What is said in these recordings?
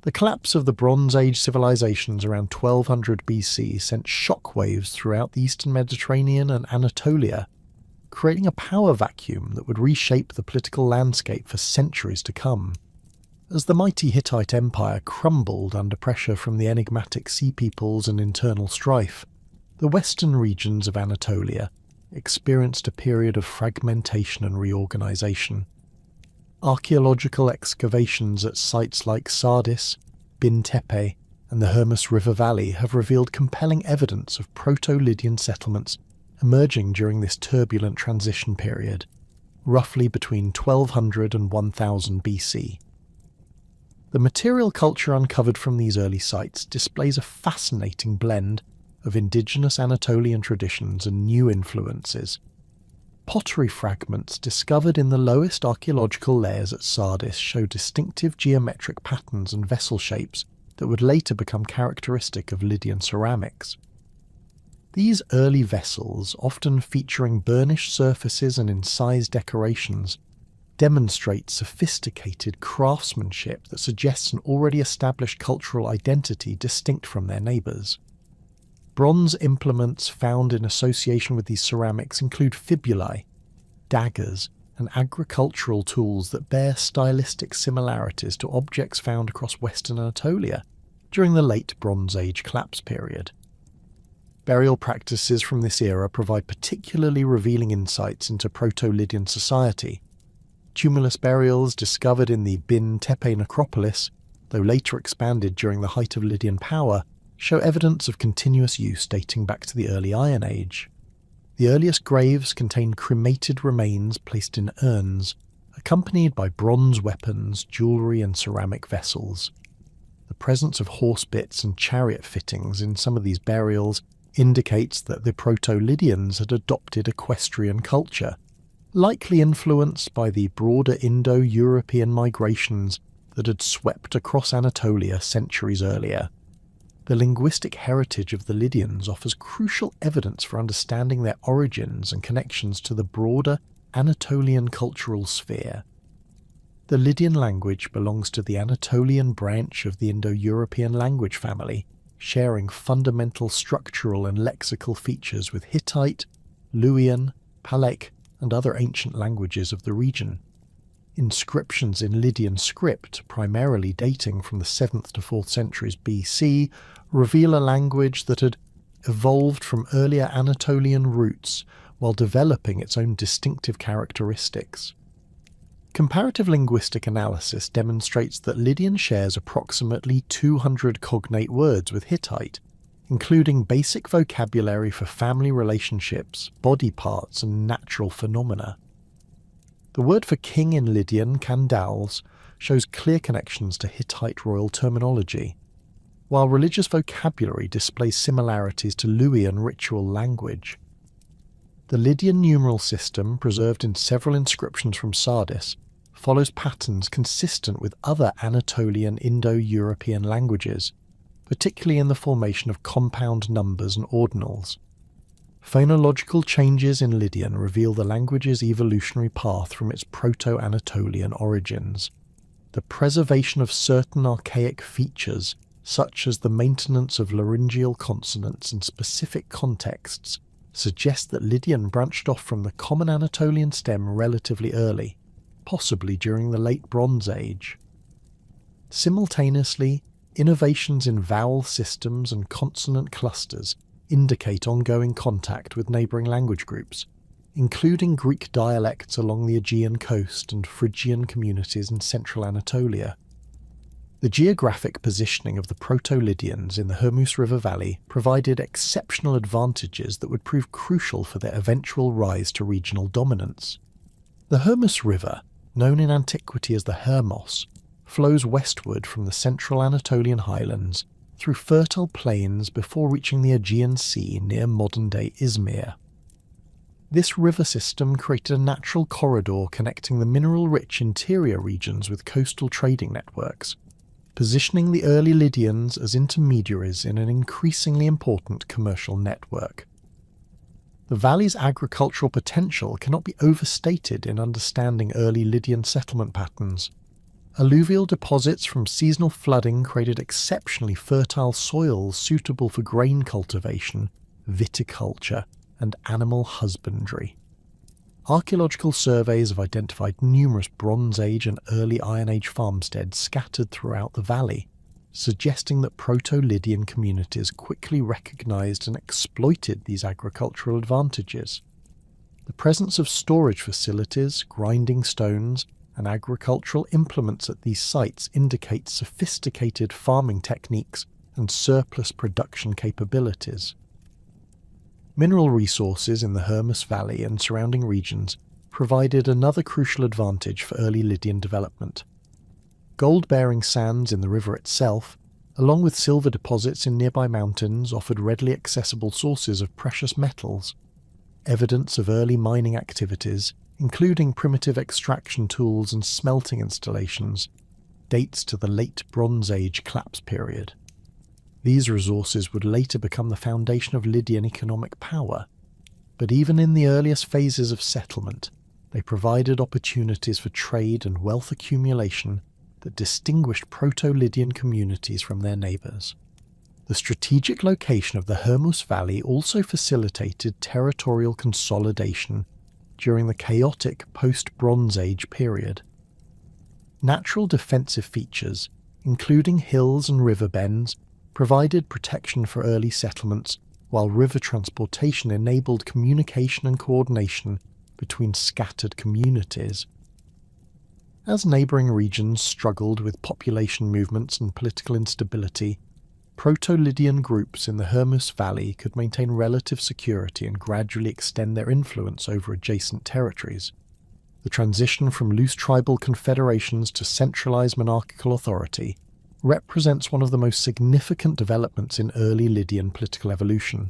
The collapse of the Bronze Age civilizations around 1200 BC sent shockwaves throughout the eastern Mediterranean and Anatolia, creating a power vacuum that would reshape the political landscape for centuries to come. As the mighty Hittite Empire crumbled under pressure from the enigmatic sea peoples and internal strife, the western regions of Anatolia experienced a period of fragmentation and reorganization. Archaeological excavations at sites like Sardis, Bin Tepe, and the Hermus River Valley have revealed compelling evidence of Proto-Lydian settlements emerging during this turbulent transition period, roughly between 1200 and 1000 BC. The material culture uncovered from these early sites displays a fascinating blend of indigenous Anatolian traditions and new influences. Pottery fragments discovered in the lowest archaeological layers at Sardis show distinctive geometric patterns and vessel shapes that would later become characteristic of Lydian ceramics. These early vessels, often featuring burnished surfaces and incised decorations, demonstrate sophisticated craftsmanship that suggests an already established cultural identity distinct from their neighbours. Bronze implements found in association with these ceramics include fibulae, daggers, and agricultural tools that bear stylistic similarities to objects found across Western Anatolia during the late Bronze Age collapse period. Burial practices from this era provide particularly revealing insights into Proto-Lydian society. Tumulus burials discovered in the Bin Tepe necropolis, though later expanded during the height of Lydian power, show evidence of continuous use dating back to the early Iron Age. The earliest graves contain cremated remains placed in urns, accompanied by bronze weapons, jewellery and ceramic vessels. The presence of horse bits and chariot fittings in some of these burials indicates that the Proto-Lydians had adopted equestrian culture, likely influenced by the broader Indo-European migrations that had swept across Anatolia centuries earlier. The linguistic heritage of the Lydians offers crucial evidence for understanding their origins and connections to the broader Anatolian cultural sphere. The Lydian language belongs to the Anatolian branch of the Indo-European language family, sharing fundamental structural and lexical features with Hittite, Luwian, Palic, and other ancient languages of the region. Inscriptions in Lydian script, primarily dating from the 7th to 4th centuries BC, reveal a language that had evolved from earlier Anatolian roots while developing its own distinctive characteristics. Comparative linguistic analysis demonstrates that Lydian shares approximately 200 cognate words with Hittite, including basic vocabulary for family relationships, body parts, and natural phenomena. The word for king in Lydian, Kandals, shows clear connections to Hittite royal terminology, while religious vocabulary displays similarities to Luwian ritual language. The Lydian numeral system, preserved in several inscriptions from Sardis, follows patterns consistent with other Anatolian Indo-European languages, particularly in the formation of compound numbers and ordinals. Phonological changes in Lydian reveal the language's evolutionary path from its Proto-Anatolian origins. The preservation of certain archaic features, such as the maintenance of laryngeal consonants in specific contexts, suggest that Lydian branched off from the common Anatolian stem relatively early, possibly during the late Bronze Age. Simultaneously, innovations in vowel systems and consonant clusters indicate ongoing contact with neighbouring language groups, including Greek dialects along the Aegean coast and Phrygian communities in central Anatolia. The geographic positioning of the Proto-Lydians in the Hermus River Valley provided exceptional advantages that would prove crucial for their eventual rise to regional dominance. The Hermus River, known in antiquity as the Hermos, flows westward from the central Anatolian highlands through fertile plains before reaching the Aegean Sea near modern-day Izmir. This river system created a natural corridor connecting the mineral-rich interior regions with coastal trading networks, positioning the early Lydians as intermediaries in an increasingly important commercial network. The valley's agricultural potential cannot be overstated in understanding early Lydian settlement patterns. Alluvial deposits from seasonal flooding created exceptionally fertile soils suitable for grain cultivation, viticulture, and animal husbandry. Archaeological surveys have identified numerous Bronze Age and early Iron Age farmsteads scattered throughout the valley, suggesting that Proto-Lydian communities quickly recognised and exploited these agricultural advantages. The presence of storage facilities, grinding stones, and agricultural implements at these sites indicates sophisticated farming techniques and surplus production capabilities. Mineral resources in the Hermus Valley and surrounding regions provided another crucial advantage for early Lydian development. Gold-bearing sands in the river itself, along with silver deposits in nearby mountains, offered readily accessible sources of precious metals. Evidence of early mining activities, including primitive extraction tools and smelting installations, dates to the late Bronze Age collapse period. These resources would later become the foundation of Lydian economic power, but even in the earliest phases of settlement, they provided opportunities for trade and wealth accumulation that distinguished Proto-Lydian communities from their neighbours. The strategic location of the Hermus Valley also facilitated territorial consolidation during the chaotic post-Bronze Age period. Natural defensive features, including hills and river bends, provided protection for early settlements, while river transportation enabled communication and coordination between scattered communities. As neighbouring regions struggled with population movements and political instability, Proto-Lydian groups in the Hermus Valley could maintain relative security and gradually extend their influence over adjacent territories. The transition from loose tribal confederations to centralised monarchical authority represents one of the most significant developments in early Lydian political evolution.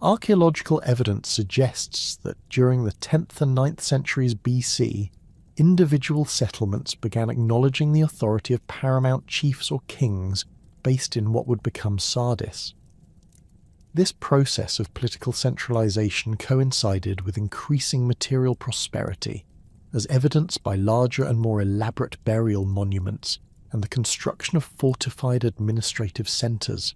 Archaeological evidence suggests that during the 10th and 9th centuries BC, individual settlements began acknowledging the authority of paramount chiefs or kings based in what would become Sardis. This process of political centralization coincided with increasing material prosperity, as evidenced by larger and more elaborate burial monuments and the construction of fortified administrative centres.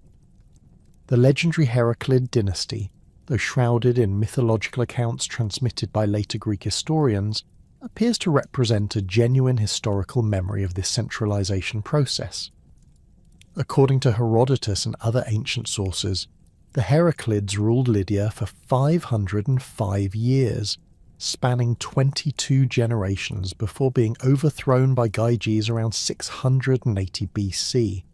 The legendary Heraclid dynasty, though shrouded in mythological accounts transmitted by later Greek historians, appears to represent a genuine historical memory of this centralization process. According to Herodotus and other ancient sources, the Heraclids ruled Lydia for 505 years, spanning 22 generations before being overthrown by Gyges around 680 BC.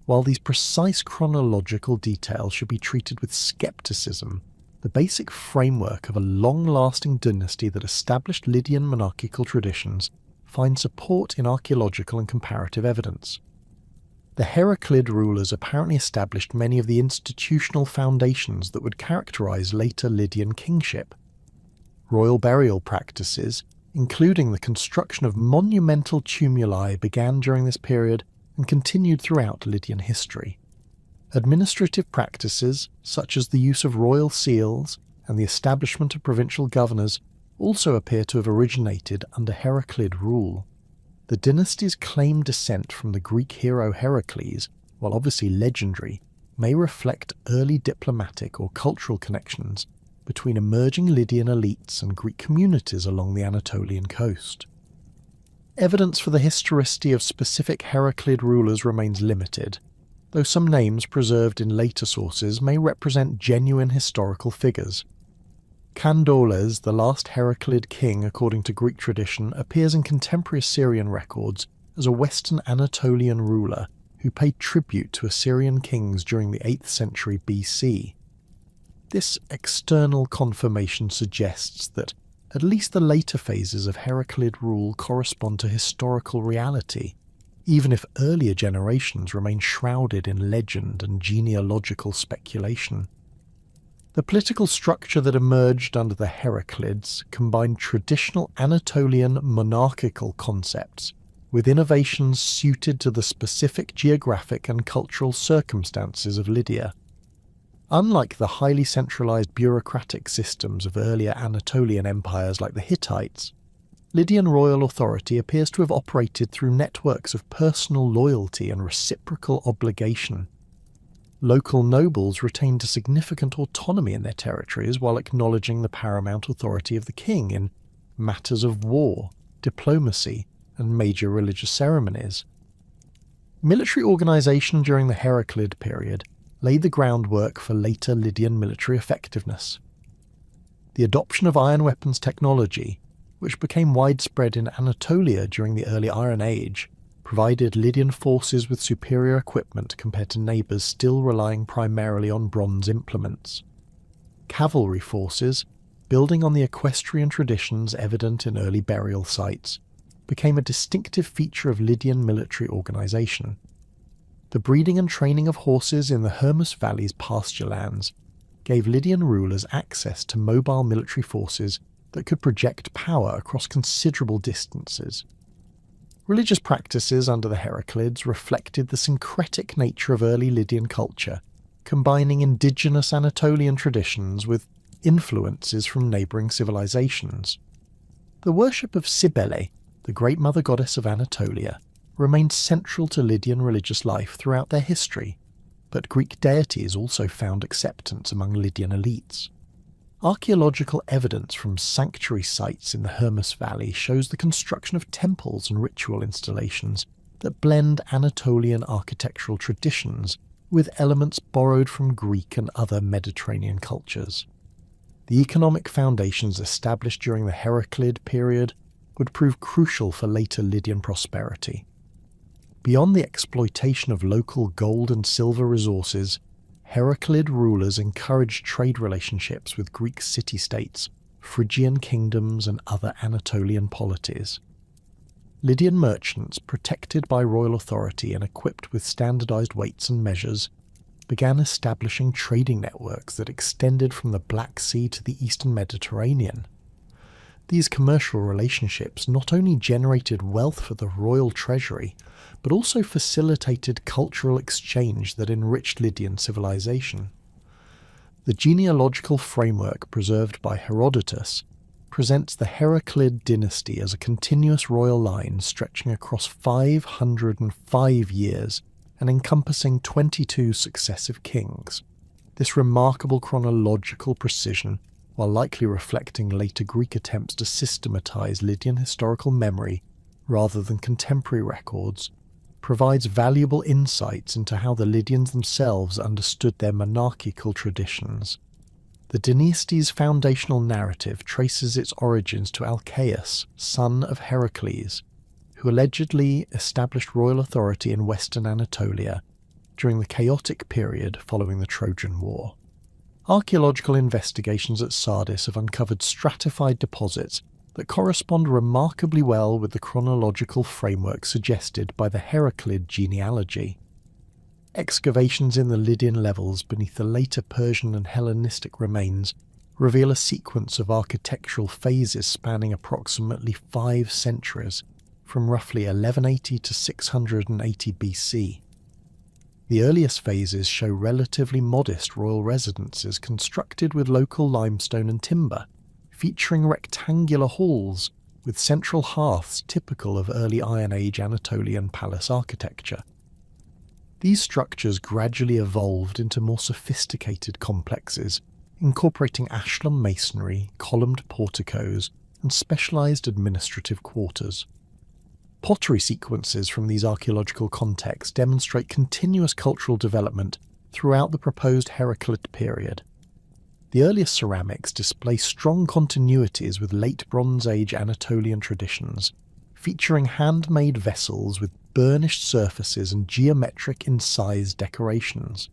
While these precise chronological details should be treated with skepticism, the basic framework of a long-lasting dynasty that established Lydian monarchical traditions finds support in archaeological and comparative evidence. The Heraclid rulers apparently established many of the institutional foundations that would characterize later Lydian kingship. Royal burial practices, including the construction of monumental tumuli, began during this period and continued throughout Lydian history. Administrative practices, such as the use of royal seals and the establishment of provincial governors, also appear to have originated under Heraclid rule. The dynasty's claimed descent from the Greek hero Heracles, while obviously legendary, may reflect early diplomatic or cultural connections between emerging Lydian elites and Greek communities along the Anatolian coast. Evidence for the historicity of specific Heraclid rulers remains limited, though some names preserved in later sources may represent genuine historical figures. Candoles, the last Heraclid king according to Greek tradition, appears in contemporary Assyrian records as a Western Anatolian ruler who paid tribute to Assyrian kings during the 8th century BC. This external confirmation suggests that at least the later phases of Heraclid rule correspond to historical reality, even if earlier generations remain shrouded in legend and genealogical speculation. The political structure that emerged under the Heraclids combined traditional Anatolian monarchical concepts with innovations suited to the specific geographic and cultural circumstances of Lydia. Unlike the highly centralized bureaucratic systems of earlier Anatolian empires like the Hittites, Lydian royal authority appears to have operated through networks of personal loyalty and reciprocal obligation. Local nobles retained a significant autonomy in their territories while acknowledging the paramount authority of the king in matters of war, diplomacy, and major religious ceremonies. Military organisation during the Heraclid period laid the groundwork for later Lydian military effectiveness. The adoption of iron weapons technology, which became widespread in Anatolia during the early Iron Age, provided Lydian forces with superior equipment compared to neighbours still relying primarily on bronze implements. Cavalry forces, building on the equestrian traditions evident in early burial sites, became a distinctive feature of Lydian military organisation. The breeding and training of horses in the Hermus Valley's pasture lands gave Lydian rulers access to mobile military forces that could project power across considerable distances. Religious practices under the Heraclids reflected the syncretic nature of early Lydian culture, combining indigenous Anatolian traditions with influences from neighbouring civilizations. The worship of Cybele, the great mother goddess of Anatolia, remained central to Lydian religious life throughout their history, but Greek deities also found acceptance among Lydian elites. Archaeological evidence from sanctuary sites in the Hermus Valley shows the construction of temples and ritual installations that blend Anatolian architectural traditions with elements borrowed from Greek and other Mediterranean cultures. The economic foundations established during the Heraclid period would prove crucial for later Lydian prosperity. Beyond the exploitation of local gold and silver resources, Heraclid rulers encouraged trade relationships with Greek city-states, Phrygian kingdoms and other Anatolian polities. Lydian merchants, protected by royal authority and equipped with standardized weights and measures, began establishing trading networks that extended from the Black Sea to the eastern Mediterranean. These commercial relationships not only generated wealth for the royal treasury, but also facilitated cultural exchange that enriched Lydian civilization. The genealogical framework preserved by Herodotus presents the Heraclid dynasty as a continuous royal line stretching across 505 years and encompassing 22 successive kings. This remarkable chronological precision, while likely reflecting later Greek attempts to systematize Lydian historical memory rather than contemporary records, provides valuable insights into how the Lydians themselves understood their monarchical traditions. The dynasty's foundational narrative traces its origins to Alcaeus, son of Heracles, who allegedly established royal authority in western Anatolia during the chaotic period following the Trojan War. Archaeological investigations at Sardis have uncovered stratified deposits that correspond remarkably well with the chronological framework suggested by the Heraclid genealogy. Excavations in the Lydian levels beneath the later Persian and Hellenistic remains reveal a sequence of architectural phases spanning approximately 5 centuries, from roughly 1180 to 680 BC. The earliest phases show relatively modest royal residences constructed with local limestone and timber, featuring rectangular halls with central hearths typical of early Iron Age Anatolian palace architecture. These structures gradually evolved into more sophisticated complexes, incorporating ashlar masonry, columned porticos, and specialized administrative quarters. Pottery sequences from these archaeological contexts demonstrate continuous cultural development throughout the proposed Heraclid period. The earliest ceramics display strong continuities with late Bronze Age Anatolian traditions, featuring handmade vessels with burnished surfaces and geometric incised decorations.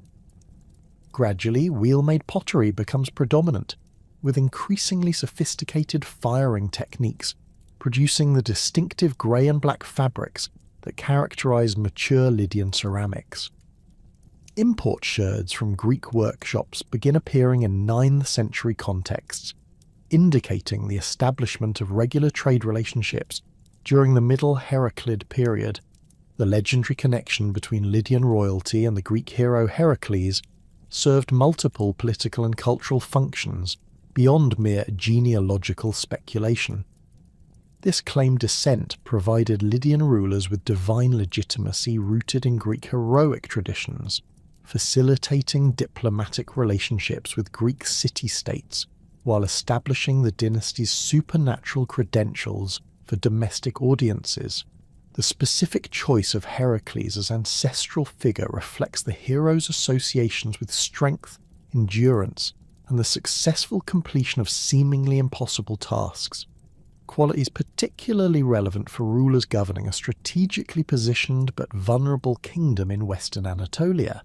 Gradually, wheel-made pottery becomes predominant, with increasingly sophisticated firing techniques producing the distinctive grey and black fabrics that characterize mature Lydian ceramics. Import sherds from Greek workshops begin appearing in 9th century contexts, indicating the establishment of regular trade relationships during the Middle Heraclid period. The legendary connection between Lydian royalty and the Greek hero Heracles served multiple political and cultural functions beyond mere genealogical speculation. This claimed descent provided Lydian rulers with divine legitimacy rooted in Greek heroic traditions, facilitating diplomatic relationships with Greek city-states while establishing the dynasty's supernatural credentials for domestic audiences. The specific choice of Heracles as ancestral figure reflects the hero's associations with strength, endurance, and the successful completion of seemingly impossible tasks, qualities particularly relevant for rulers governing a strategically positioned but vulnerable kingdom in western Anatolia.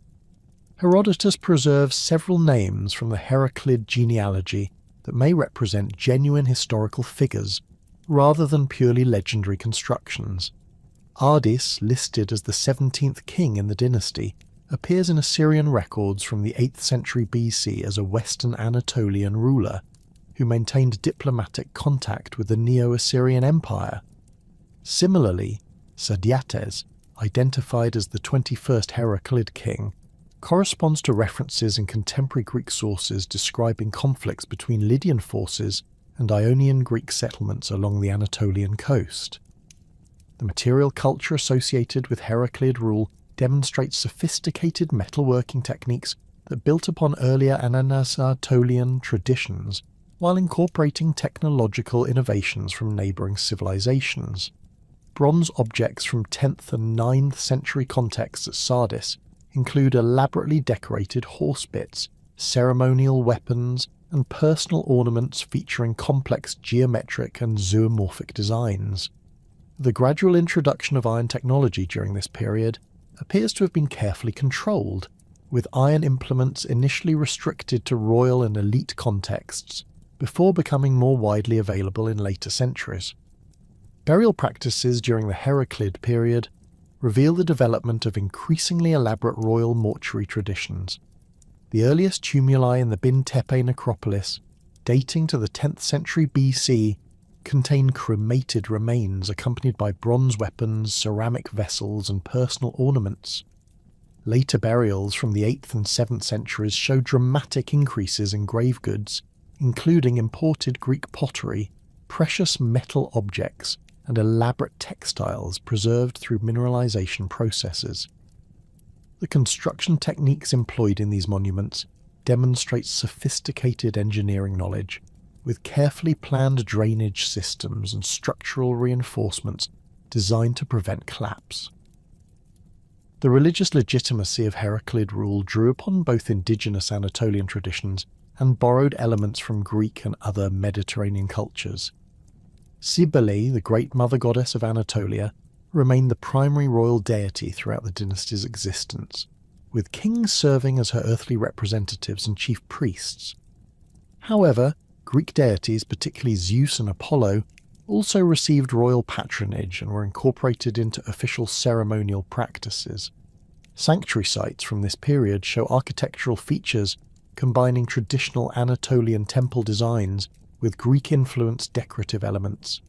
Herodotus preserves several names from the Heraclid genealogy that may represent genuine historical figures, rather than purely legendary constructions. Sardis, listed as the 17th king in the dynasty, appears in Assyrian records from the 8th century BC as a Western Anatolian ruler, who maintained diplomatic contact with the Neo-Assyrian Empire. Similarly, Sardis, identified as the 21st Heraclid king, corresponds to references in contemporary Greek sources describing conflicts between Lydian forces and Ionian Greek settlements along the Anatolian coast. The material culture associated with Heraclid rule demonstrates sophisticated metalworking techniques that built upon earlier Anatolian traditions while incorporating technological innovations from neighbouring civilizations. Bronze objects from 10th and 9th century contexts at Sardis include elaborately decorated horse bits, ceremonial weapons, and personal ornaments featuring complex geometric and zoomorphic designs. The gradual introduction of iron technology during this period appears to have been carefully controlled, with iron implements initially restricted to royal and elite contexts, before becoming more widely available in later centuries. Burial practices during the Heraclid period reveal the development of increasingly elaborate royal mortuary traditions. The earliest tumuli in the Bin Tepe necropolis, dating to the 10th century BC, contain cremated remains accompanied by bronze weapons, ceramic vessels, and personal ornaments. Later burials from the 8th and 7th centuries show dramatic increases in grave goods, including imported Greek pottery, precious metal objects, and elaborate textiles preserved through mineralization processes. The construction techniques employed in these monuments demonstrate sophisticated engineering knowledge, with carefully planned drainage systems and structural reinforcements designed to prevent collapse. The religious legitimacy of Heraclid rule drew upon both indigenous Anatolian traditions and borrowed elements from Greek and other Mediterranean cultures. Cybele, the great mother goddess of Anatolia, remained the primary royal deity throughout the dynasty's existence, with kings serving as her earthly representatives and chief priests. However, Greek deities, particularly Zeus and Apollo, also received royal patronage and were incorporated into official ceremonial practices. Sanctuary sites from this period show architectural features combining traditional Anatolian temple designs with Greek-influenced decorative elements.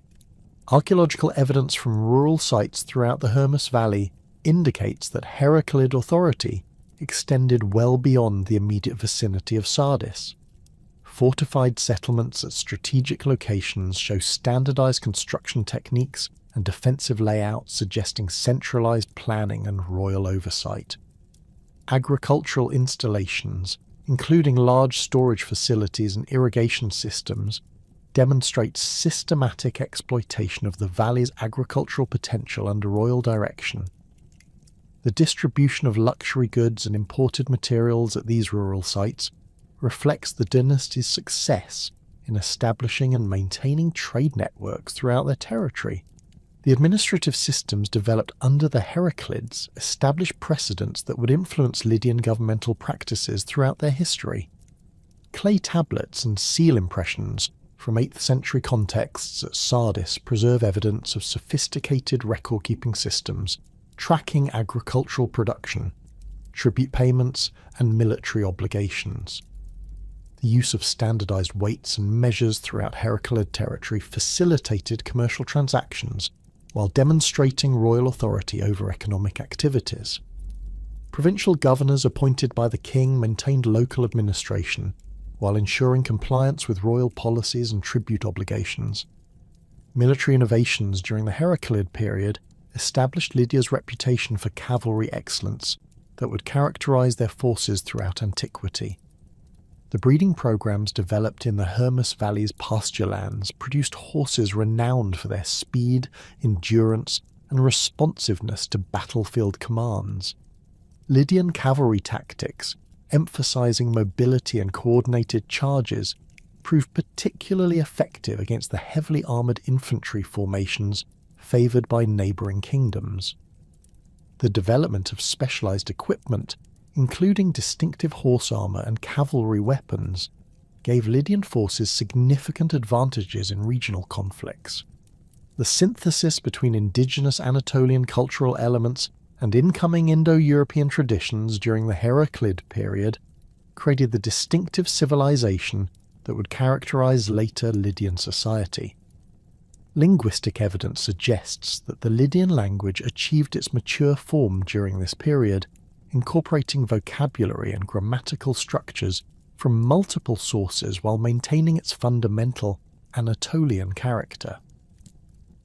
Archaeological evidence from rural sites throughout the Hermus Valley indicates that Heraclid authority extended well beyond the immediate vicinity of Sardis. Fortified settlements at strategic locations show standardized construction techniques and defensive layouts suggesting centralized planning and royal oversight. Agricultural installations, including large storage facilities and irrigation systems, demonstrate systematic exploitation of the valley's agricultural potential under royal direction. The distribution of luxury goods and imported materials at these rural sites reflects the dynasty's success in establishing and maintaining trade networks throughout their territory. The administrative systems developed under the Heraclids established precedents that would influence Lydian governmental practices throughout their history. Clay tablets and seal impressions from 8th century contexts at Sardis preserve evidence of sophisticated record-keeping systems, tracking agricultural production, tribute payments, and military obligations. The use of standardized weights and measures throughout Heraclid territory facilitated commercial transactions while demonstrating royal authority over economic activities. Provincial governors appointed by the king maintained local administration, while ensuring compliance with royal policies and tribute obligations. Military innovations during the Heraclid period established Lydia's reputation for cavalry excellence that would characterize their forces throughout antiquity. The breeding programs developed in the Hermus Valley's pasture lands produced horses renowned for their speed, endurance, and responsiveness to battlefield commands. Lydian cavalry tactics, emphasizing mobility and coordinated charges, proved particularly effective against the heavily armoured infantry formations favoured by neighbouring kingdoms. The development of specialised equipment, including distinctive horse armour and cavalry weapons, gave Lydian forces significant advantages in regional conflicts. The synthesis between indigenous Anatolian cultural elements and incoming Indo-European traditions during the Heraclid period created the distinctive civilization that would characterize later Lydian society. Linguistic evidence suggests that the Lydian language achieved its mature form during this period, incorporating vocabulary and grammatical structures from multiple sources while maintaining its fundamental Anatolian character.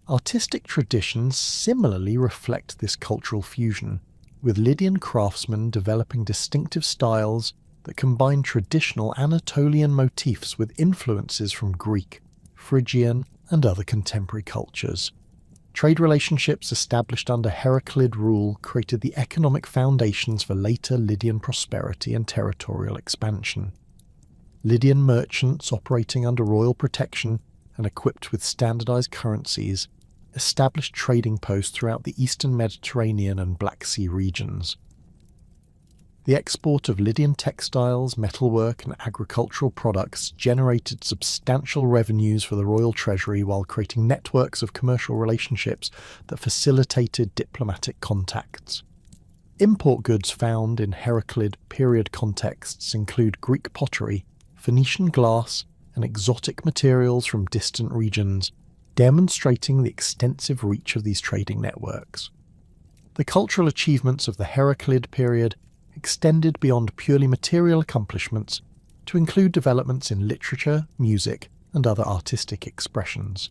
Artistic traditions similarly reflect this cultural fusion, with Lydian craftsmen developing distinctive styles that combine traditional Anatolian motifs with influences from Greek, Phrygian, and other contemporary cultures. Trade relationships established under Heraclid rule created the economic foundations for later Lydian prosperity and territorial expansion. Lydian merchants operating under royal protection and equipped with standardized currencies established trading posts throughout the eastern Mediterranean and Black Sea regions. The export of Lydian textiles, metalwork, and agricultural products generated substantial revenues for the royal treasury while creating networks of commercial relationships that facilitated diplomatic contacts. Import goods found in Heraclid period contexts include Greek pottery, Phoenician glass, and exotic materials from distant regions, demonstrating the extensive reach of these trading networks. The cultural achievements of the Heraclid period extended beyond purely material accomplishments to include developments in literature, music, and other artistic expressions.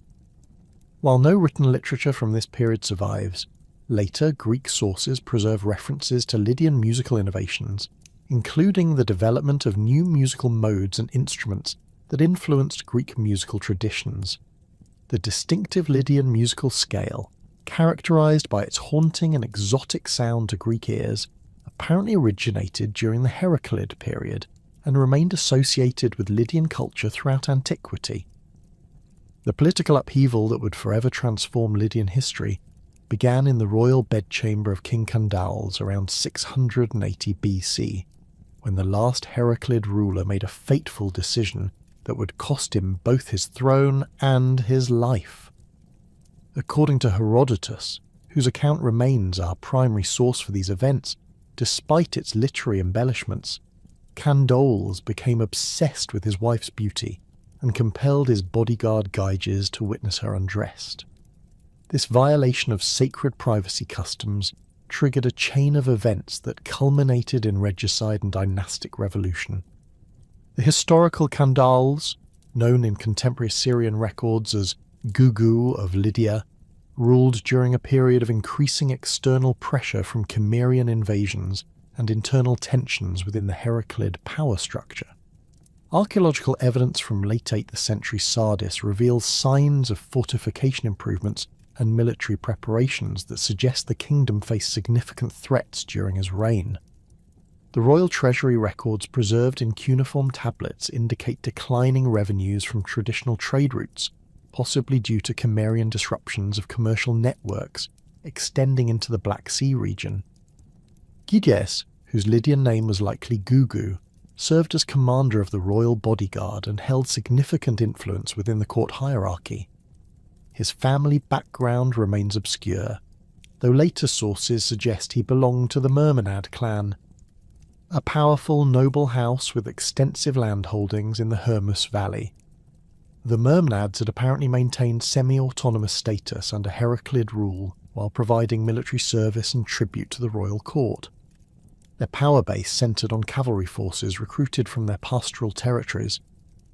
While no written literature from this period survives, later Greek sources preserve references to Lydian musical innovations, including the development of new musical modes and instruments that influenced Greek musical traditions. The distinctive Lydian musical scale, characterized by its haunting and exotic sound to Greek ears, apparently originated during the Heraclid period and remained associated with Lydian culture throughout antiquity. The political upheaval that would forever transform Lydian history began in the royal bedchamber of King Consolidation around 680 BC, when the last Heraclid ruler made a fateful decision that would cost him both his throne and his life. According to Herodotus, whose account remains our primary source for these events, despite its literary embellishments, Consolidation became obsessed with his wife's beauty and compelled his bodyguard Gyges to witness her undressed. This violation of sacred privacy customs triggered a chain of events that culminated in regicide and dynastic revolution. The historical Consolidation, known in contemporary Assyrian records as Gugu of Lydia, ruled during a period of increasing external pressure from Cimmerian invasions and internal tensions within the Heraclid power structure. Archaeological evidence from late 8th century Sardis reveals signs of fortification improvements and military preparations that suggest the kingdom faced significant threats during his reign. The royal treasury records preserved in cuneiform tablets indicate declining revenues from traditional trade routes, possibly due to Cimmerian disruptions of commercial networks extending into the Black Sea region. Gyges, whose Lydian name was likely Gugu, served as commander of the royal bodyguard and held significant influence within the court hierarchy. His family background remains obscure, though later sources suggest he belonged to the Mermnad clan, a powerful noble house with extensive landholdings in the Hermus Valley. The Mermnads had apparently maintained semi-autonomous status under Heraclid rule while providing military service and tribute to the royal court. Their power base centred on cavalry forces recruited from their pastoral territories,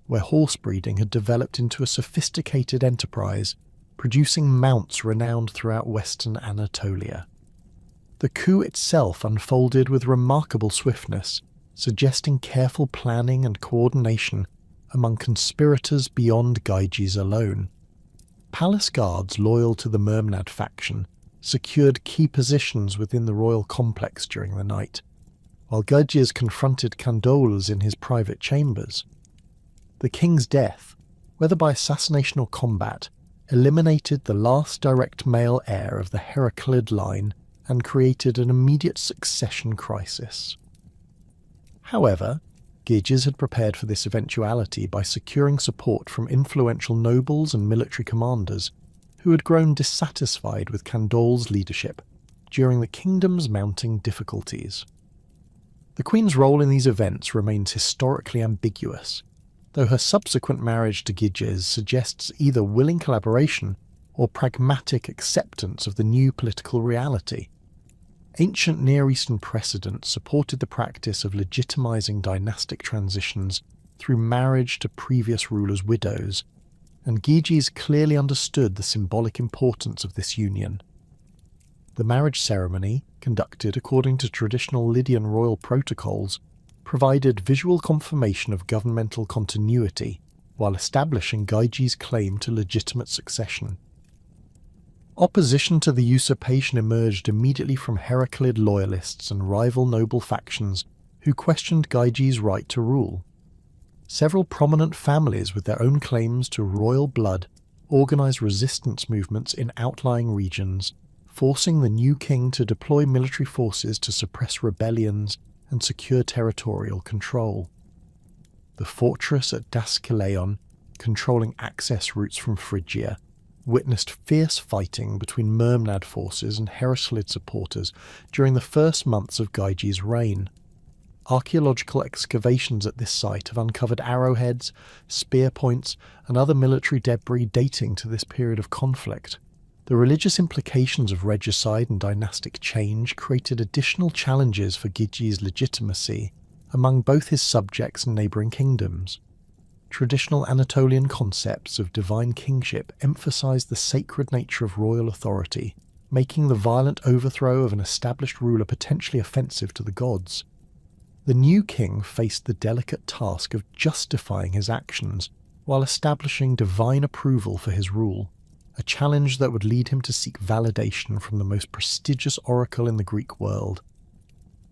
where horse breeding had developed into a sophisticated enterprise producing mounts renowned throughout western Anatolia. The coup itself unfolded with remarkable swiftness, suggesting careful planning and coordination among conspirators beyond Gyges alone. Palace guards loyal to the Mermnad faction secured key positions within the royal complex during the night, while Gyges confronted condols in his private chambers. The king's death, whether by assassination or combat, eliminated the last direct male heir of the Heraclid line and created an immediate succession crisis. However, Gyges had prepared for this eventuality by securing support from influential nobles and military commanders who had grown dissatisfied with Candol's leadership during the kingdom's mounting difficulties. The Queen's role in these events remains historically ambiguous, though her subsequent marriage to Gyges suggests either willing collaboration or pragmatic acceptance of the new political reality. Ancient Near Eastern precedent supported the practice of legitimizing dynastic transitions through marriage to previous rulers' widows, and Gyges clearly understood the symbolic importance of this union. The marriage ceremony, conducted according to traditional Lydian royal protocols, provided visual confirmation of governmental continuity while establishing Gyges' claim to legitimate succession. Opposition to the usurpation emerged immediately from Heraclid loyalists and rival noble factions who questioned Gyges' right to rule. Several prominent families with their own claims to royal blood organised resistance movements in outlying regions, forcing the new king to deploy military forces to suppress rebellions and secure territorial control. The fortress at Daskyleion, controlling access routes from Phrygia, witnessed fierce fighting between Mermnad forces and Heraclid supporters during the first months of Gyges' reign. Archaeological excavations at this site have uncovered arrowheads, spear points, and other military debris dating to this period of conflict. The religious implications of regicide and dynastic change created additional challenges for Gyges' legitimacy among both his subjects and neighbouring kingdoms. Traditional Anatolian concepts of divine kingship emphasized the sacred nature of royal authority, making the violent overthrow of an established ruler potentially offensive to the gods. The new king faced the delicate task of justifying his actions while establishing divine approval for his rule, a challenge that would lead him to seek validation from the most prestigious oracle in the Greek world.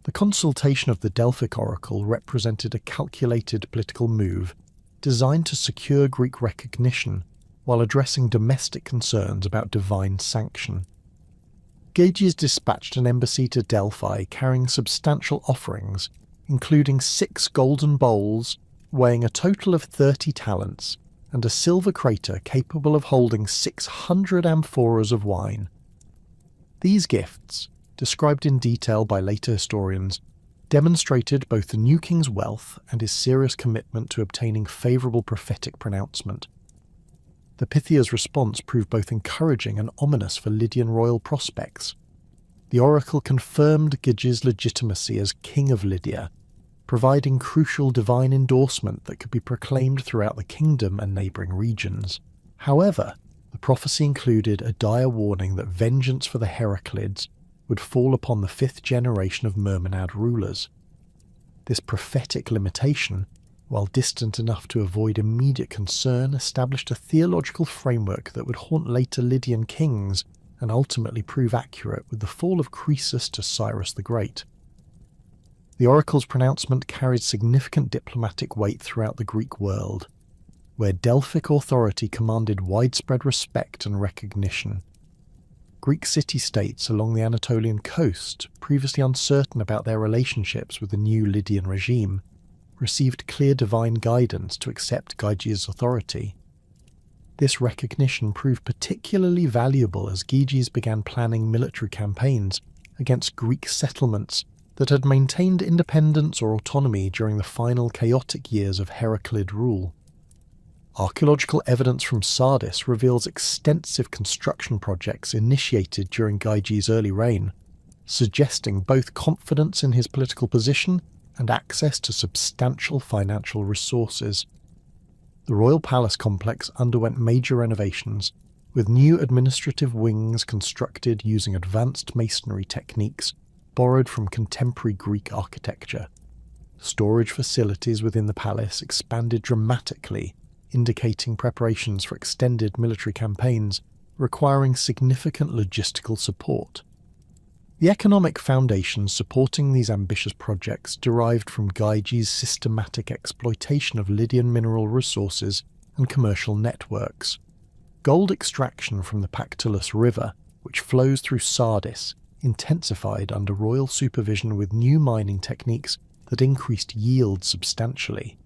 The consultation of the Delphic oracle represented a calculated political move designed to secure Greek recognition while addressing domestic concerns about divine sanction. Gyges dispatched an embassy to Delphi carrying substantial offerings, including 6 golden bowls weighing a total of 30 talents and a silver crater capable of holding 600 amphoras of wine. These gifts, described in detail by later historians, demonstrated both the new king's wealth and his serious commitment to obtaining favourable prophetic pronouncement. The Pythia's response proved both encouraging and ominous for Lydian royal prospects. The oracle confirmed Gyges' legitimacy as king of Lydia, providing crucial divine endorsement that could be proclaimed throughout the kingdom and neighbouring regions. However, the prophecy included a dire warning that vengeance for the Heraclids would fall upon the 5th generation of Mermnad rulers. This prophetic limitation, while distant enough to avoid immediate concern, established a theological framework that would haunt later Lydian kings and ultimately prove accurate with the fall of Croesus to Cyrus the Great. The oracle's pronouncement carried significant diplomatic weight throughout the Greek world, where Delphic authority commanded widespread respect and recognition. Greek city-states along the Anatolian coast, previously uncertain about their relationships with the new Lydian regime, received clear divine guidance to accept Gyges' authority. This recognition proved particularly valuable as Gyges began planning military campaigns against Greek settlements that had maintained independence or autonomy during the final chaotic years of Heraclid rule. Archaeological evidence from Sardis reveals extensive construction projects initiated during Gyges' early reign, suggesting both confidence in his political position and access to substantial financial resources. The royal palace complex underwent major renovations, with new administrative wings constructed using advanced masonry techniques borrowed from contemporary Greek architecture. Storage facilities within the palace expanded dramatically, indicating preparations for extended military campaigns requiring significant logistical support. The economic foundations supporting these ambitious projects derived from Gyges' systematic exploitation of Lydian mineral resources and commercial networks. Gold extraction from the Pactolus River, which flows through Sardis, intensified under royal supervision with new mining techniques that increased yield substantially.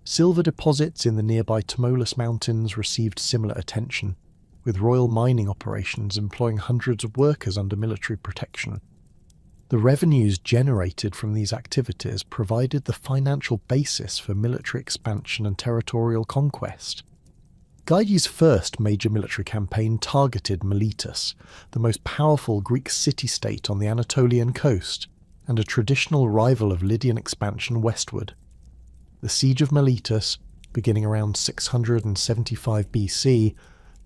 Silver deposits in the nearby Tmolus Mountains received similar attention, with royal mining operations employing hundreds of workers under military protection. The revenues generated from these activities provided the financial basis for military expansion and territorial conquest. Gyges' first major military campaign targeted Miletus, the most powerful Greek city-state on the Anatolian coast, and a traditional rival of Lydian expansion westward. The siege of Miletus, beginning around 675 BC,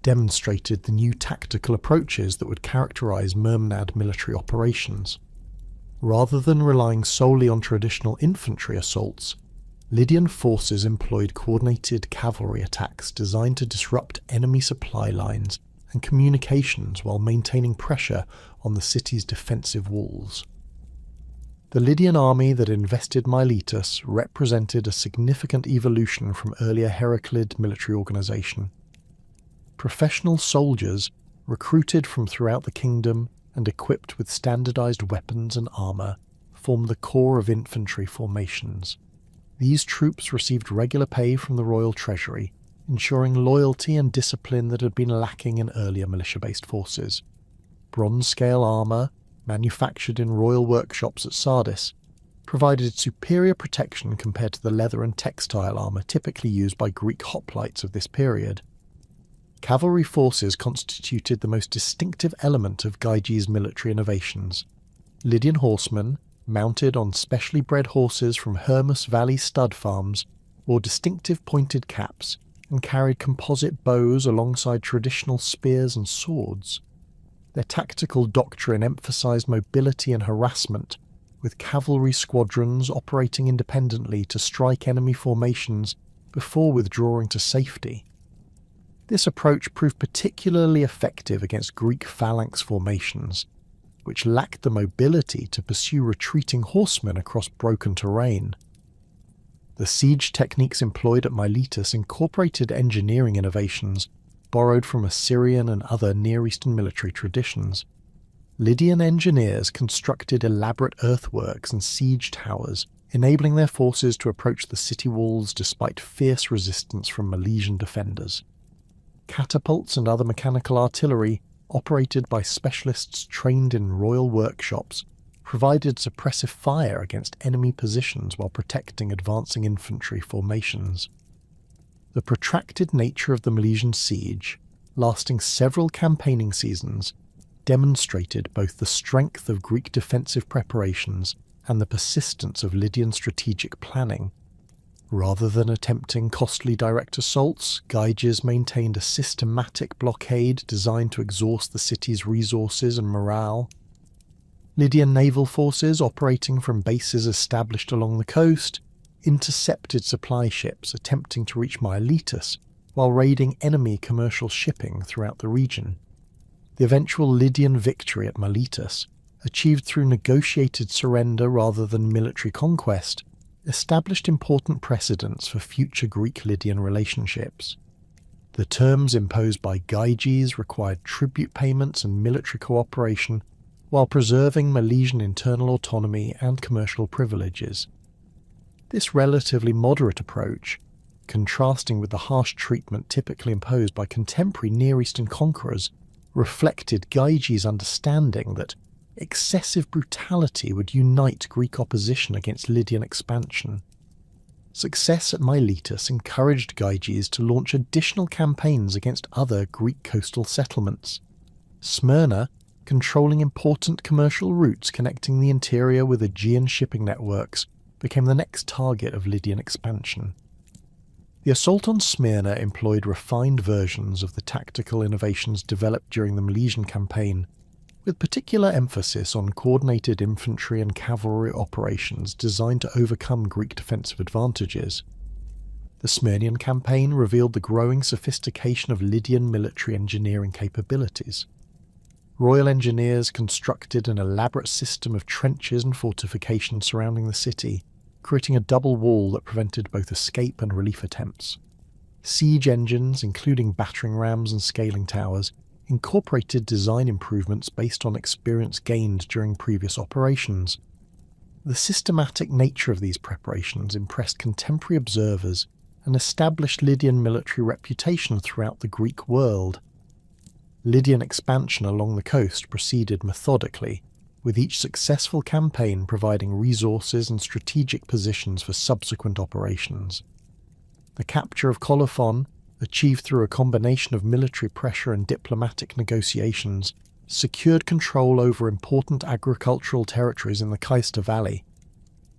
demonstrated the new tactical approaches that would characterize Mermnad military operations. Rather than relying solely on traditional infantry assaults, Lydian forces employed coordinated cavalry attacks designed to disrupt enemy supply lines and communications while maintaining pressure on the city's defensive walls. The Lydian army that invested Miletus represented a significant evolution from earlier Heraclid military organization. Professional soldiers, recruited from throughout the kingdom and equipped with standardized weapons and armor, formed the core of infantry formations. These troops received regular pay from the royal treasury, ensuring loyalty and discipline that had been lacking in earlier militia-based forces. Bronze-scale armor, manufactured in royal workshops at Sardis, provided superior protection compared to the leather and textile armor typically used by Greek hoplites of this period. Cavalry forces constituted the most distinctive element of Gyges' military innovations. Lydian horsemen, mounted on specially bred horses from Hermus Valley stud farms, wore distinctive pointed caps and carried composite bows alongside traditional spears and swords. Their tactical doctrine emphasized mobility and harassment, with cavalry squadrons operating independently to strike enemy formations before withdrawing to safety. This approach proved particularly effective against Greek phalanx formations, which lacked the mobility to pursue retreating horsemen across broken terrain. The siege techniques employed at Miletus incorporated engineering innovations borrowed from Assyrian and other Near Eastern military traditions. Lydian engineers constructed elaborate earthworks and siege towers, enabling their forces to approach the city walls despite fierce resistance from Milesian defenders. Catapults and other mechanical artillery, operated by specialists trained in royal workshops, provided suppressive fire against enemy positions while protecting advancing infantry formations. The protracted nature of the Milesian siege, lasting several campaigning seasons, demonstrated both the strength of Greek defensive preparations and the persistence of Lydian strategic planning. Rather than attempting costly direct assaults, Gyges maintained a systematic blockade designed to exhaust the city's resources and morale. Lydian naval forces operating from bases established along the coast intercepted supply ships attempting to reach Miletus while raiding enemy commercial shipping throughout the region. The eventual Lydian victory at Miletus, achieved through negotiated surrender rather than military conquest, established important precedents for future Greek-Lydian relationships. The terms imposed by Gyges required tribute payments and military cooperation, while preserving Milesian internal autonomy and commercial privileges. This relatively moderate approach, contrasting with the harsh treatment typically imposed by contemporary Near Eastern conquerors, reflected Gyges' understanding that excessive brutality would unite Greek opposition against Lydian expansion. Success at Miletus encouraged Gyges to launch additional campaigns against other Greek coastal settlements. Smyrna, controlling important commercial routes connecting the interior with Aegean shipping networks, became the next target of Lydian expansion. The assault on Smyrna employed refined versions of the tactical innovations developed during the Milesian campaign, with particular emphasis on coordinated infantry and cavalry operations designed to overcome Greek defensive advantages. The Smyrnian campaign revealed the growing sophistication of Lydian military engineering capabilities. Royal engineers constructed an elaborate system of trenches and fortifications surrounding the city, creating a double wall that prevented both escape and relief attempts. Siege engines, including battering rams and scaling towers, incorporated design improvements based on experience gained during previous operations. The systematic nature of these preparations impressed contemporary observers and established Lydian military reputation throughout the Greek world. Lydian expansion along the coast proceeded methodically, with each successful campaign providing resources and strategic positions for subsequent operations. The capture of Colophon, achieved through a combination of military pressure and diplomatic negotiations, secured control over important agricultural territories in the Cayster Valley.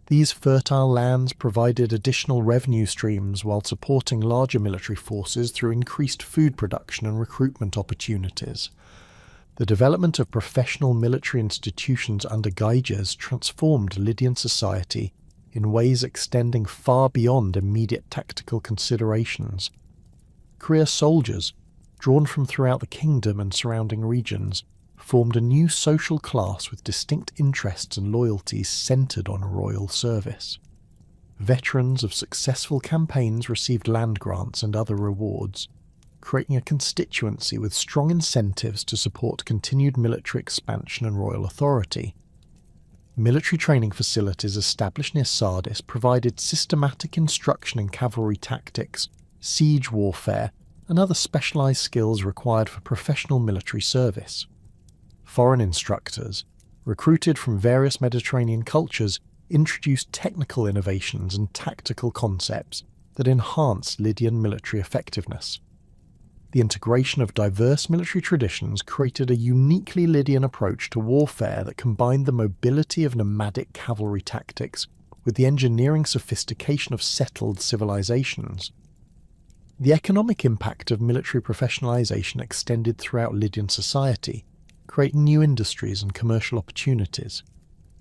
These fertile lands provided additional revenue streams while supporting larger military forces through increased food production and recruitment opportunities. The development of professional military institutions under Gyges transformed Lydian society in ways extending far beyond immediate tactical considerations. Career soldiers, drawn from throughout the kingdom and surrounding regions, formed a new social class with distinct interests and loyalties centred on royal service. Veterans of successful campaigns received land grants and other rewards, creating a constituency with strong incentives to support continued military expansion and royal authority. Military training facilities established near Sardis provided systematic instruction in cavalry tactics, siege warfare, and other specialised skills required for professional military service. Foreign instructors, recruited from various Mediterranean cultures, introduced technical innovations and tactical concepts that enhanced Lydian military effectiveness. The integration of diverse military traditions created a uniquely Lydian approach to warfare that combined the mobility of nomadic cavalry tactics with the engineering sophistication of settled civilizations. The economic impact of military professionalization extended throughout Lydian society, creating new industries and commercial opportunities.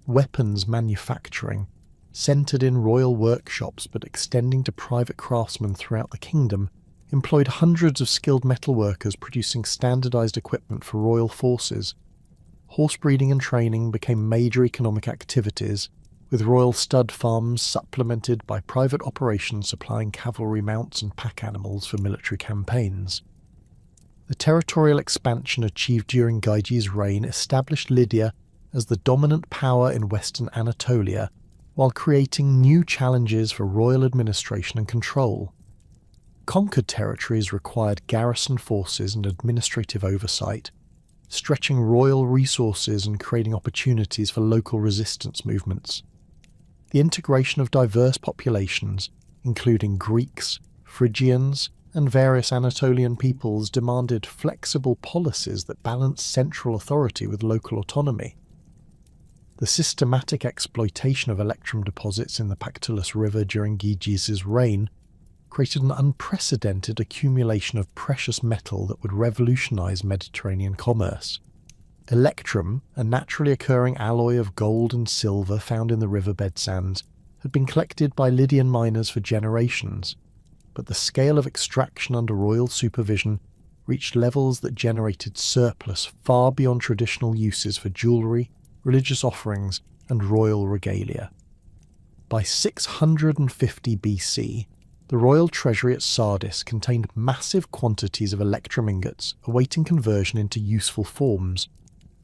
Weapons manufacturing, centred in royal workshops but extending to private craftsmen throughout the kingdom, employed hundreds of skilled metalworkers producing standardized equipment for royal forces. Horse breeding and training became major economic activities, with royal stud farms supplemented by private operations supplying cavalry mounts and pack animals for military campaigns. The territorial expansion achieved during Gyges' reign established Lydia as the dominant power in western Anatolia, while creating new challenges for royal administration and control. Conquered territories required garrison forces and administrative oversight, stretching royal resources and creating opportunities for local resistance movements. The integration of diverse populations, including Greeks, Phrygians, and various Anatolian peoples, demanded flexible policies that balanced central authority with local autonomy. The systematic exploitation of electrum deposits in the Pactolus River during Gyges' reign created an unprecedented accumulation of precious metal that would revolutionize Mediterranean commerce. Electrum, a naturally occurring alloy of gold and silver found in the riverbed sands, had been collected by Lydian miners for generations, but the scale of extraction under royal supervision reached levels that generated surplus far beyond traditional uses for jewellery, religious offerings, and royal regalia. By 650 BC, the royal treasury at Sardis contained massive quantities of electrum ingots awaiting conversion into useful forms,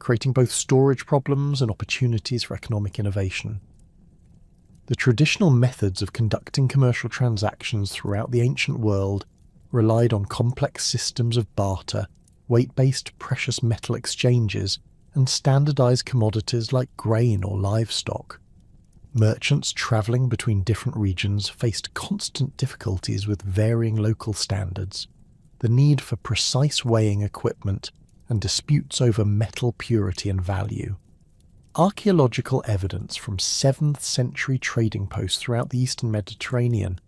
creating both storage problems and opportunities for economic innovation. The traditional methods of conducting commercial transactions throughout the ancient world relied on complex systems of barter, weight-based precious metal exchanges, and standardized commodities like grain or livestock. Merchants travelling between different regions faced constant difficulties with varying local standards, the need for precise weighing equipment, and disputes over metal purity and value. Archaeological evidence from 7th century trading posts throughout the eastern Mediterranean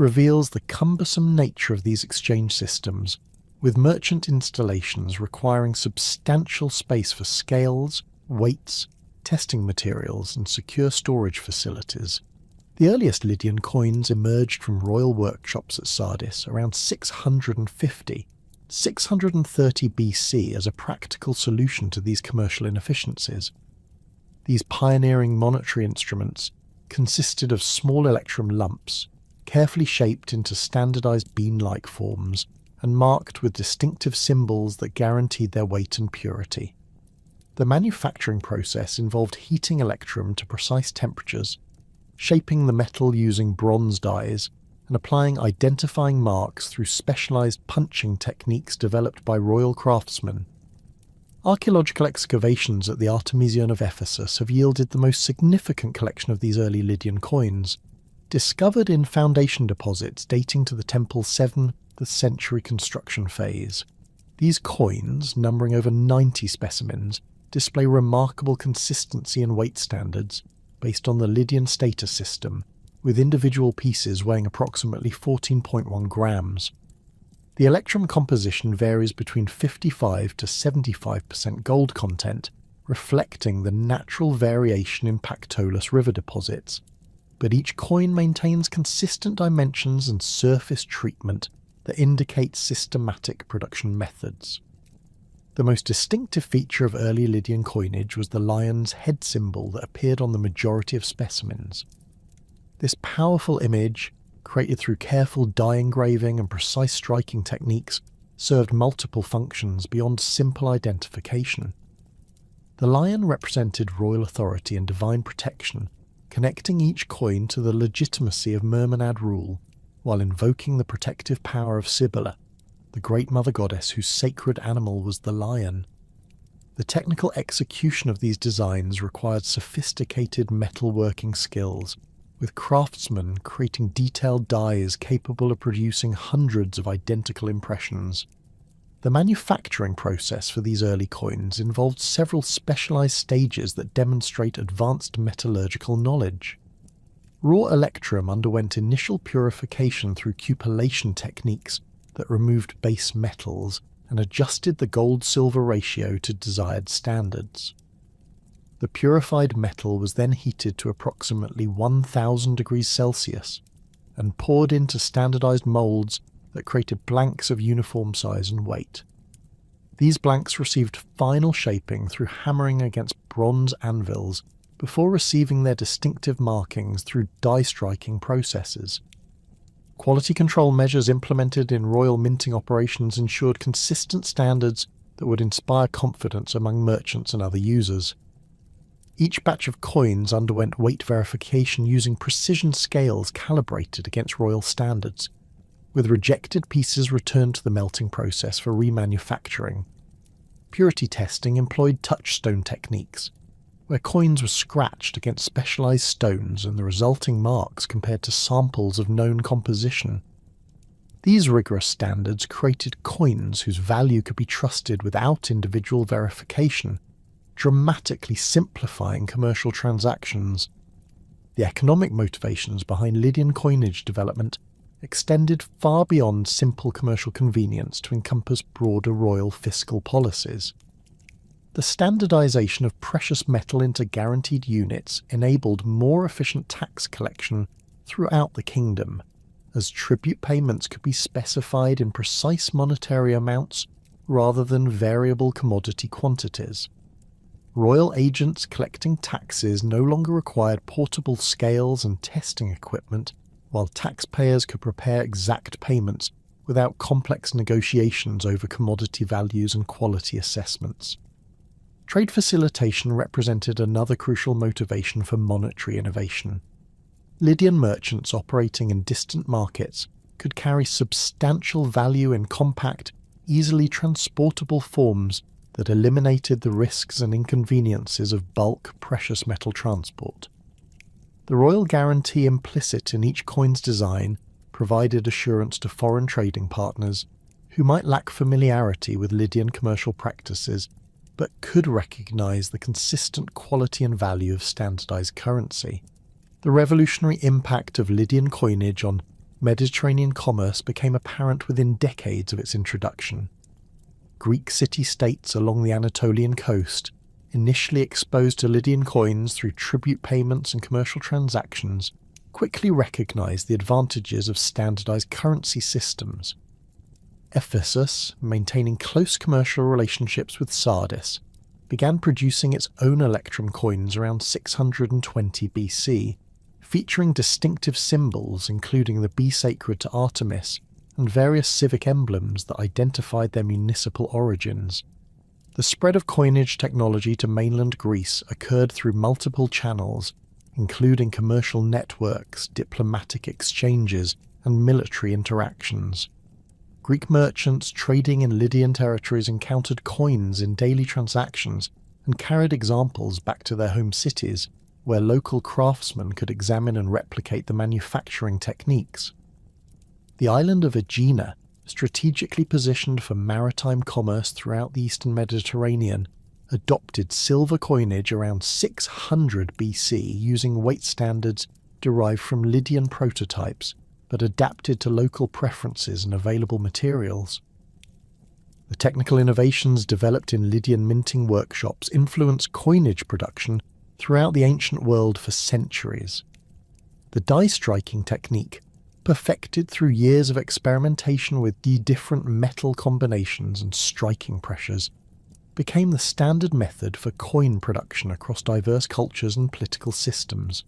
reveals the cumbersome nature of these exchange systems, with merchant installations requiring substantial space for scales, weights, testing materials, and secure storage facilities. The earliest Lydian coins emerged from royal workshops at Sardis around 630 BC as a practical solution to these commercial inefficiencies. These pioneering monetary instruments consisted of small electrum lumps, carefully shaped into standardized bean-like forms and marked with distinctive symbols that guaranteed their weight and purity. The manufacturing process involved heating electrum to precise temperatures, shaping the metal using bronze dies, and applying identifying marks through specialized punching techniques developed by royal craftsmen. Archaeological excavations at the Artemision of Ephesus have yielded the most significant collection of these early Lydian coins, discovered in foundation deposits dating to the temple's 7th century construction phase. These coins, numbering over 90 specimens, display remarkable consistency and weight standards based on the Lydian status system, with individual pieces weighing approximately 14.1 grams. The electrum composition varies between 55 to 75% gold content, reflecting the natural variation in Pactolus river deposits, but each coin maintains consistent dimensions and surface treatment that indicate systematic production methods. The most distinctive feature of early Lydian coinage was the lion's head symbol that appeared on the majority of specimens. This powerful image, created through careful die engraving and precise striking techniques, served multiple functions beyond simple identification. The lion represented royal authority and divine protection, connecting each coin to the legitimacy of Mermnad rule, while invoking the protective power of Sibylla, the great mother goddess whose sacred animal was the lion. The technical execution of these designs required sophisticated metalworking skills, with craftsmen creating detailed dies capable of producing hundreds of identical impressions. The manufacturing process for these early coins involved several specialized stages that demonstrate advanced metallurgical knowledge. Raw electrum underwent initial purification through cupellation techniques that removed base metals and adjusted the gold-silver ratio to desired standards. The purified metal was then heated to approximately 1000 degrees Celsius and poured into standardized molds that created blanks of uniform size and weight. These blanks received final shaping through hammering against bronze anvils before receiving their distinctive markings through die striking processes. Quality control measures implemented in royal minting operations ensured consistent standards that would inspire confidence among merchants and other users. Each batch of coins underwent weight verification using precision scales calibrated against royal standards, with rejected pieces returned to the melting process for remanufacturing. Purity testing employed touchstone techniques, where coins were scratched against specialized stones and the resulting marks compared to samples of known composition. These rigorous standards created coins whose value could be trusted without individual verification, dramatically simplifying commercial transactions. The economic motivations behind Lydian coinage development extended far beyond simple commercial convenience to encompass broader royal fiscal policies. The standardization of precious metal into guaranteed units enabled more efficient tax collection throughout the kingdom, as tribute payments could be specified in precise monetary amounts rather than variable commodity quantities. Royal agents collecting taxes no longer required portable scales and testing equipment, while taxpayers could prepare exact payments without complex negotiations over commodity values and quality assessments. Trade facilitation represented another crucial motivation for monetary innovation. Lydian merchants operating in distant markets could carry substantial value in compact, easily transportable forms that eliminated the risks and inconveniences of bulk precious metal transport. The royal guarantee implicit in each coin's design provided assurance to foreign trading partners who might lack familiarity with Lydian commercial practices but could recognize the consistent quality and value of standardized currency. The revolutionary impact of Lydian coinage on Mediterranean commerce became apparent within decades of its introduction. Greek city-states along the Anatolian coast, initially exposed to Lydian coins through tribute payments and commercial transactions, quickly recognized the advantages of standardized currency systems. Ephesus, maintaining close commercial relationships with Sardis, began producing its own electrum coins around 620 BC, featuring distinctive symbols including the bee sacred to Artemis and various civic emblems that identified their municipal origins. The spread of coinage technology to mainland Greece occurred through multiple channels, including commercial networks, diplomatic exchanges, and military interactions. Greek merchants trading in Lydian territories encountered coins in daily transactions and carried examples back to their home cities, where local craftsmen could examine and replicate the manufacturing techniques. The island of Aegina, strategically positioned for maritime commerce throughout the eastern Mediterranean, adopted silver coinage around 600 BC using weight standards derived from Lydian prototypes, but adapted to local preferences and available materials. The technical innovations developed in Lydian minting workshops influenced coinage production throughout the ancient world for centuries. The die-striking technique, perfected through years of experimentation with the different metal combinations and striking pressures, became the standard method for coin production across diverse cultures and political systems.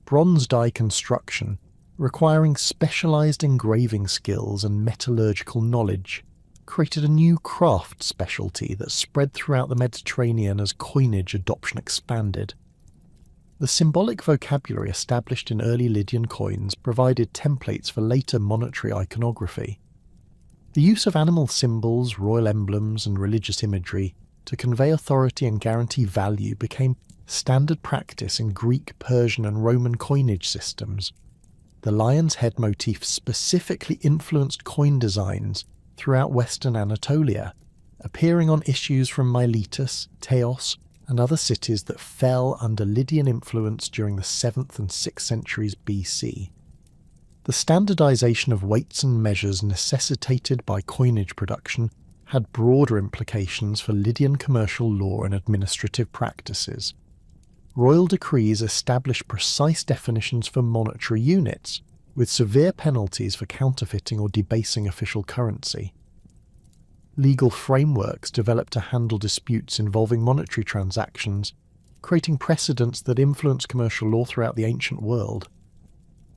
Bronze die construction, requiring specialized engraving skills and metallurgical knowledge, created a new craft specialty that spread throughout the Mediterranean as coinage adoption expanded. The symbolic vocabulary established in early Lydian coins provided templates for later monetary iconography. The use of animal symbols, royal emblems, and religious imagery to convey authority and guarantee value became standard practice in Greek, Persian, and Roman coinage systems. The lion's head motif specifically influenced coin designs throughout western Anatolia, appearing on issues from Miletus, Teos, and other cities that fell under Lydian influence during the 7th and 6th centuries BC. The standardization of weights and measures necessitated by coinage production had broader implications for Lydian commercial law and administrative practices. Royal decrees established precise definitions for monetary units, with severe penalties for counterfeiting or debasing official currency. Legal frameworks developed to handle disputes involving monetary transactions, creating precedents that influenced commercial law throughout the ancient world.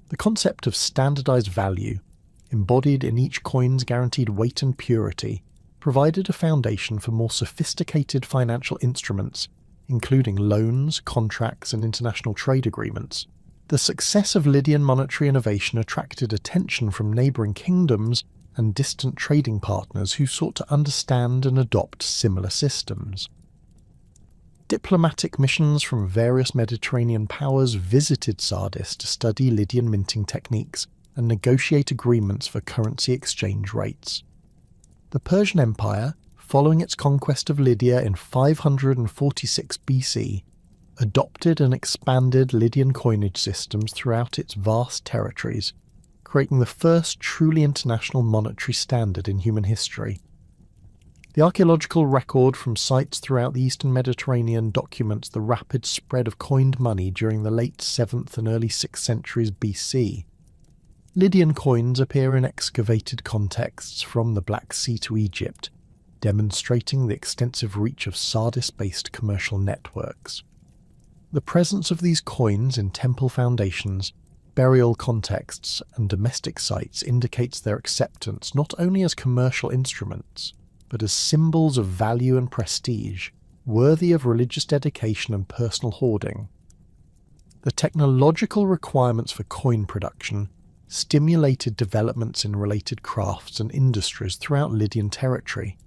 The concept of standardized value, embodied in each coin's guaranteed weight and purity, provided a foundation for more sophisticated financial instruments, including loans, contracts, and international trade agreements. The success of Lydian monetary innovation attracted attention from neighbouring kingdoms and distant trading partners who sought to understand and adopt similar systems. Diplomatic missions from various Mediterranean powers visited Sardis to study Lydian minting techniques and negotiate agreements for currency exchange rates. The Persian Empire, following its conquest of Lydia in 546 BC, adopted and expanded Lydian coinage systems throughout its vast territories, creating the first truly international monetary standard in human history. The archaeological record from sites throughout the eastern Mediterranean documents the rapid spread of coined money during the late 7th and early 6th centuries BC. Lydian coins appear in excavated contexts from the Black Sea to Egypt, demonstrating the extensive reach of Sardis-based commercial networks. The presence of these coins in temple foundations, burial contexts, and domestic sites indicates their acceptance not only as commercial instruments, but as symbols of value and prestige, worthy of religious dedication and personal hoarding. The technological requirements for coin production stimulated developments in related crafts and industries throughout Lydian territory.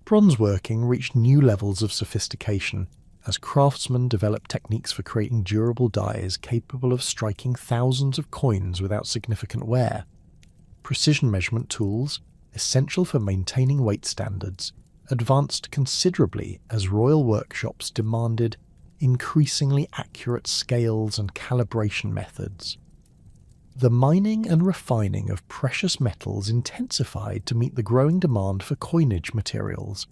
Bronze working reached new levels of sophistication as craftsmen developed techniques for creating durable dies capable of striking thousands of coins without significant wear. Precision measurement tools, essential for maintaining weight standards, advanced considerably as royal workshops demanded increasingly accurate scales and calibration methods. The mining and refining of precious metals intensified to meet the growing demand for coinage materials,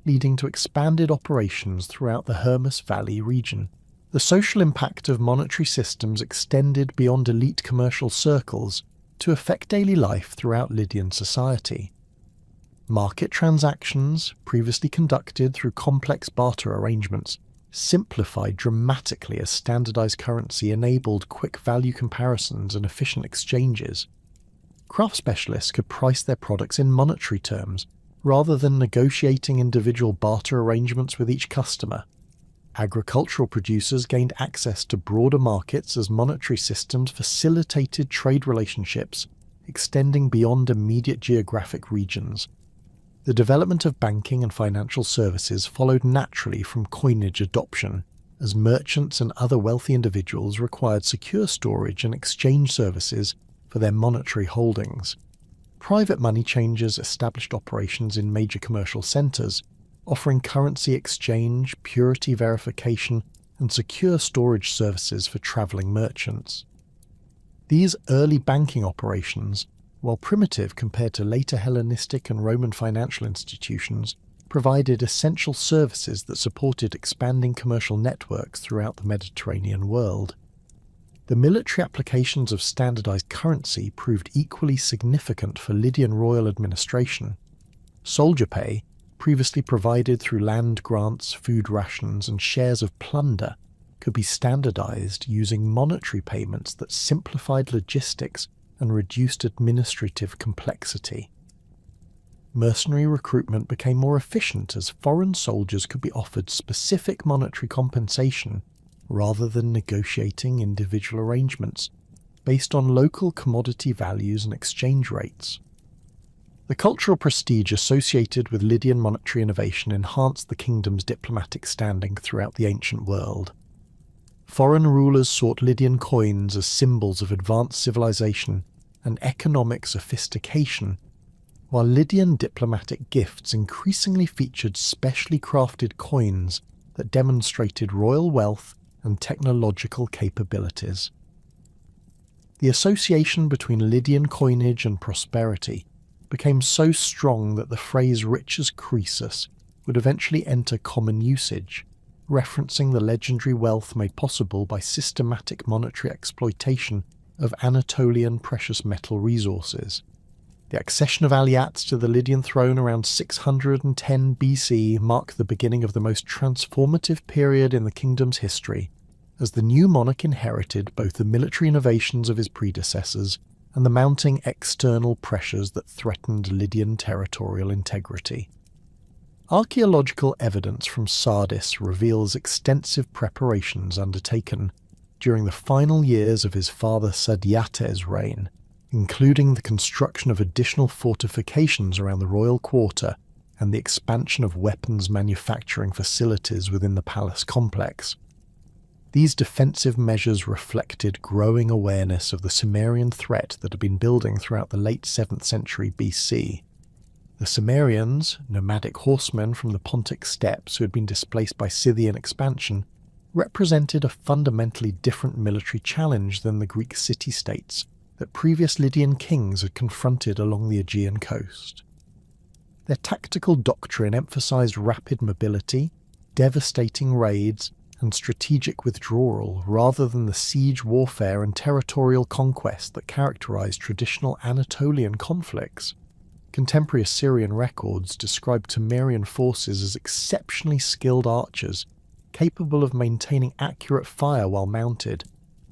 leading to expanded operations throughout the Hermus Valley region. The social impact of monetary systems extended beyond elite commercial circles to affect daily life throughout Lydian society. Market transactions, previously conducted through complex barter arrangements, simplified dramatically as standardized currency enabled quick value comparisons and efficient exchanges. Craft specialists could price their products in monetary terms, rather than negotiating individual barter arrangements with each customer. Agricultural producers gained access to broader markets as monetary systems facilitated trade relationships extending beyond immediate geographic regions. The development of banking and financial services followed naturally from coinage adoption, as merchants and other wealthy individuals required secure storage and exchange services for their monetary holdings. Private money changers established operations in major commercial centres, offering currency exchange, purity verification, and secure storage services for travelling merchants. These early banking operations, while primitive compared to later Hellenistic and Roman financial institutions, provided essential services that supported expanding commercial networks throughout the Mediterranean world. The military applications of standardized currency proved equally significant for Lydian royal administration. Soldier pay, previously provided through land grants, food rations, and shares of plunder, could be standardized using monetary payments that simplified logistics and reduced administrative complexity. Mercenary recruitment became more efficient as foreign soldiers could be offered specific monetary compensation rather than negotiating individual arrangements based on local commodity values and exchange rates. The cultural prestige associated with Lydian monetary innovation enhanced the kingdom's diplomatic standing throughout the ancient world. Foreign rulers sought Lydian coins as symbols of advanced civilization and economic sophistication, while Lydian diplomatic gifts increasingly featured specially crafted coins that demonstrated royal wealth and technological capabilities. The association between Lydian coinage and prosperity became so strong that the phrase rich as Croesus would eventually enter common usage, referencing the legendary wealth made possible by systematic monetary exploitation of Anatolian precious metal resources. The accession of Alyattes to the Lydian throne around 610 BC marked the beginning of the most transformative period in the kingdom's history, as the new monarch inherited both the military innovations of his predecessors and the mounting external pressures that threatened Lydian territorial integrity. Archaeological evidence from Sardis reveals extensive preparations undertaken during the final years of his father Sadiate's reign, including the construction of additional fortifications around the royal quarter and the expansion of weapons manufacturing facilities within the palace complex. These defensive measures reflected growing awareness of the Cimmerian threat that had been building throughout the late 7th century BC. The Cimmerians, nomadic horsemen from the Pontic steppes who had been displaced by Scythian expansion, represented a fundamentally different military challenge than the Greek city-states that previous Lydian kings had confronted along the Aegean coast. Their tactical doctrine emphasized rapid mobility, devastating raids, and strategic withdrawal rather than the siege warfare and territorial conquest that characterized traditional Anatolian conflicts. Contemporary Assyrian records describe Cimmerian forces as exceptionally skilled archers, capable of maintaining accurate fire while mounted,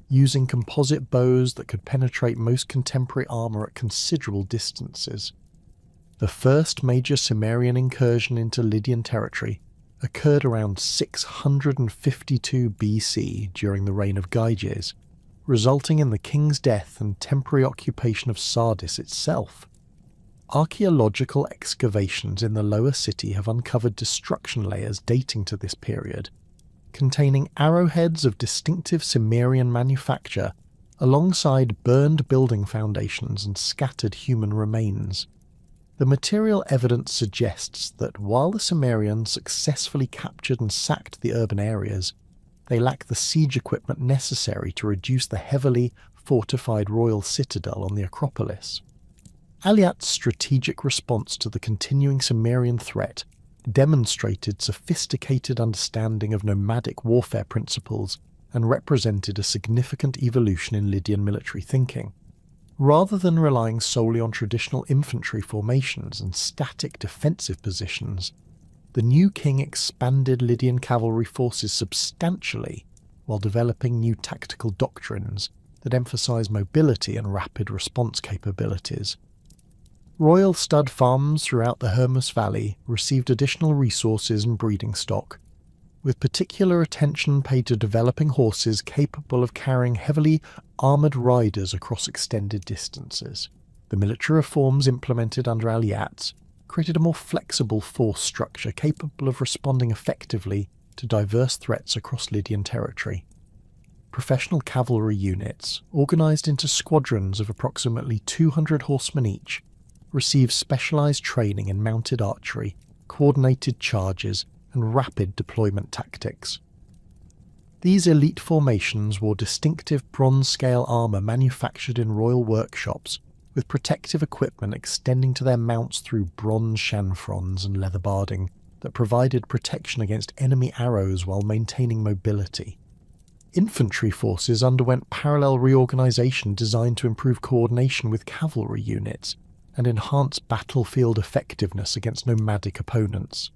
using composite bows that could penetrate most contemporary armour at considerable distances. The first major Cimmerian incursion into Lydian territory occurred around 652 BC during the reign of Gyges, resulting in the king's death and temporary occupation of Sardis itself. Archaeological excavations in the lower city have uncovered destruction layers dating to this period, containing arrowheads of distinctive Cimmerian manufacture alongside burned building foundations and scattered human remains. The material evidence suggests that while the Cimmerians successfully captured and sacked the urban areas, they lacked the siege equipment necessary to reduce the heavily fortified royal citadel on the Acropolis. Alyattes' strategic response to the continuing Cimmerian threat demonstrated sophisticated understanding of nomadic warfare principles and represented a significant evolution in Lydian military thinking. Rather than relying solely on traditional infantry formations and static defensive positions, the new king expanded Lydian cavalry forces substantially while developing new tactical doctrines that emphasize mobility and rapid response capabilities. Royal stud farms throughout the Hermus Valley received additional resources and breeding stock, with particular attention paid to developing horses capable of carrying heavily armoured riders across extended distances. The military reforms implemented under Alyattes created a more flexible force structure capable of responding effectively to diverse threats across Lydian territory. Professional cavalry units, organised into squadrons of approximately 200 horsemen each, received specialised training in mounted archery, coordinated charges, and rapid deployment tactics. These elite formations wore distinctive bronze-scale armour manufactured in royal workshops, with protective equipment extending to their mounts through bronze chanfrons and leather barding that provided protection against enemy arrows while maintaining mobility. Infantry forces underwent parallel reorganisation designed to improve coordination with cavalry units and enhance battlefield effectiveness against nomadic opponents.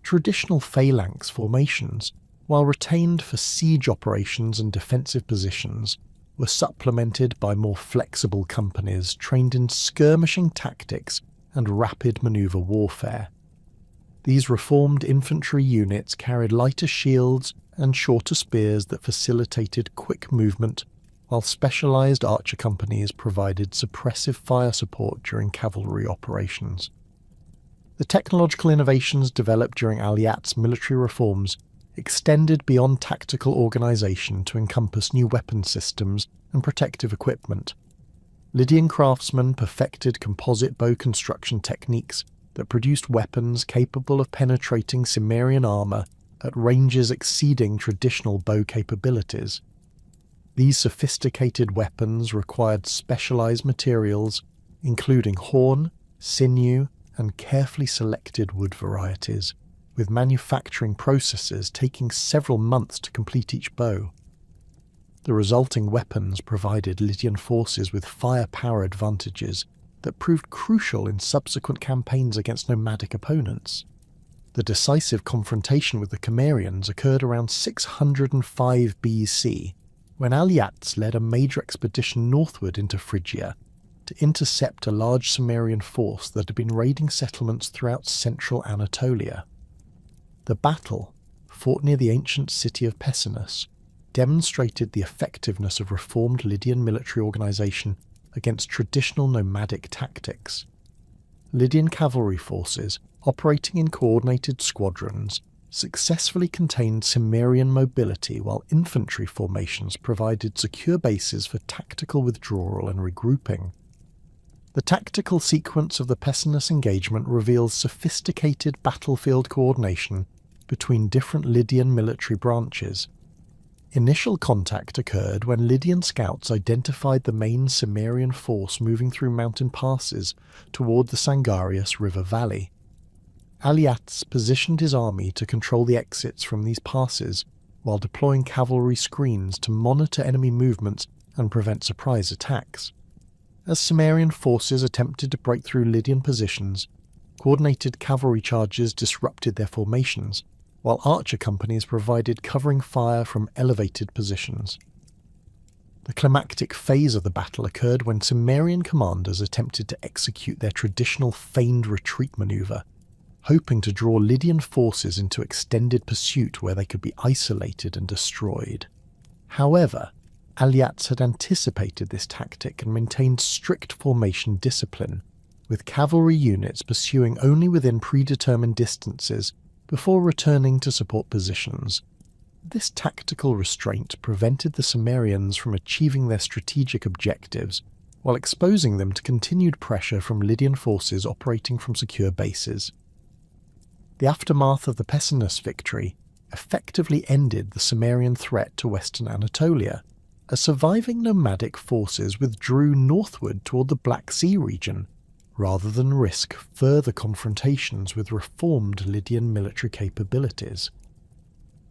Traditional phalanx formations, while retained for siege operations and defensive positions, were supplemented by more flexible companies trained in skirmishing tactics and rapid manoeuvre warfare. These reformed infantry units carried lighter shields and shorter spears that facilitated quick movement, while specialised archer companies provided suppressive fire support during cavalry operations. The technological innovations developed during Alyattes' military reforms extended beyond tactical organisation to encompass new weapon systems and protective equipment. Lydian craftsmen perfected composite bow construction techniques that produced weapons capable of penetrating Cimmerian armour at ranges exceeding traditional bow capabilities. These sophisticated weapons required specialised materials, including horn, sinew, and carefully selected wood varieties, with manufacturing processes taking several months to complete each bow. The resulting weapons provided Lydian forces with firepower advantages that proved crucial in subsequent campaigns against nomadic opponents. The decisive confrontation with the Cimmerians occurred around 605 BC, when Alyattes led a major expedition northward into Phrygia to intercept a large Cimmerian force that had been raiding settlements throughout central Anatolia. The battle, fought near the ancient city of Pessinus, demonstrated the effectiveness of reformed Lydian military organisation against traditional nomadic tactics. Lydian cavalry forces, operating in coordinated squadrons, successfully contained Cimmerian mobility, while infantry formations provided secure bases for tactical withdrawal and regrouping. The tactical sequence of the Pessinus engagement reveals sophisticated battlefield coordination between different Lydian military branches. Initial contact occurred when Lydian scouts identified the main Cimmerian force moving through mountain passes toward the Sangarius River Valley. Alyattes positioned his army to control the exits from these passes while deploying cavalry screens to monitor enemy movements and prevent surprise attacks. As Cimmerian forces attempted to break through Lydian positions, coordinated cavalry charges disrupted their formations, while archer companies provided covering fire from elevated positions. The climactic phase of the battle occurred when Cimmerian commanders attempted to execute their traditional feigned retreat manoeuvre, hoping to draw Lydian forces into extended pursuit where they could be isolated and destroyed. However, Alyattes had anticipated this tactic and maintained strict formation discipline, with cavalry units pursuing only within predetermined distances before returning to support positions. This tactical restraint prevented the Cimmerians from achieving their strategic objectives, while exposing them to continued pressure from Lydian forces operating from secure bases. The aftermath of the Pessinus victory effectively ended the Cimmerian threat to western Anatolia, as surviving nomadic forces withdrew northward toward the Black Sea region, rather than risk further confrontations with reformed Lydian military capabilities.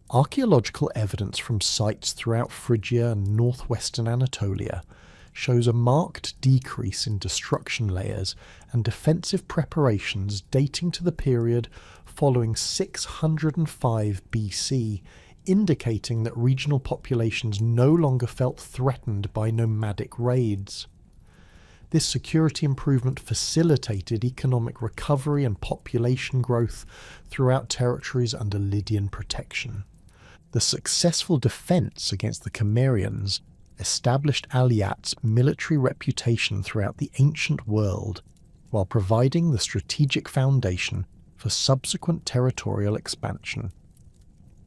Archaeological evidence from sites throughout Phrygia and northwestern Anatolia shows a marked decrease in destruction layers and defensive preparations dating to the period following 605 BC, indicating that regional populations no longer felt threatened by nomadic raids. This security improvement facilitated economic recovery and population growth throughout territories under Lydian protection. The successful defence against the Cimmerians established Alyattes' military reputation throughout the ancient world, while providing the strategic foundation for subsequent territorial expansion.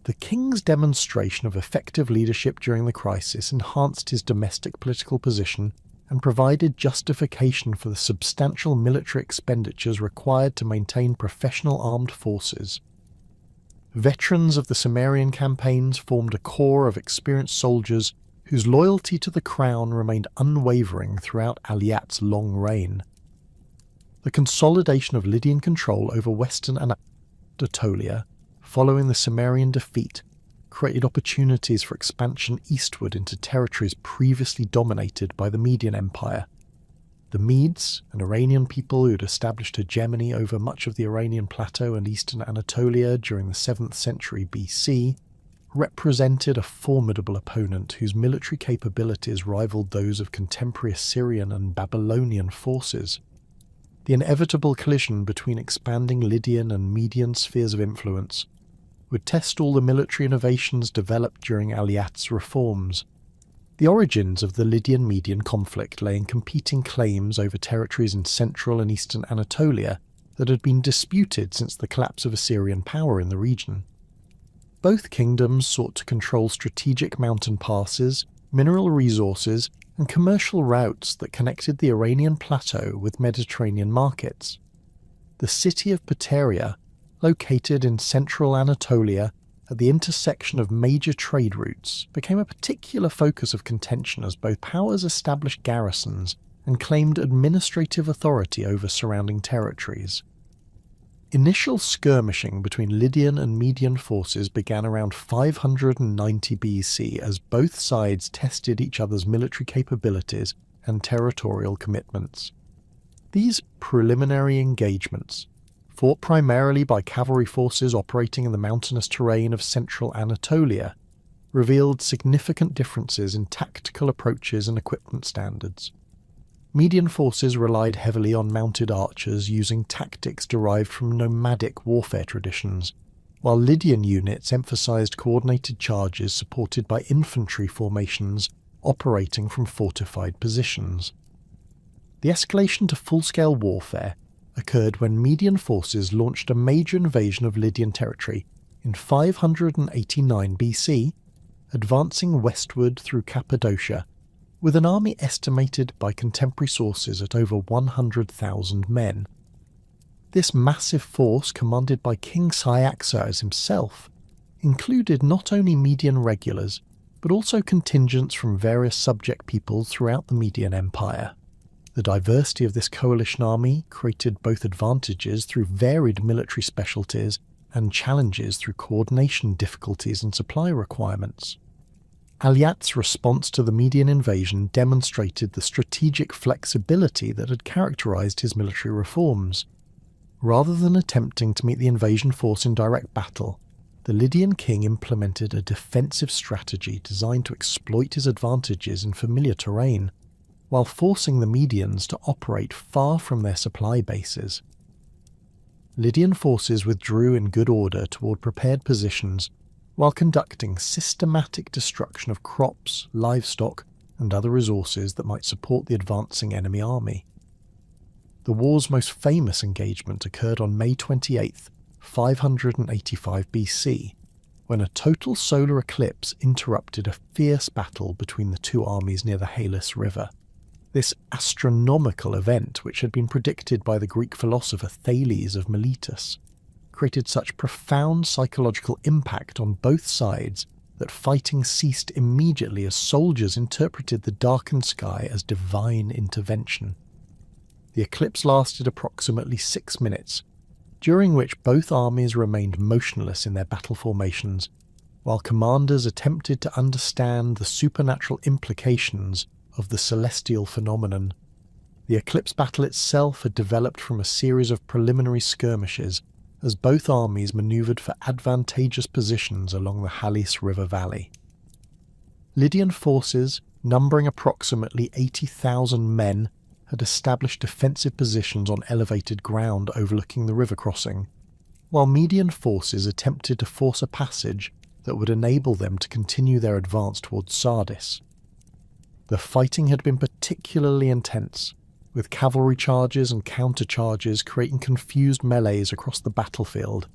The king's demonstration of effective leadership during the crisis enhanced his domestic political position and provided justification for the substantial military expenditures required to maintain professional armed forces. Veterans of the Cimmerian campaigns formed a corps of experienced soldiers whose loyalty to the crown remained unwavering throughout Alyattes' long reign. The consolidation of Lydian control over western Anatolia, following the Cimmerian defeat, created opportunities for expansion eastward into territories previously dominated by the Median Empire. The Medes, an Iranian people who had established hegemony over much of the Iranian plateau and eastern Anatolia during the 7th century BC, represented a formidable opponent whose military capabilities rivaled those of contemporary Assyrian and Babylonian forces. The inevitable collision between expanding Lydian and Median spheres of influence would test all the military innovations developed during Alyattes' reforms. The origins of the Lydian-Median conflict lay in competing claims over territories in central and eastern Anatolia that had been disputed since the collapse of Assyrian power in the region. Both kingdoms sought to control strategic mountain passes, mineral resources, and commercial routes that connected the Iranian plateau with Mediterranean markets. The city of Pteria, located in central Anatolia at the intersection of major trade routes, became a particular focus of contention as both powers established garrisons and claimed administrative authority over surrounding territories. Initial skirmishing between Lydian and Median forces began around 590 BC as both sides tested each other's military capabilities and territorial commitments. These preliminary engagements, fought primarily by cavalry forces operating in the mountainous terrain of central Anatolia, revealed significant differences in tactical approaches and equipment standards. Median forces relied heavily on mounted archers using tactics derived from nomadic warfare traditions, while Lydian units emphasized coordinated charges supported by infantry formations operating from fortified positions. The escalation to full-scale warfare occurred when Median forces launched a major invasion of Lydian territory in 589 BC, advancing westward through Cappadocia, with an army estimated by contemporary sources at over 100,000 men. This massive force, commanded by King Cyaxares himself, included not only Median regulars, but also contingents from various subject peoples throughout the Median Empire. The diversity of this coalition army created both advantages through varied military specialties and challenges through coordination difficulties and supply requirements. Alyattes' response to the Median invasion demonstrated the strategic flexibility that had characterized his military reforms. Rather than attempting to meet the invasion force in direct battle, the Lydian king implemented a defensive strategy designed to exploit his advantages in familiar terrain, while forcing the Medians to operate far from their supply bases. Lydian forces withdrew in good order toward prepared positions, while conducting systematic destruction of crops, livestock, and other resources that might support the advancing enemy army. The war's most famous engagement occurred on May 28, 585 BC, when a total solar eclipse interrupted a fierce battle between the two armies near the Halys River. This astronomical event, which had been predicted by the Greek philosopher Thales of Miletus, created such profound psychological impact on both sides that fighting ceased immediately as soldiers interpreted the darkened sky as divine intervention. The eclipse lasted approximately 6 minutes, during which both armies remained motionless in their battle formations, while commanders attempted to understand the supernatural implications of the celestial phenomenon. The eclipse battle itself had developed from a series of preliminary skirmishes as both armies manoeuvred for advantageous positions along the Halys River valley. Lydian forces, numbering approximately 80,000 men, had established defensive positions on elevated ground overlooking the river crossing, while Median forces attempted to force a passage that would enable them to continue their advance towards Sardis. The fighting had been particularly intense, with cavalry charges and countercharges creating confused melees across the battlefield,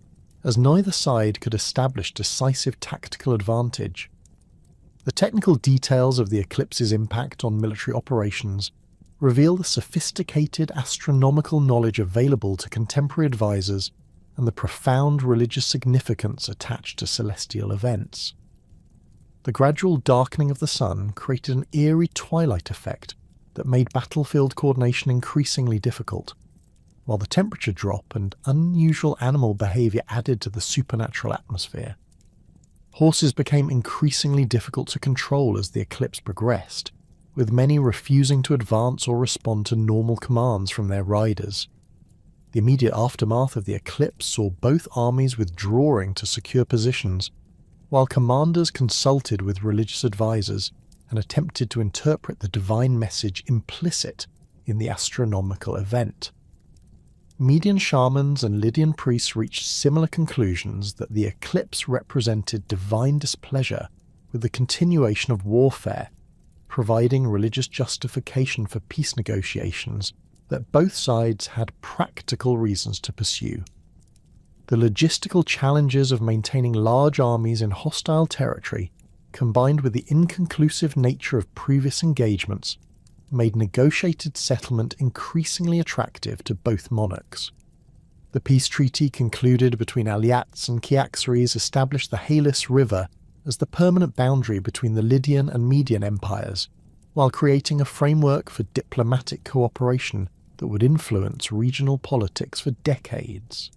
as neither side could establish decisive tactical advantage. The technical details of the eclipse's impact on military operations reveal the sophisticated astronomical knowledge available to contemporary advisors and the profound religious significance attached to celestial events. The gradual darkening of the sun created an eerie twilight effect that made battlefield coordination increasingly difficult, while the temperature drop and unusual animal behaviour added to the supernatural atmosphere. Horses became increasingly difficult to control as the eclipse progressed, with many refusing to advance or respond to normal commands from their riders. The immediate aftermath of the eclipse saw both armies withdrawing to secure positions, while commanders consulted with religious advisors and attempted to interpret the divine message implicit in the astronomical event. Median shamans and Lydian priests reached similar conclusions that the eclipse represented divine displeasure with the continuation of warfare, providing religious justification for peace negotiations that both sides had practical reasons to pursue. The logistical challenges of maintaining large armies in hostile territory, combined with the inconclusive nature of previous engagements, made negotiated settlement increasingly attractive to both monarchs. The peace treaty concluded between Alyattes and Cyaxares established the Halys River as the permanent boundary between the Lydian and Median empires, while creating a framework for diplomatic cooperation that would influence regional politics for decades.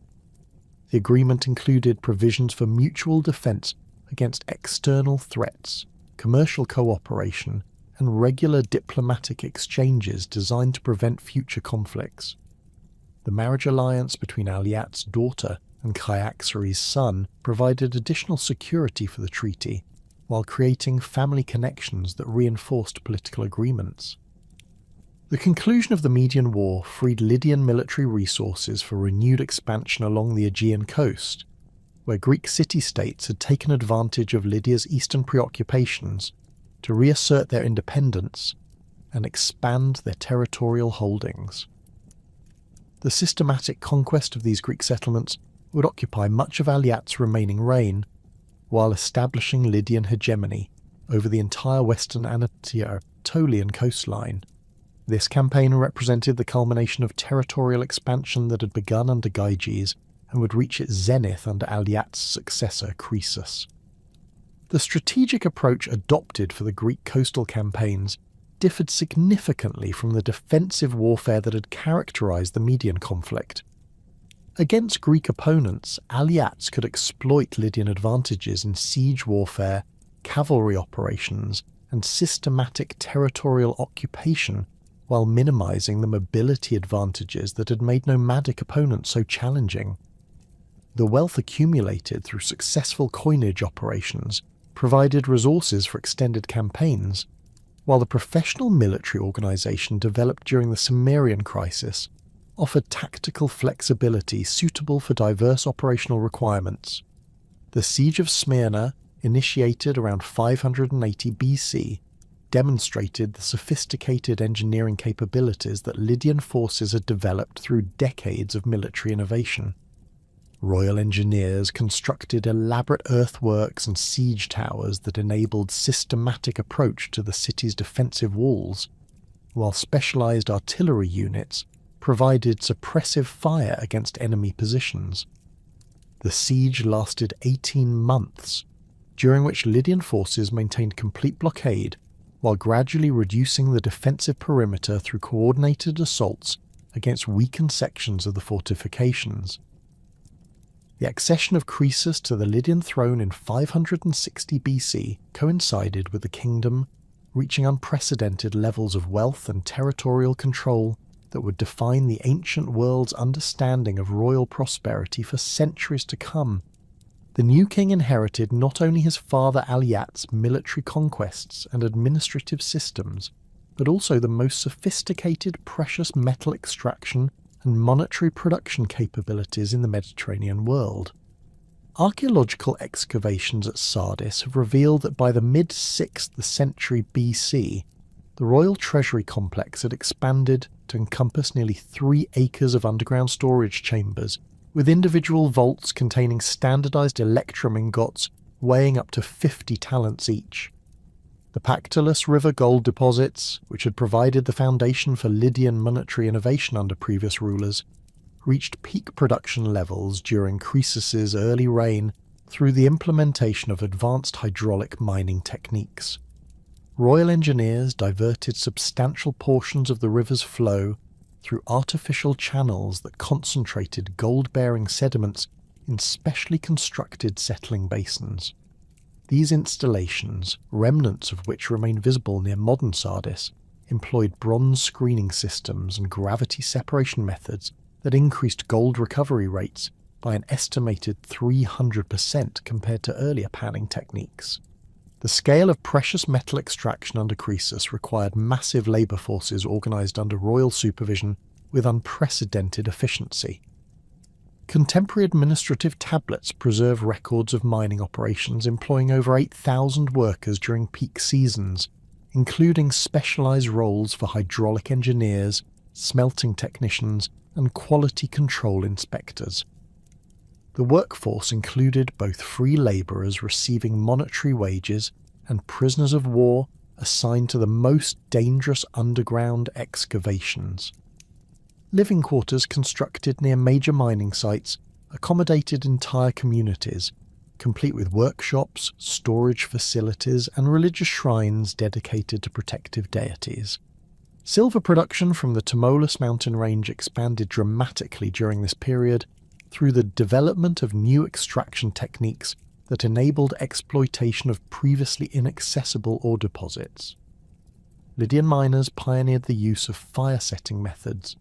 The agreement included provisions for mutual defence against external threats, commercial cooperation, and regular diplomatic exchanges designed to prevent future conflicts. The marriage alliance between Alyattes' daughter and Cyaxares' son provided additional security for the treaty, while creating family connections that reinforced political agreements. The conclusion of the Median War freed Lydian military resources for renewed expansion along the Aegean coast, where Greek city-states had taken advantage of Lydia's eastern preoccupations to reassert their independence and expand their territorial holdings. The systematic conquest of these Greek settlements would occupy much of Alyattes' remaining reign, while establishing Lydian hegemony over the entire western Anatolian coastline. This campaign represented the culmination of territorial expansion that had begun under Gyges and would reach its zenith under Alyattes' successor Croesus. The strategic approach adopted for the Greek coastal campaigns differed significantly from the defensive warfare that had characterized the Median conflict. Against Greek opponents, Alyattes could exploit Lydian advantages in siege warfare, cavalry operations, and systematic territorial occupation, while minimizing the mobility advantages that had made nomadic opponents so challenging. The wealth accumulated through successful coinage operations provided resources for extended campaigns, while the professional military organization developed during the Cimmerian crisis offered tactical flexibility suitable for diverse operational requirements. The Siege of Smyrna, initiated around 580 BC, demonstrated the sophisticated engineering capabilities that Lydian forces had developed through decades of military innovation. Royal engineers constructed elaborate earthworks and siege towers that enabled systematic approach to the city's defensive walls, while specialized artillery units provided suppressive fire against enemy positions. The siege lasted 18 months, during which Lydian forces maintained complete blockade while gradually reducing the defensive perimeter through coordinated assaults against weakened sections of the fortifications. The accession of Croesus to the Lydian throne in 560 BC coincided with the kingdom reaching unprecedented levels of wealth and territorial control that would define the ancient world's understanding of royal prosperity for centuries to come. The new king inherited not only his father Alyattes' military conquests and administrative systems, but also the most sophisticated precious metal extraction and monetary production capabilities in the Mediterranean world. Archaeological excavations at Sardis have revealed that by the mid-6th century BC, the royal treasury complex had expanded to encompass nearly 3 acres of underground storage chambers, with individual vaults containing standardized electrum ingots weighing up to 50 talents each. The Pactolus River gold deposits, which had provided the foundation for Lydian monetary innovation under previous rulers, reached peak production levels during Croesus's early reign through the implementation of advanced hydraulic mining techniques. Royal engineers diverted substantial portions of the river's flow through artificial channels that concentrated gold-bearing sediments in specially constructed settling basins. These installations, remnants of which remain visible near modern Sardis, employed bronze screening systems and gravity separation methods that increased gold recovery rates by an estimated 300% compared to earlier panning techniques. The scale of precious metal extraction under Croesus required massive labour forces organised under royal supervision with unprecedented efficiency. Contemporary administrative tablets preserve records of mining operations employing over 8,000 workers during peak seasons, including specialised roles for hydraulic engineers, smelting technicians, and quality control inspectors. The workforce included both free labourers receiving monetary wages and prisoners of war assigned to the most dangerous underground excavations. Living quarters constructed near major mining sites accommodated entire communities, complete with workshops, storage facilities, and religious shrines dedicated to protective deities. Silver production from the Tmolus mountain range expanded dramatically during this period through the development of new extraction techniques that enabled exploitation of previously inaccessible ore deposits. Lydian miners pioneered the use of fire-setting methods,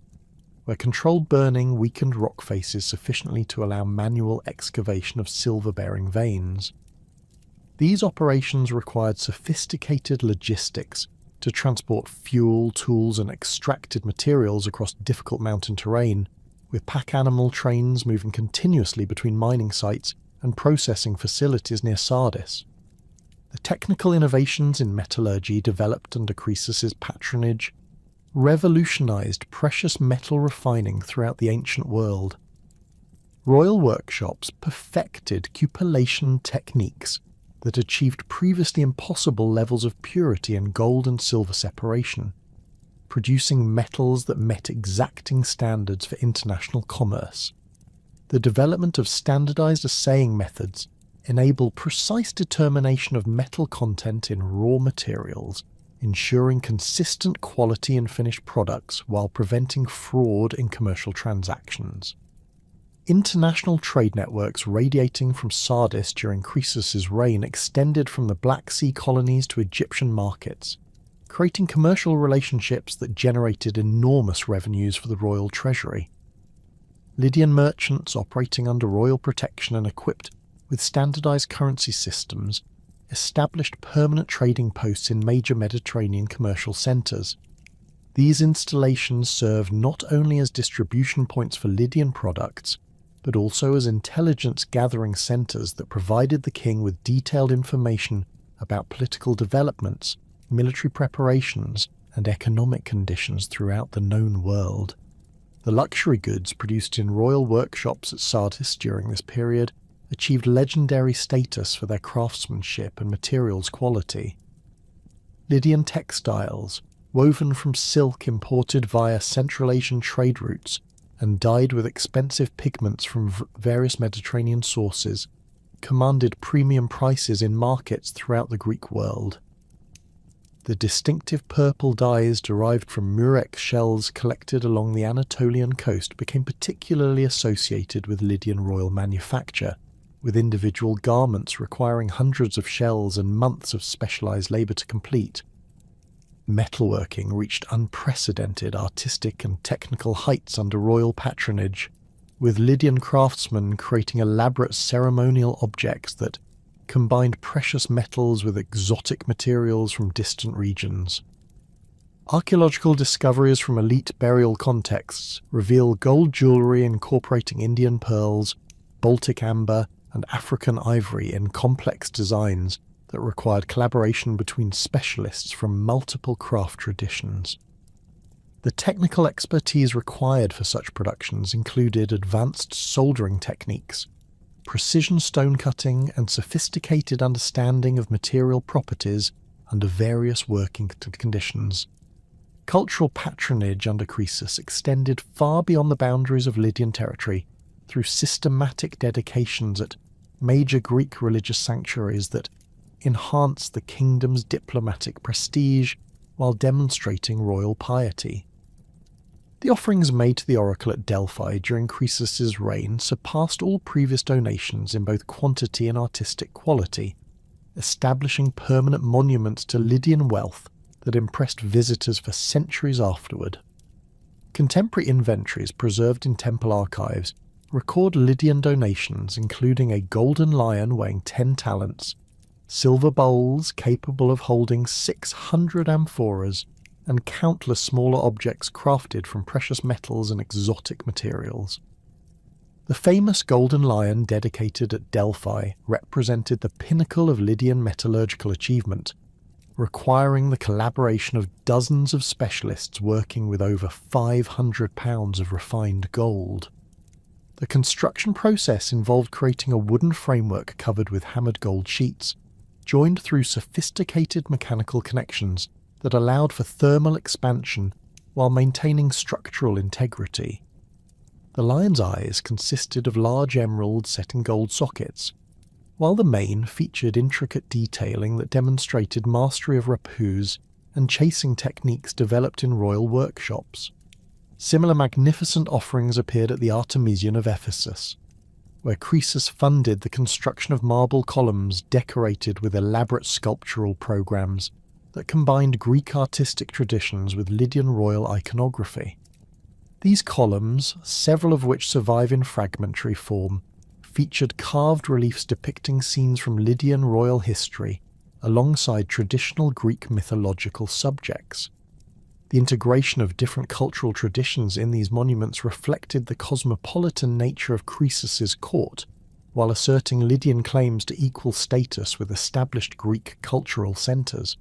where controlled burning weakened rock faces sufficiently to allow manual excavation of silver-bearing veins. These operations required sophisticated logistics to transport fuel, tools, and extracted materials across difficult mountain terrain, with pack animal trains moving continuously between mining sites and processing facilities near Sardis. The technical innovations in metallurgy developed under Croesus's patronage revolutionized precious metal refining throughout the ancient world. Royal workshops perfected cupellation techniques that achieved previously impossible levels of purity in gold and silver separation, producing metals that met exacting standards for international commerce. The development of standardized assaying methods enabled precise determination of metal content in raw materials, ensuring consistent quality in finished products while preventing fraud in commercial transactions. International trade networks radiating from Sardis during Croesus's reign extended from the Black Sea colonies to Egyptian markets, creating commercial relationships that generated enormous revenues for the royal treasury. Lydian merchants operating under royal protection and equipped with standardized currency systems established permanent trading posts in major Mediterranean commercial centres. These installations served not only as distribution points for Lydian products, but also as intelligence-gathering centres that provided the king with detailed information about political developments, military preparations, and economic conditions throughout the known world. The luxury goods produced in royal workshops at Sardis during this period achieved legendary status for their craftsmanship and materials quality. Lydian textiles, woven from silk imported via Central Asian trade routes and dyed with expensive pigments from various Mediterranean sources, commanded premium prices in markets throughout the Greek world. The distinctive purple dyes derived from murex shells collected along the Anatolian coast became particularly associated with Lydian royal manufacture, with individual garments requiring hundreds of shells and months of specialized labor to complete. Metalworking reached unprecedented artistic and technical heights under royal patronage, with Lydian craftsmen creating elaborate ceremonial objects that combined precious metals with exotic materials from distant regions. Archaeological discoveries from elite burial contexts reveal gold jewellery incorporating Indian pearls, Baltic amber, and African ivory in complex designs that required collaboration between specialists from multiple craft traditions. The technical expertise required for such productions included advanced soldering techniques, precision stone cutting, and sophisticated understanding of material properties under various working conditions. Cultural patronage under Croesus extended far beyond the boundaries of Lydian territory through systematic dedications at major Greek religious sanctuaries that enhanced the kingdom's diplomatic prestige while demonstrating royal piety. The offerings made to the oracle at Delphi during Croesus's reign surpassed all previous donations in both quantity and artistic quality, establishing permanent monuments to Lydian wealth that impressed visitors for centuries afterward. Contemporary inventories preserved in temple archives record Lydian donations including a golden lion weighing 10 talents, silver bowls capable of holding 600 amphoras, and countless smaller objects crafted from precious metals and exotic materials. The famous golden lion dedicated at Delphi represented the pinnacle of Lydian metallurgical achievement, requiring the collaboration of dozens of specialists working with over 500 pounds of refined gold. The construction process involved creating a wooden framework covered with hammered gold sheets, joined through sophisticated mechanical connections that allowed for thermal expansion while maintaining structural integrity. The lion's eyes consisted of large emeralds set in gold sockets, while the mane featured intricate detailing that demonstrated mastery of repose and chasing techniques developed in royal workshops. Similar magnificent offerings appeared at the Artemision of Ephesus, where Croesus funded the construction of marble columns decorated with elaborate sculptural programs that combined Greek artistic traditions with Lydian royal iconography. These columns, several of which survive in fragmentary form, featured carved reliefs depicting scenes from Lydian royal history alongside traditional Greek mythological subjects. The integration of different cultural traditions in these monuments reflected the cosmopolitan nature of Croesus's court, while asserting Lydian claims to equal status with established Greek cultural centres.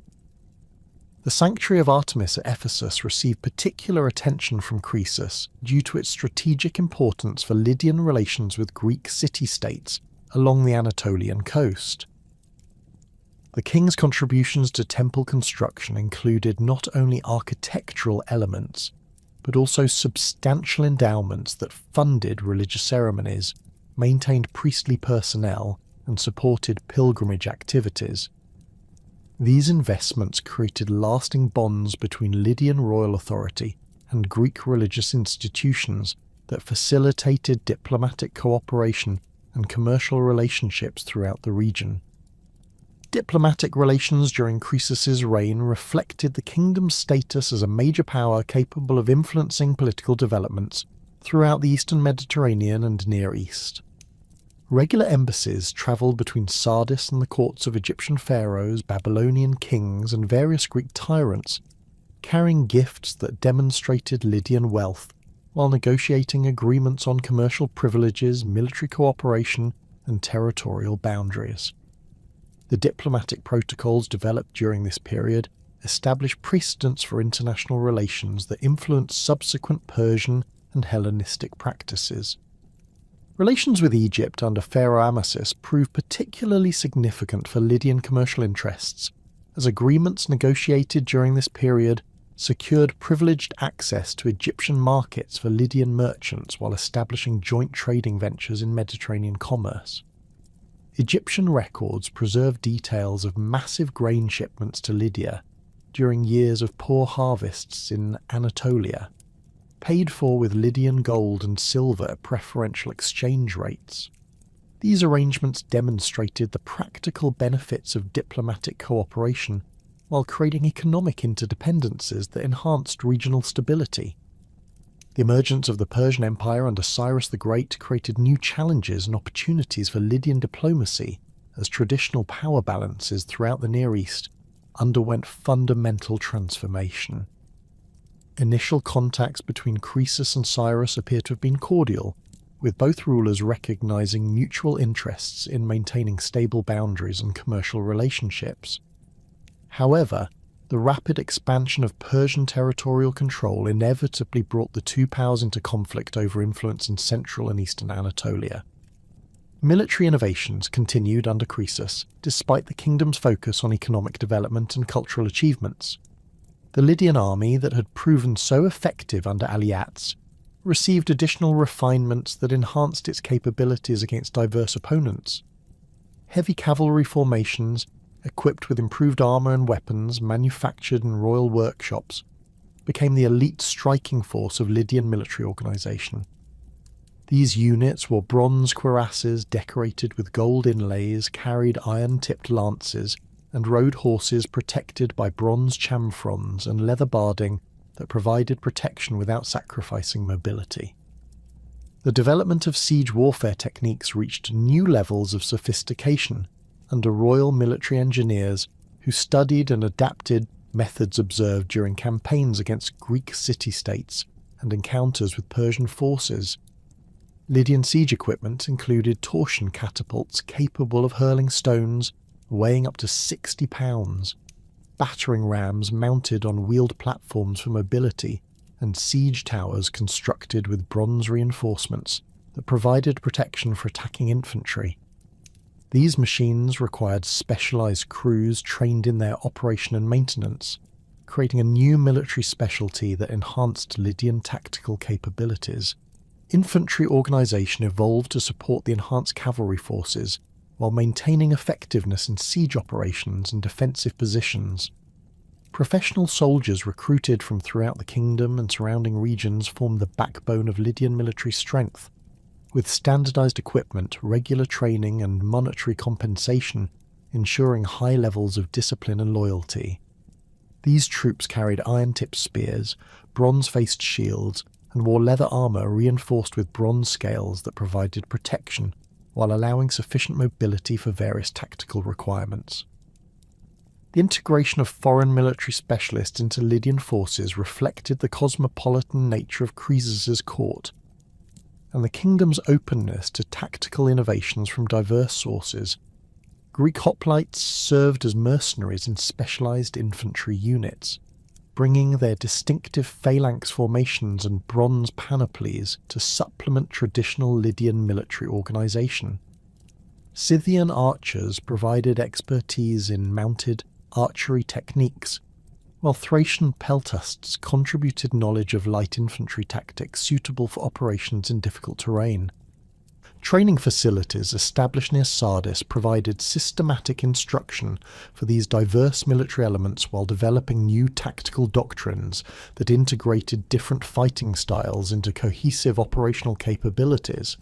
The sanctuary of Artemis at Ephesus received particular attention from Croesus due to its strategic importance for Lydian relations with Greek city-states along the Anatolian coast. The king's contributions to temple construction included not only architectural elements, but also substantial endowments that funded religious ceremonies, maintained priestly personnel, and supported pilgrimage activities. These investments created lasting bonds between Lydian royal authority and Greek religious institutions that facilitated diplomatic cooperation and commercial relationships throughout the region. Diplomatic relations during Croesus's reign reflected the kingdom's status as a major power capable of influencing political developments throughout the eastern Mediterranean and Near East. Regular embassies travelled between Sardis and the courts of Egyptian pharaohs, Babylonian kings, and various Greek tyrants, carrying gifts that demonstrated Lydian wealth, while negotiating agreements on commercial privileges, military cooperation, and territorial boundaries. The diplomatic protocols developed during this period established precedents for international relations that influenced subsequent Persian and Hellenistic practices. Relations with Egypt under Pharaoh Amasis proved particularly significant for Lydian commercial interests, as agreements negotiated during this period secured privileged access to Egyptian markets for Lydian merchants while establishing joint trading ventures in Mediterranean commerce. Egyptian records preserve details of massive grain shipments to Lydia during years of poor harvests in Anatolia, paid for with Lydian gold and silver at preferential exchange rates. These arrangements demonstrated the practical benefits of diplomatic cooperation while creating economic interdependencies that enhanced regional stability. The emergence of the Persian Empire under Cyrus the Great created new challenges and opportunities for Lydian diplomacy as traditional power balances throughout the Near East underwent fundamental transformation. Initial contacts between Croesus and Cyrus appear to have been cordial, with both rulers recognizing mutual interests in maintaining stable boundaries and commercial relationships. However, the rapid expansion of Persian territorial control inevitably brought the two powers into conflict over influence in central and eastern Anatolia. Military innovations continued under Croesus, despite the kingdom's focus on economic development and cultural achievements. The Lydian army that had proven so effective under Alyattes received additional refinements that enhanced its capabilities against diverse opponents. Heavy cavalry formations, equipped with improved armour and weapons manufactured in royal workshops, became the elite striking force of Lydian military organisation. These units wore bronze cuirasses decorated with gold inlays, carried iron-tipped lances, and rode horses protected by bronze chamfrons and leather barding that provided protection without sacrificing mobility. The development of siege warfare techniques reached new levels of sophistication under royal military engineers who studied and adapted methods observed during campaigns against Greek city-states and encounters with Persian forces. Lydian siege equipment included torsion catapults capable of hurling stones weighing up to 60 pounds, battering rams mounted on wheeled platforms for mobility, and siege towers constructed with bronze reinforcements that provided protection for attacking infantry. These machines required specialised crews trained in their operation and maintenance, creating a new military specialty that enhanced Lydian tactical capabilities. Infantry organisation evolved to support the enhanced cavalry forces while maintaining effectiveness in siege operations and defensive positions. Professional soldiers recruited from throughout the kingdom and surrounding regions formed the backbone of Lydian military strength, with standardised equipment, regular training and monetary compensation ensuring high levels of discipline and loyalty. These troops carried iron-tipped spears, bronze-faced shields, and wore leather armour reinforced with bronze scales that provided protection while allowing sufficient mobility for various tactical requirements. The integration of foreign military specialists into Lydian forces reflected the cosmopolitan nature of Croesus's court, and the kingdom's openness to tactical innovations from diverse sources. Greek hoplites served as mercenaries in specialised infantry units, bringing their distinctive phalanx formations and bronze panoplies to supplement traditional Lydian military organisation. Scythian archers provided expertise in mounted archery techniques, while Thracian peltasts contributed knowledge of light infantry tactics suitable for operations in difficult terrain. Training facilities established near Sardis provided systematic instruction for these diverse military elements while developing new tactical doctrines that integrated different fighting styles into cohesive operational capabilities.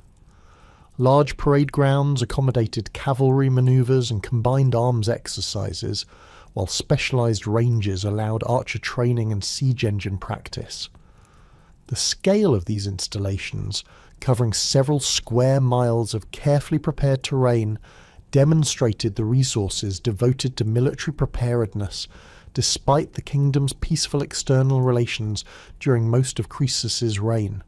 Large parade grounds accommodated cavalry manoeuvres and combined arms exercises, while specialised ranges allowed archer training and siege engine practice. The scale of these installations, covering several square miles of carefully prepared terrain, demonstrated the resources devoted to military preparedness despite the kingdom's peaceful external relations during most of Croesus's reign.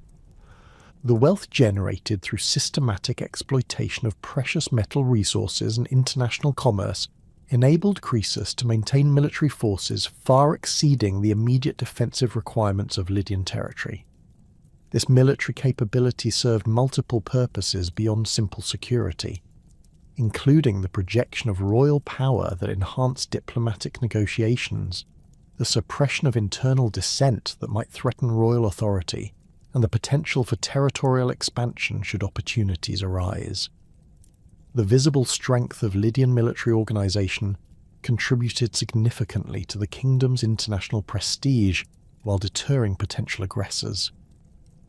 The wealth generated through systematic exploitation of precious metal resources and international commerce enabled Croesus to maintain military forces far exceeding the immediate defensive requirements of Lydian territory. This military capability served multiple purposes beyond simple security, including the projection of royal power that enhanced diplomatic negotiations, the suppression of internal dissent that might threaten royal authority, and the potential for territorial expansion should opportunities arise. the visible strength of Lydian military organisation contributed significantly to the kingdom's international prestige while deterring potential aggressors.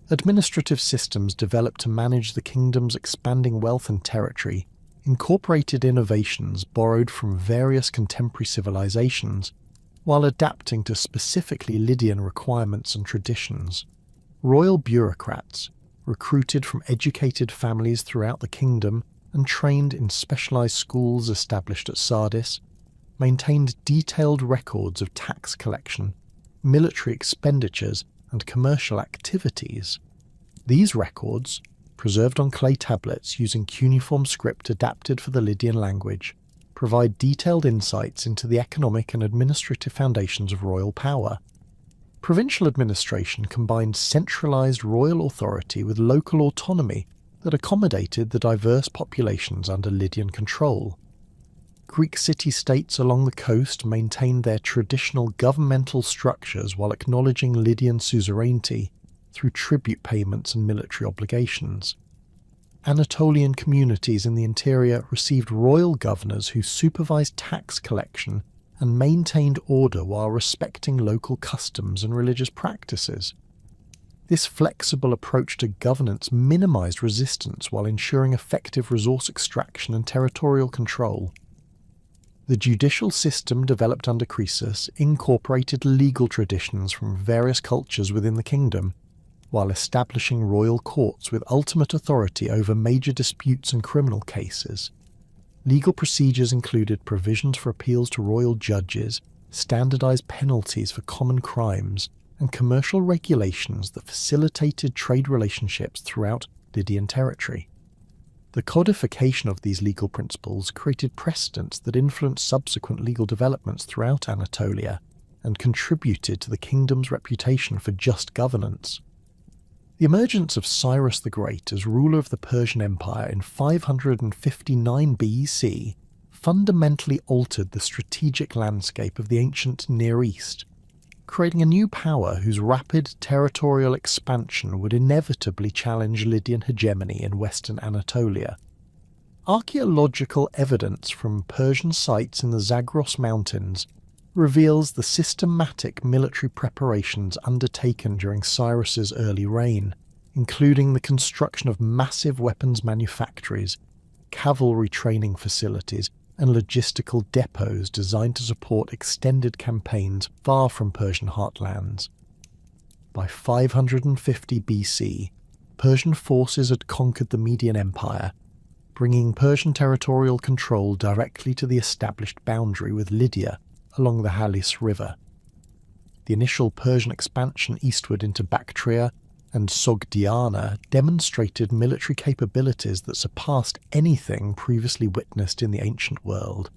Administrative systems developed to manage the kingdom's expanding wealth and territory incorporated innovations borrowed from various contemporary civilizations while adapting to specifically Lydian requirements and traditions. Royal bureaucrats, recruited from educated families throughout the kingdom and trained in specialized schools established at Sardis, maintained detailed records of tax collection, military expenditures, and commercial activities. These records, preserved on clay tablets using cuneiform script adapted for the Lydian language, provide detailed insights into the economic and administrative foundations of royal power. Provincial administration combined centralized royal authority with local autonomy that accommodated the diverse populations under Lydian control. Greek city-states along the coast maintained their traditional governmental structures while acknowledging Lydian suzerainty through tribute payments and military obligations. Anatolian communities in the interior received royal governors who supervised tax collection and maintained order while respecting local customs and religious practices. This flexible approach to governance minimized resistance while ensuring effective resource extraction and territorial control. The judicial system developed under Croesus incorporated legal traditions from various cultures within the kingdom, while establishing royal courts with ultimate authority over major disputes and criminal cases. Legal procedures included provisions for appeals to royal judges, standardized penalties for common crimes, and commercial regulations that facilitated trade relationships throughout Lydian territory. The codification of these legal principles created precedents that influenced subsequent legal developments throughout Anatolia and contributed to the kingdom's reputation for just governance. The emergence of Cyrus the Great as ruler of the Persian Empire in 559 BC fundamentally altered the strategic landscape of the ancient Near East, creating a new power whose rapid territorial expansion would inevitably challenge Lydian hegemony in western Anatolia. Archaeological evidence from Persian sites in the Zagros Mountains reveals the systematic military preparations undertaken during Cyrus's early reign, including the construction of massive weapons manufactories, cavalry training facilities, and logistical depots designed to support extended campaigns far from Persian heartlands. By 550 BC, Persian forces had conquered the Median Empire, bringing Persian territorial control directly to the established boundary with Lydia along the Halys River. The initial Persian expansion eastward into Bactria and Sogdiana demonstrated military capabilities that surpassed anything previously witnessed in the ancient world.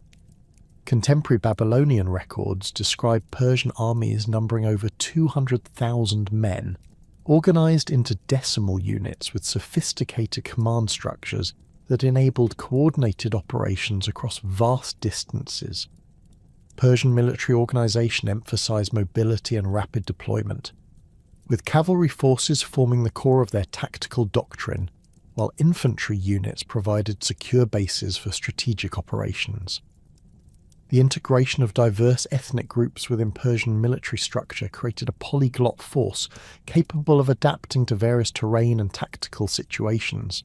Contemporary Babylonian records describe Persian armies numbering over 200,000 men, organized into decimal units with sophisticated command structures that enabled coordinated operations across vast distances. Persian military organization emphasized mobility and rapid deployment, with cavalry forces forming the core of their tactical doctrine, while infantry units provided secure bases for strategic operations. The integration of diverse ethnic groups within Persian military structure created a polyglot force capable of adapting to various terrain and tactical situations.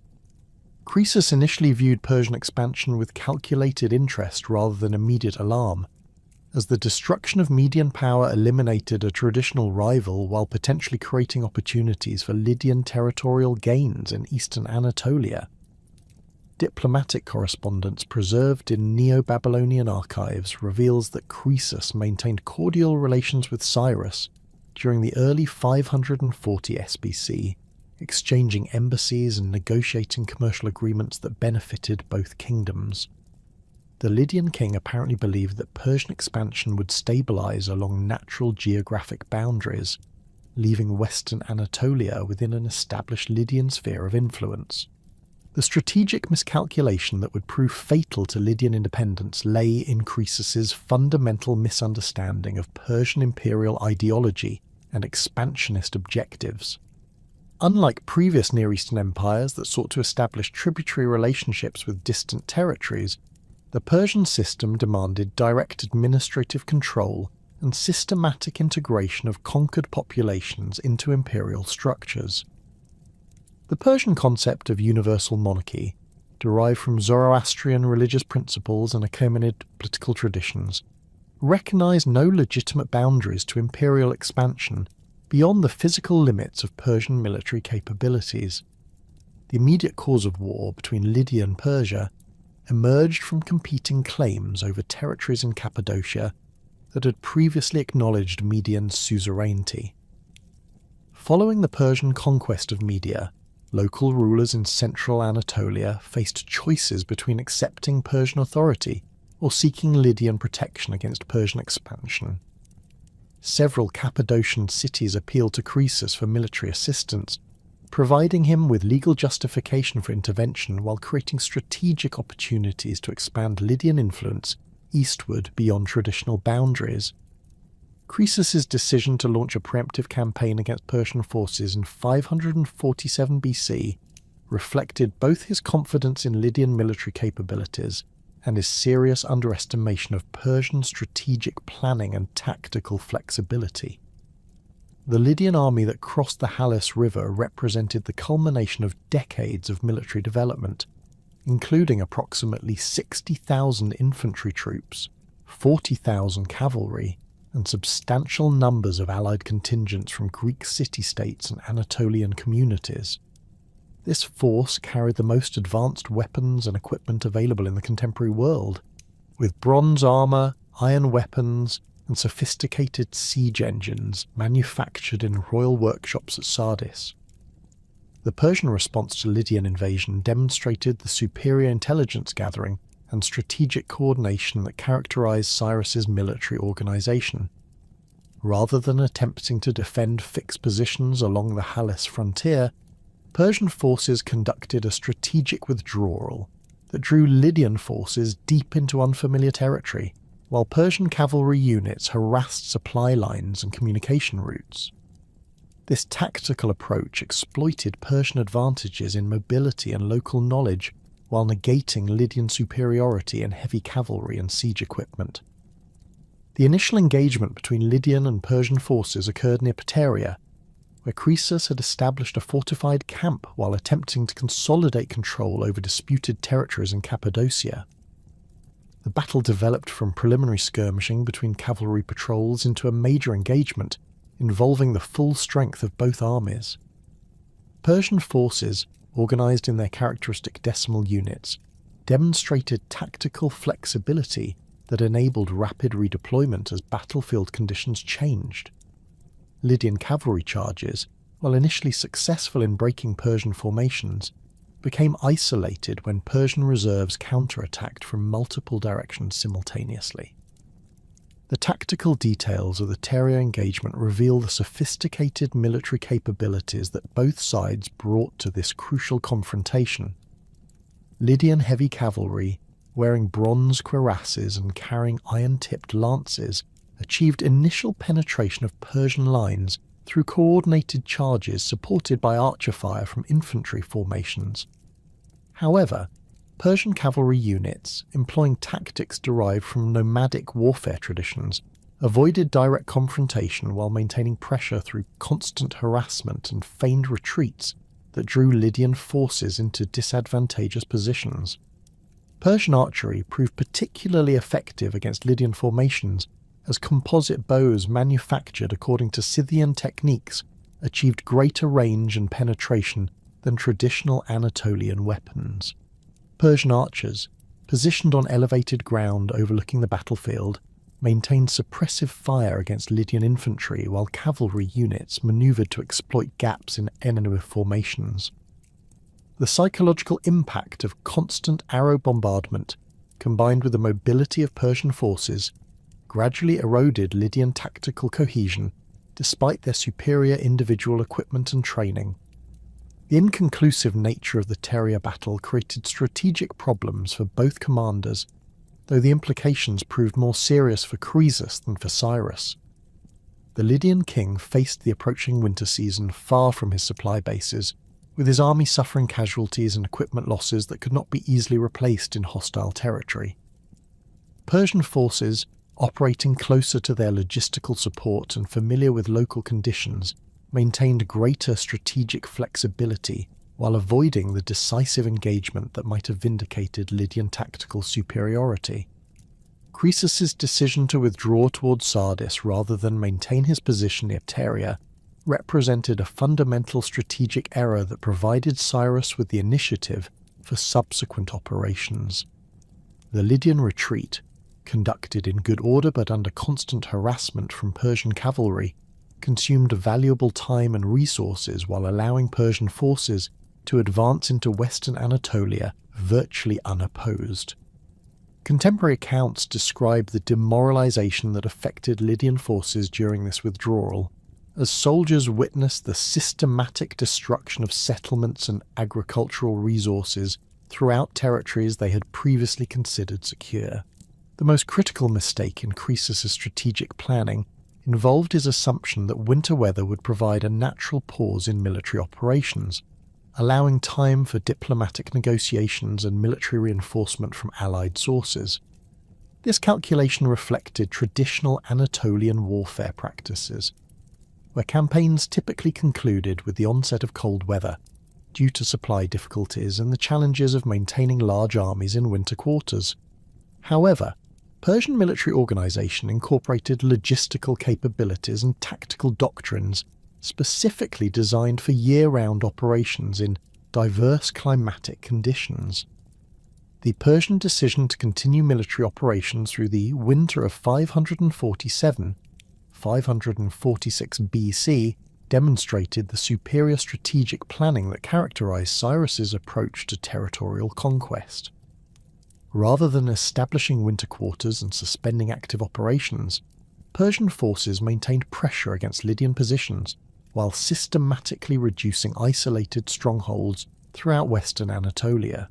Croesus initially viewed Persian expansion with calculated interest rather than immediate alarm, as the destruction of Median power eliminated a traditional rival while potentially creating opportunities for Lydian territorial gains in eastern Anatolia. Diplomatic correspondence preserved in Neo-Babylonian archives reveals that Croesus maintained cordial relations with Cyrus during the early 540 SBC, exchanging embassies and negotiating commercial agreements that benefited both kingdoms. The Lydian king apparently believed that Persian expansion would stabilize along natural geographic boundaries, leaving western Anatolia within an established Lydian sphere of influence. The strategic miscalculation that would prove fatal to Lydian independence lay in Croesus's fundamental misunderstanding of Persian imperial ideology and expansionist objectives. Unlike previous Near Eastern empires that sought to establish tributary relationships with distant territories, the Persian system demanded direct administrative control and systematic integration of conquered populations into imperial structures. The Persian concept of universal monarchy, derived from Zoroastrian religious principles and Achaemenid political traditions, recognized no legitimate boundaries to imperial expansion beyond the physical limits of Persian military capabilities. The immediate cause of war between Lydia and Persia emerged from competing claims over territories in Cappadocia that had previously acknowledged Median suzerainty. Following the Persian conquest of Media, local rulers in central Anatolia faced choices between accepting Persian authority or seeking Lydian protection against Persian expansion. Several Cappadocian cities appealed to Croesus for military assistance, providing him with legal justification for intervention while creating strategic opportunities to expand Lydian influence eastward beyond traditional boundaries. Croesus's decision to launch a preemptive campaign against Persian forces in 547 BC reflected both his confidence in Lydian military capabilities and his serious underestimation of Persian strategic planning and tactical flexibility. The Lydian army that crossed the Halys River represented the culmination of decades of military development, including approximately 60,000 infantry troops, 40,000 cavalry, and substantial numbers of allied contingents from Greek city-states and Anatolian communities. This force carried the most advanced weapons and equipment available in the contemporary world, with bronze armour, iron weapons, and sophisticated siege engines manufactured in royal workshops at Sardis. The Persian response to Lydian invasion demonstrated the superior intelligence gathering and strategic coordination that characterized Cyrus's military organization. Rather than attempting to defend fixed positions along the Halys frontier, Persian forces conducted a strategic withdrawal that drew Lydian forces deep into unfamiliar territory, while Persian cavalry units harassed supply lines and communication routes. This tactical approach exploited Persian advantages in mobility and local knowledge, while negating Lydian superiority in heavy cavalry and siege equipment. The initial engagement between Lydian and Persian forces occurred near Pteria, where Croesus had established a fortified camp while attempting to consolidate control over disputed territories in Cappadocia. The battle developed from preliminary skirmishing between cavalry patrols into a major engagement involving the full strength of both armies. Persian forces, organised in their characteristic decimal units, demonstrated tactical flexibility that enabled rapid redeployment as battlefield conditions changed. Lydian cavalry charges, while initially successful in breaking Persian formations, became isolated when Persian reserves counterattacked from multiple directions simultaneously. The tactical details of the Pteria engagement reveal the sophisticated military capabilities that both sides brought to this crucial confrontation. Lydian heavy cavalry, wearing bronze cuirasses and carrying iron-tipped lances, achieved initial penetration of Persian lines through coordinated charges supported by archer fire from infantry formations. However, Persian cavalry units, employing tactics derived from nomadic warfare traditions, avoided direct confrontation while maintaining pressure through constant harassment and feigned retreats that drew Lydian forces into disadvantageous positions. Persian archery proved particularly effective against Lydian formations, as composite bows manufactured according to Scythian techniques achieved greater range and penetration than traditional Anatolian weapons. Persian archers, positioned on elevated ground overlooking the battlefield, maintained suppressive fire against Lydian infantry while cavalry units manoeuvred to exploit gaps in enemy formations. The psychological impact of constant arrow bombardment, combined with the mobility of Persian forces, gradually eroded Lydian tactical cohesion despite their superior individual equipment and training. The inconclusive nature of the Pteria battle created strategic problems for both commanders, though the implications proved more serious for Croesus than for Cyrus. The Lydian king faced the approaching winter season far from his supply bases, with his army suffering casualties and equipment losses that could not be easily replaced in hostile territory. Persian forces, operating closer to their logistical support and familiar with local conditions, maintained greater strategic flexibility while avoiding the decisive engagement that might have vindicated Lydian tactical superiority. Croesus's decision to withdraw towards Sardis rather than maintain his position near Pteria represented a fundamental strategic error that provided Cyrus with the initiative for subsequent operations. The Lydian retreat, conducted in good order but under constant harassment from Persian cavalry, consumed valuable time and resources while allowing Persian forces to advance into western Anatolia virtually unopposed. Contemporary accounts describe the demoralization that affected Lydian forces during this withdrawal, as soldiers witnessed the systematic destruction of settlements and agricultural resources throughout territories they had previously considered secure. The most critical mistake in Croesus's strategic planning involved his assumption that winter weather would provide a natural pause in military operations, allowing time for diplomatic negotiations and military reinforcement from allied sources. This calculation reflected traditional Anatolian warfare practices, where campaigns typically concluded with the onset of cold weather, due to supply difficulties and the challenges of maintaining large armies in winter quarters. However, Persian military organization incorporated logistical capabilities and tactical doctrines specifically designed for year-round operations in diverse climatic conditions. The Persian decision to continue military operations through the winter of 547-546 BC demonstrated the superior strategic planning that characterized Cyrus's approach to territorial conquest. Rather than establishing winter quarters and suspending active operations, Persian forces maintained pressure against Lydian positions while systematically reducing isolated strongholds throughout western Anatolia.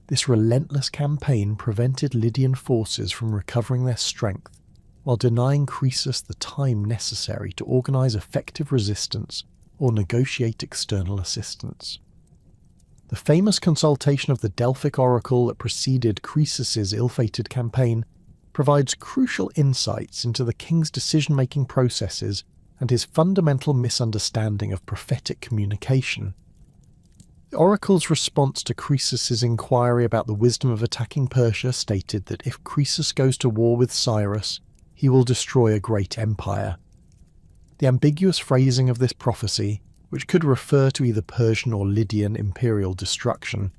This relentless campaign prevented Lydian forces from recovering their strength, while denying Croesus the time necessary to organize effective resistance or negotiate external assistance. The famous consultation of the Delphic oracle that preceded Croesus's ill-fated campaign provides crucial insights into the king's decision-making processes and his fundamental misunderstanding of prophetic communication. The oracle's response to Croesus's inquiry about the wisdom of attacking Persia stated that if Croesus goes to war with Cyrus, he will destroy a great empire. The ambiguous phrasing of this prophecy, which could refer to either Persian or Lydian imperial destruction,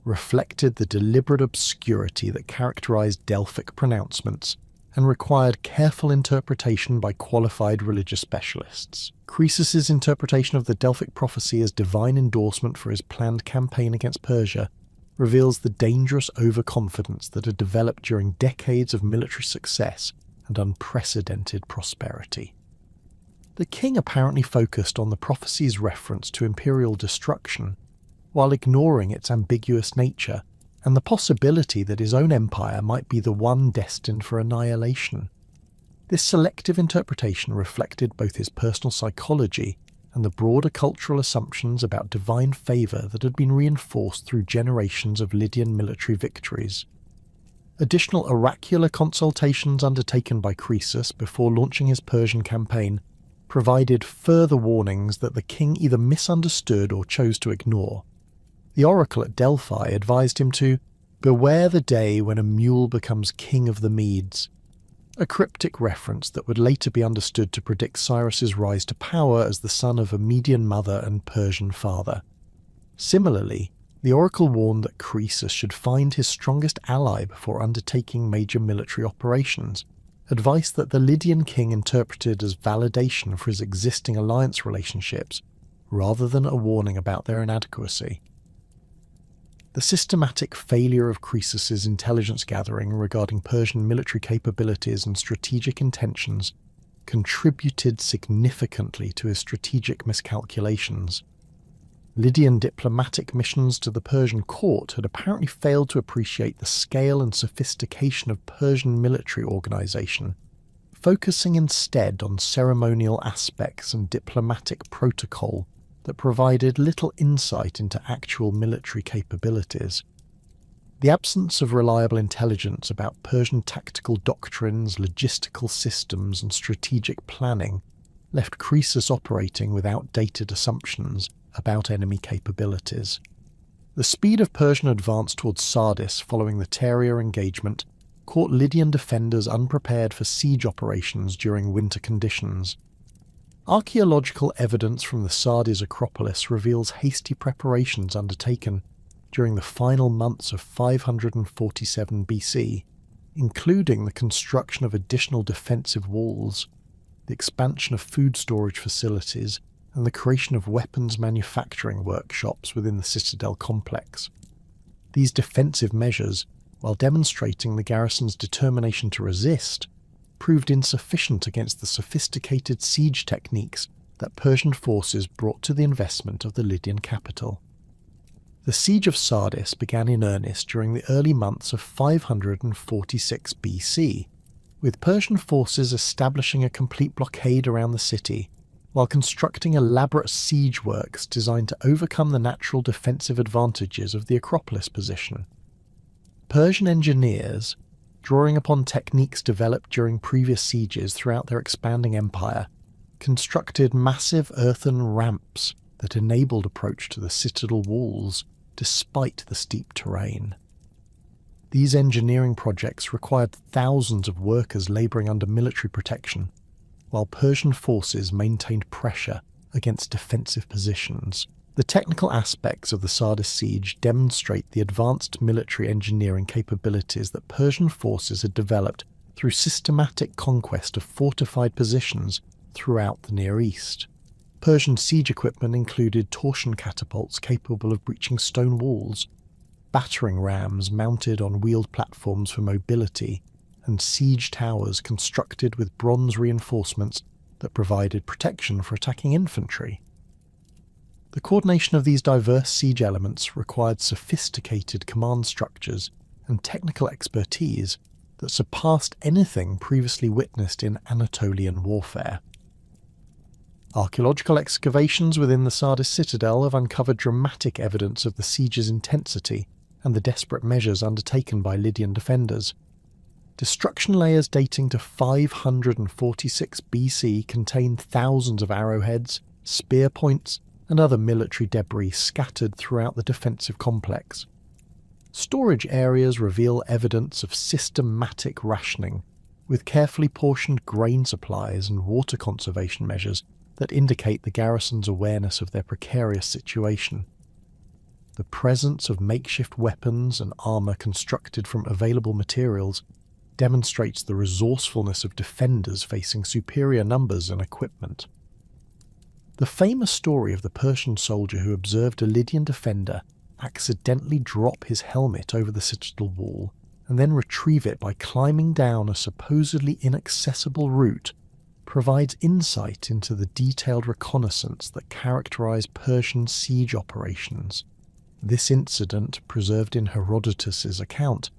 reflected the deliberate obscurity that characterized Delphic pronouncements and required careful interpretation by qualified religious specialists. Croesus's interpretation of the Delphic prophecy as divine endorsement for his planned campaign against Persia reveals the dangerous overconfidence that had developed during decades of military success and unprecedented prosperity. The king apparently focused on the prophecy's reference to imperial destruction, while ignoring its ambiguous nature and the possibility that his own empire might be the one destined for annihilation. This selective interpretation reflected both his personal psychology and the broader cultural assumptions about divine favour that had been reinforced through generations of Lydian military victories. Additional oracular consultations undertaken by Croesus before launching his Persian campaign provided further warnings that the king either misunderstood or chose to ignore. The oracle at Delphi advised him to "beware the day when a mule becomes king of the Medes," a cryptic reference that would later be understood to predict Cyrus's rise to power as the son of a Median mother and Persian father. Similarly, the oracle warned that Croesus should find his strongest ally before undertaking major military operations, advice that the Lydian king interpreted as validation for his existing alliance relationships, rather than a warning about their inadequacy. The systematic failure of Croesus's intelligence gathering regarding Persian military capabilities and strategic intentions contributed significantly to his strategic miscalculations. Lydian diplomatic missions to the Persian court had apparently failed to appreciate the scale and sophistication of Persian military organization, focusing instead on ceremonial aspects and diplomatic protocol that provided little insight into actual military capabilities. The absence of reliable intelligence about Persian tactical doctrines, logistical systems, and strategic planning left Croesus operating with outdated assumptions about enemy capabilities. The speed of Persian advance towards Sardis following the Terrier engagement caught Lydian defenders unprepared for siege operations during winter conditions. Archaeological evidence from the Sardis Acropolis reveals hasty preparations undertaken during the final months of 547 BC, including the construction of additional defensive walls, the expansion of food storage facilities, and the creation of weapons manufacturing workshops within the citadel complex. These defensive measures, while demonstrating the garrison's determination to resist, proved insufficient against the sophisticated siege techniques that Persian forces brought to the investment of the Lydian capital. The siege of Sardis began in earnest during the early months of 546 BC, with Persian forces establishing a complete blockade around the city, while constructing elaborate siege works designed to overcome the natural defensive advantages of the Acropolis position. Persian engineers, drawing upon techniques developed during previous sieges throughout their expanding empire, constructed massive earthen ramps that enabled approach to the citadel walls despite the steep terrain. These engineering projects required thousands of workers labouring under military protection, while Persian forces maintained pressure against defensive positions. The technical aspects of the Sardis siege demonstrate the advanced military engineering capabilities that Persian forces had developed through systematic conquest of fortified positions throughout the Near East. Persian siege equipment included torsion catapults capable of breaching stone walls, battering rams mounted on wheeled platforms for mobility, and siege towers constructed with bronze reinforcements that provided protection for attacking infantry. The coordination of these diverse siege elements required sophisticated command structures and technical expertise that surpassed anything previously witnessed in Anatolian warfare. Archaeological excavations within the Sardis citadel have uncovered dramatic evidence of the siege's intensity and the desperate measures undertaken by Lydian defenders. Destruction layers dating to 546 BC contain thousands of arrowheads, spear points, and other military debris scattered throughout the defensive complex. Storage areas reveal evidence of systematic rationing, with carefully portioned grain supplies and water conservation measures that indicate the garrison's awareness of their precarious situation. The presence of makeshift weapons and armour constructed from available materials demonstrates the resourcefulness of defenders facing superior numbers and equipment. The famous story of the Persian soldier who observed a Lydian defender accidentally drop his helmet over the citadel wall and then retrieve it by climbing down a supposedly inaccessible route provides insight into the detailed reconnaissance that characterized Persian siege operations. This incident, preserved in Herodotus's account,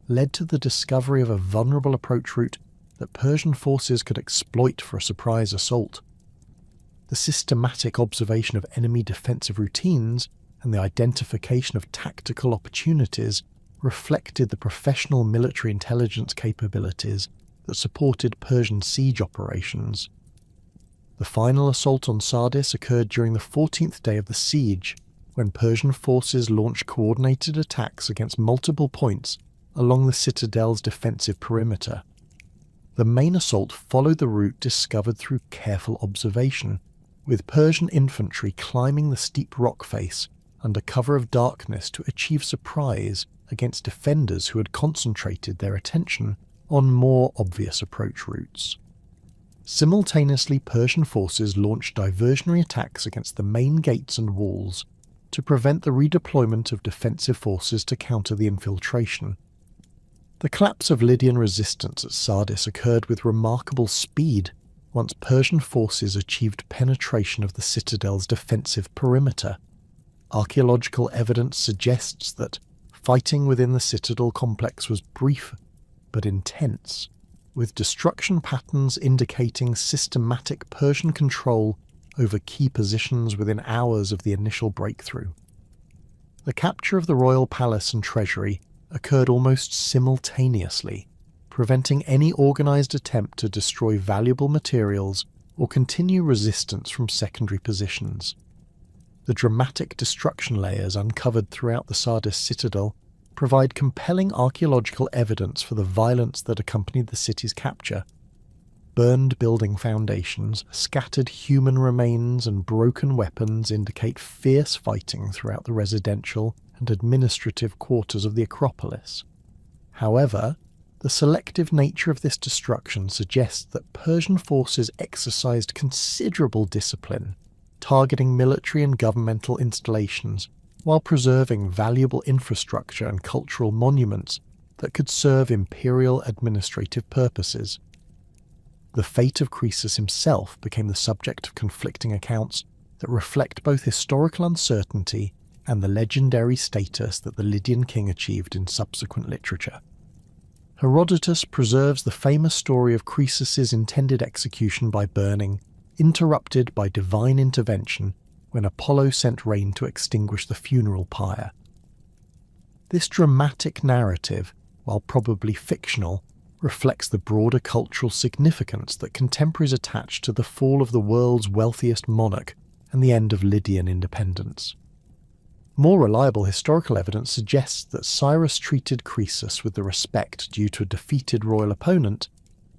led to the discovery of a vulnerable approach route that Persian forces could exploit for a surprise assault. The systematic observation of enemy defensive routines and the identification of tactical opportunities reflected the professional military intelligence capabilities that supported Persian siege operations. The final assault on Sardis occurred during the 14th day of the siege, when Persian forces launched coordinated attacks against multiple points along the citadel's defensive perimeter. The main assault followed the route discovered through careful observation, with Persian infantry climbing the steep rock face under cover of darkness to achieve surprise against defenders who had concentrated their attention on more obvious approach routes. Simultaneously, Persian forces launched diversionary attacks against the main gates and walls to prevent the redeployment of defensive forces to counter the infiltration. The collapse of Lydian resistance at Sardis occurred with remarkable speed once Persian forces achieved penetration of the citadel's defensive perimeter. Archaeological evidence suggests that fighting within the citadel complex was brief but intense. with destruction patterns indicating systematic Persian control over key positions within hours of the initial breakthrough. The capture of the royal palace and treasury occurred almost simultaneously, preventing any organised attempt to destroy valuable materials or continue resistance from secondary positions. The dramatic destruction layers uncovered throughout the Sardis citadel provide compelling archaeological evidence for the violence that accompanied the city's capture. Burned building foundations, scattered human remains and broken weapons indicate fierce fighting throughout the residential and administrative quarters of the Acropolis. However, the selective nature of this destruction suggests that Persian forces exercised considerable discipline, targeting military and governmental installations while preserving valuable infrastructure and cultural monuments that could serve imperial administrative purposes. The fate of Croesus himself became the subject of conflicting accounts that reflect both historical uncertainty and the legendary status that the Lydian king achieved in subsequent literature. Herodotus preserves the famous story of Croesus's intended execution by burning, interrupted by divine intervention when Apollo sent rain to extinguish the funeral pyre. This dramatic narrative, while probably fictional, reflects the broader cultural significance that contemporaries attach to the fall of the world's wealthiest monarch and the end of Lydian independence. More reliable historical evidence suggests that Cyrus treated Croesus with the respect due to a defeated royal opponent,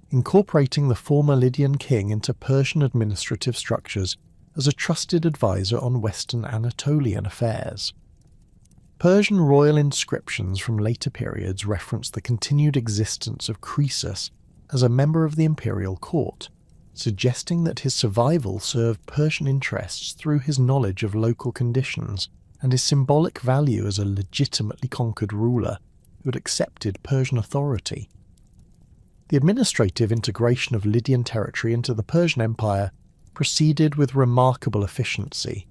incorporating the former Lydian king into Persian administrative structures as a trusted advisor on Western Anatolian affairs. Persian royal inscriptions from later periods reference the continued existence of Croesus as a member of the imperial court, suggesting that his survival served Persian interests through his knowledge of local conditions and his symbolic value as a legitimately conquered ruler who had accepted Persian authority. The administrative integration of Lydian territory into the Persian Empire proceeded with remarkable efficiency,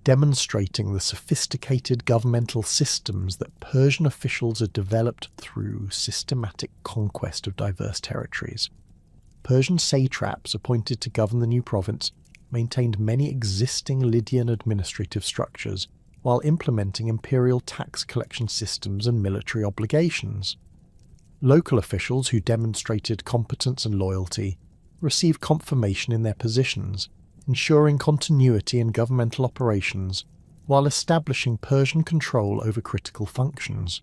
demonstrating the sophisticated governmental systems that Persian officials had developed through systematic conquest of diverse territories. Persian satraps appointed to govern the new province maintained many existing Lydian administrative structures while implementing imperial tax collection systems and military obligations. Local officials who demonstrated competence and loyalty received confirmation in their positions, ensuring continuity in governmental operations while establishing Persian control over critical functions.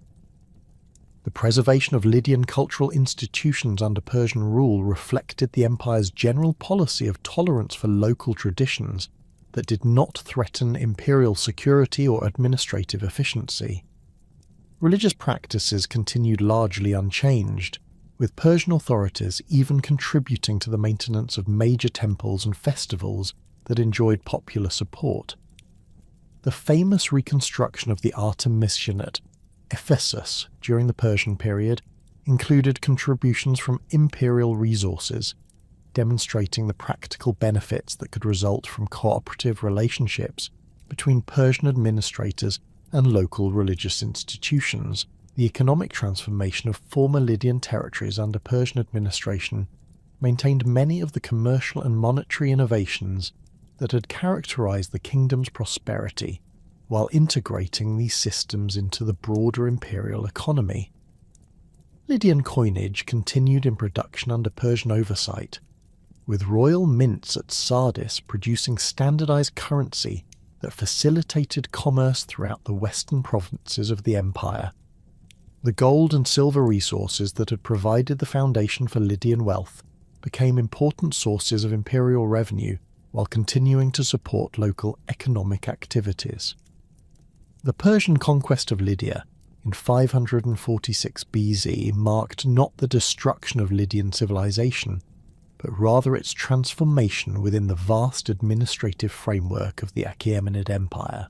The preservation of Lydian cultural institutions under Persian rule reflected the empire's general policy of tolerance for local traditions that did not threaten imperial security or administrative efficiency. Religious practices continued largely unchanged, with Persian authorities even contributing to the maintenance of major temples and festivals that enjoyed popular support. The famous reconstruction of the Artemision at Ephesus during the Persian period included contributions from imperial resources, demonstrating the practical benefits that could result from cooperative relationships between Persian administrators and local religious institutions. The economic transformation of former Lydian territories under Persian administration maintained many of the commercial and monetary innovations that had characterized the kingdom's prosperity, while integrating these systems into the broader imperial economy. Lydian coinage continued in production under Persian oversight, with royal mints at Sardis producing standardized currency that facilitated commerce throughout the western provinces of the empire. The gold and silver resources that had provided the foundation for Lydian wealth became important sources of imperial revenue while continuing to support local economic activities. The Persian conquest of Lydia in 546 BC marked not the destruction of Lydian civilization, but rather its transformation within the vast administrative framework of the Achaemenid Empire.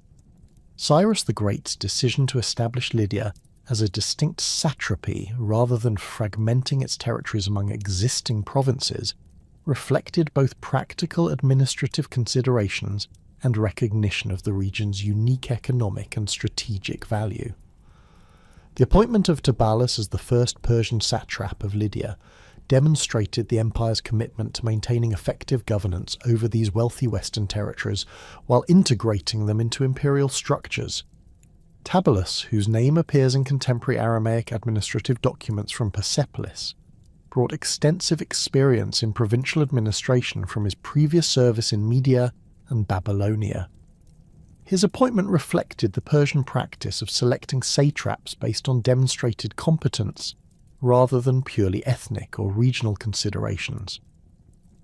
Cyrus the Great's decision to establish Lydia as a distinct satrapy rather than fragmenting its territories among existing provinces reflected both practical administrative considerations and recognition of the region's unique economic and strategic value. The appointment of Tibalus as the first Persian satrap of Lydia demonstrated the empire's commitment to maintaining effective governance over these wealthy western territories while integrating them into imperial structures. Tabulus, whose name appears in contemporary Aramaic administrative documents from Persepolis, brought extensive experience in provincial administration from his previous service in Media and Babylonia. His appointment reflected the Persian practice of selecting satraps based on demonstrated competence rather than purely ethnic or regional considerations.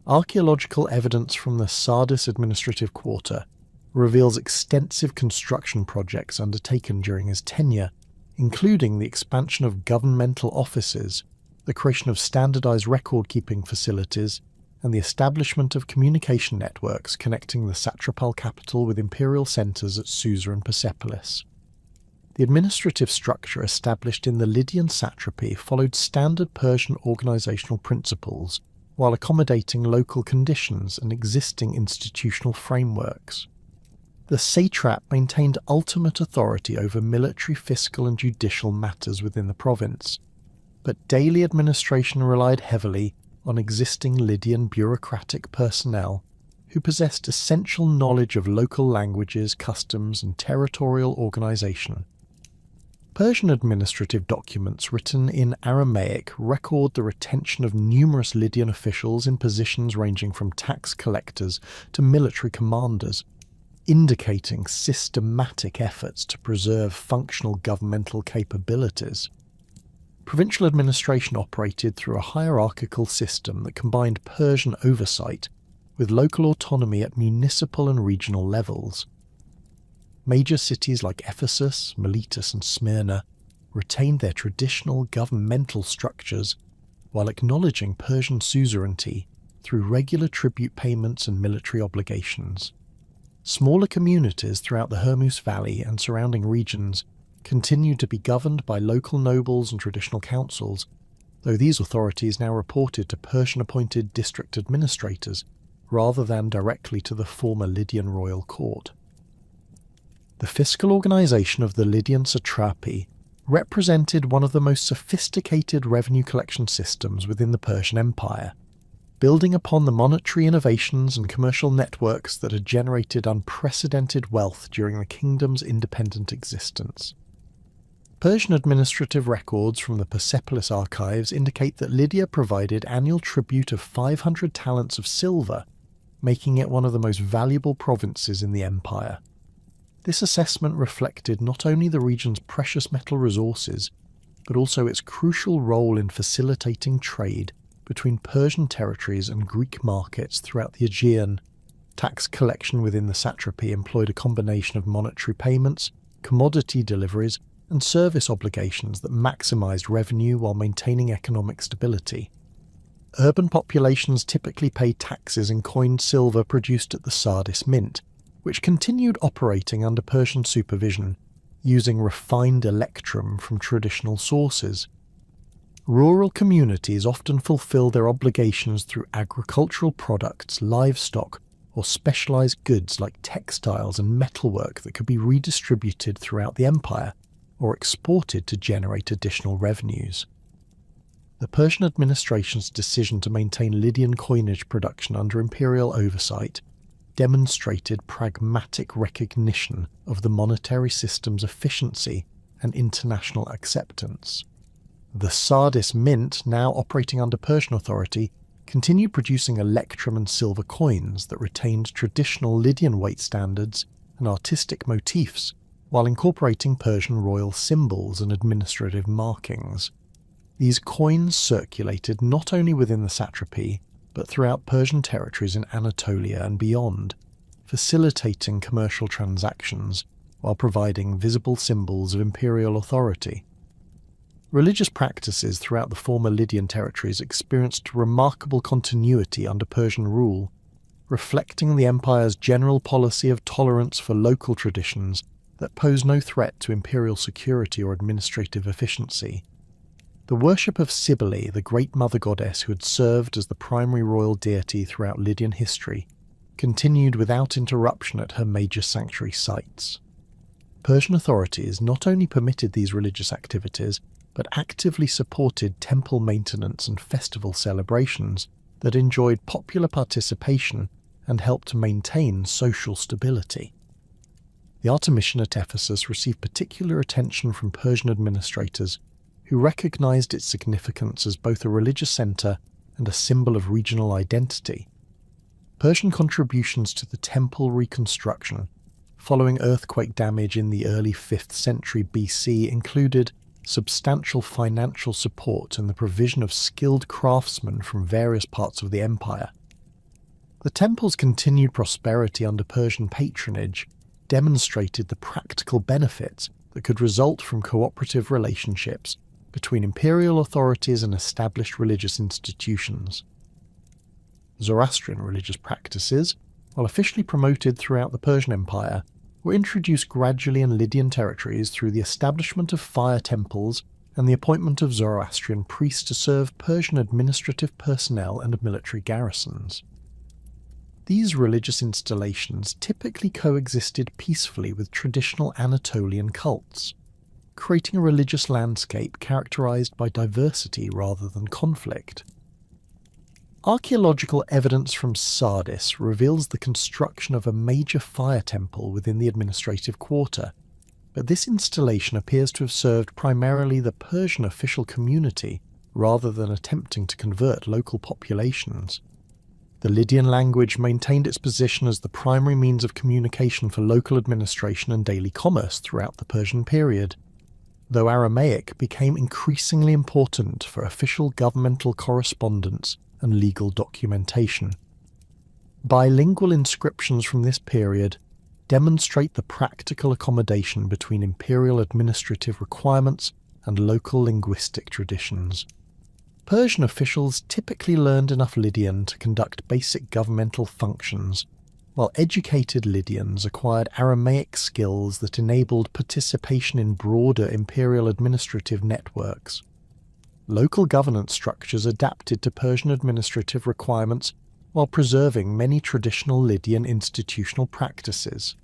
Archaeological evidence from the Sardis administrative quarter reveals extensive construction projects undertaken during his tenure, including the expansion of governmental offices, the creation of standardized record-keeping facilities, and the establishment of communication networks connecting the satrapal capital with imperial centres at Susa and Persepolis. The administrative structure established in the Lydian satrapy followed standard Persian organisational principles while accommodating local conditions and existing institutional frameworks. The satrap maintained ultimate authority over military, fiscal and judicial matters within the province, but daily administration relied heavily on existing Lydian bureaucratic personnel who possessed essential knowledge of local languages, customs and territorial organisation. Persian administrative documents written in Aramaic record the retention of numerous Lydian officials in positions ranging from tax collectors to military commanders, indicating systematic efforts to preserve functional governmental capabilities. Provincial administration operated through a hierarchical system that combined Persian oversight with local autonomy at municipal and regional levels. Major cities like Ephesus, Miletus and Smyrna retained their traditional governmental structures while acknowledging Persian suzerainty through regular tribute payments and military obligations. Smaller communities throughout the Hermus Valley and surrounding regions continued to be governed by local nobles and traditional councils, though these authorities now reported to Persian-appointed district administrators rather than directly to the former Lydian royal court. The fiscal organisation of the Lydian satrapy represented one of the most sophisticated revenue collection systems within the Persian Empire, building upon the monetary innovations and commercial networks that had generated unprecedented wealth during the kingdom's independent existence. Persian administrative records from the Persepolis archives indicate that Lydia provided annual tribute of 500 talents of silver, making it one of the most valuable provinces in the empire. This assessment reflected not only the region's precious metal resources, but also its crucial role in facilitating trade between Persian territories and Greek markets throughout the Aegean. Tax collection within the satrapy employed a combination of monetary payments, commodity deliveries, and service obligations that maximised revenue while maintaining economic stability. Urban populations typically paid taxes in coined silver produced at the Sardis mint, which continued operating under Persian supervision, using refined electrum from traditional sources. Rural communities often fulfill their obligations through agricultural products, livestock, or specialised goods like textiles and metalwork that could be redistributed throughout the empire or exported to generate additional revenues. The Persian administration's decision to maintain Lydian coinage production under imperial oversight demonstrated pragmatic recognition of the monetary system's efficiency and international acceptance. The Sardis mint, now operating under Persian authority, continued producing electrum and silver coins that retained traditional Lydian weight standards and artistic motifs, while incorporating Persian royal symbols and administrative markings. These coins circulated not only within the satrapy, but throughout Persian territories in Anatolia and beyond, facilitating commercial transactions while providing visible symbols of imperial authority. Religious practices throughout the former Lydian territories experienced remarkable continuity under Persian rule, reflecting the empire's general policy of tolerance for local traditions that pose no threat to imperial security or administrative efficiency. The worship of Cybele, the great mother goddess who had served as the primary royal deity throughout Lydian history, continued without interruption at her major sanctuary sites. Persian authorities not only permitted these religious activities, but actively supported temple maintenance and festival celebrations that enjoyed popular participation and helped maintain social stability. The Artemision at Ephesus received particular attention from Persian administrators who recognized its significance as both a religious center and a symbol of regional identity. Persian contributions to the temple reconstruction following earthquake damage in the early 5th century BC included substantial financial support and the provision of skilled craftsmen from various parts of the empire. The temple's continued prosperity under Persian patronage demonstrated the practical benefits that could result from cooperative relationships between imperial authorities and established religious institutions. Zoroastrian religious practices, while officially promoted throughout the Persian Empire, were introduced gradually in Lydian territories through the establishment of fire temples and the appointment of Zoroastrian priests to serve Persian administrative personnel and military garrisons. These religious installations typically coexisted peacefully with traditional Anatolian cults, creating a religious landscape characterized by diversity rather than conflict. Archaeological evidence from Sardis reveals the construction of a major fire temple within the administrative quarter, but this installation appears to have served primarily the Persian official community rather than attempting to convert local populations. The Lydian language maintained its position as the primary means of communication for local administration and daily commerce throughout the Persian period, though Aramaic became increasingly important for official governmental correspondence and legal documentation. Bilingual inscriptions from this period demonstrate the practical accommodation between imperial administrative requirements and local linguistic traditions. Persian officials typically learned enough Lydian to conduct basic governmental functions, while educated Lydians acquired Aramaic skills that enabled participation in broader imperial administrative networks. Local governance structures adapted to Persian administrative requirements while preserving many traditional Lydian institutional practices.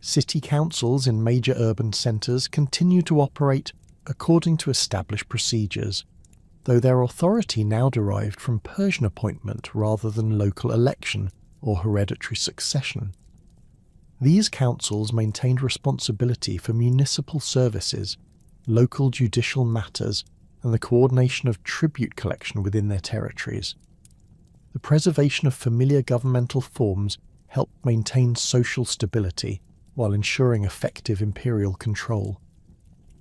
City councils in major urban centres continue to operate according to established procedures, though their authority now derived from Persian appointment rather than local election or hereditary succession. These councils maintained responsibility for municipal services, local judicial matters, and the coordination of tribute collection within their territories. The preservation of familiar governmental forms helped maintain social stability while ensuring effective imperial control.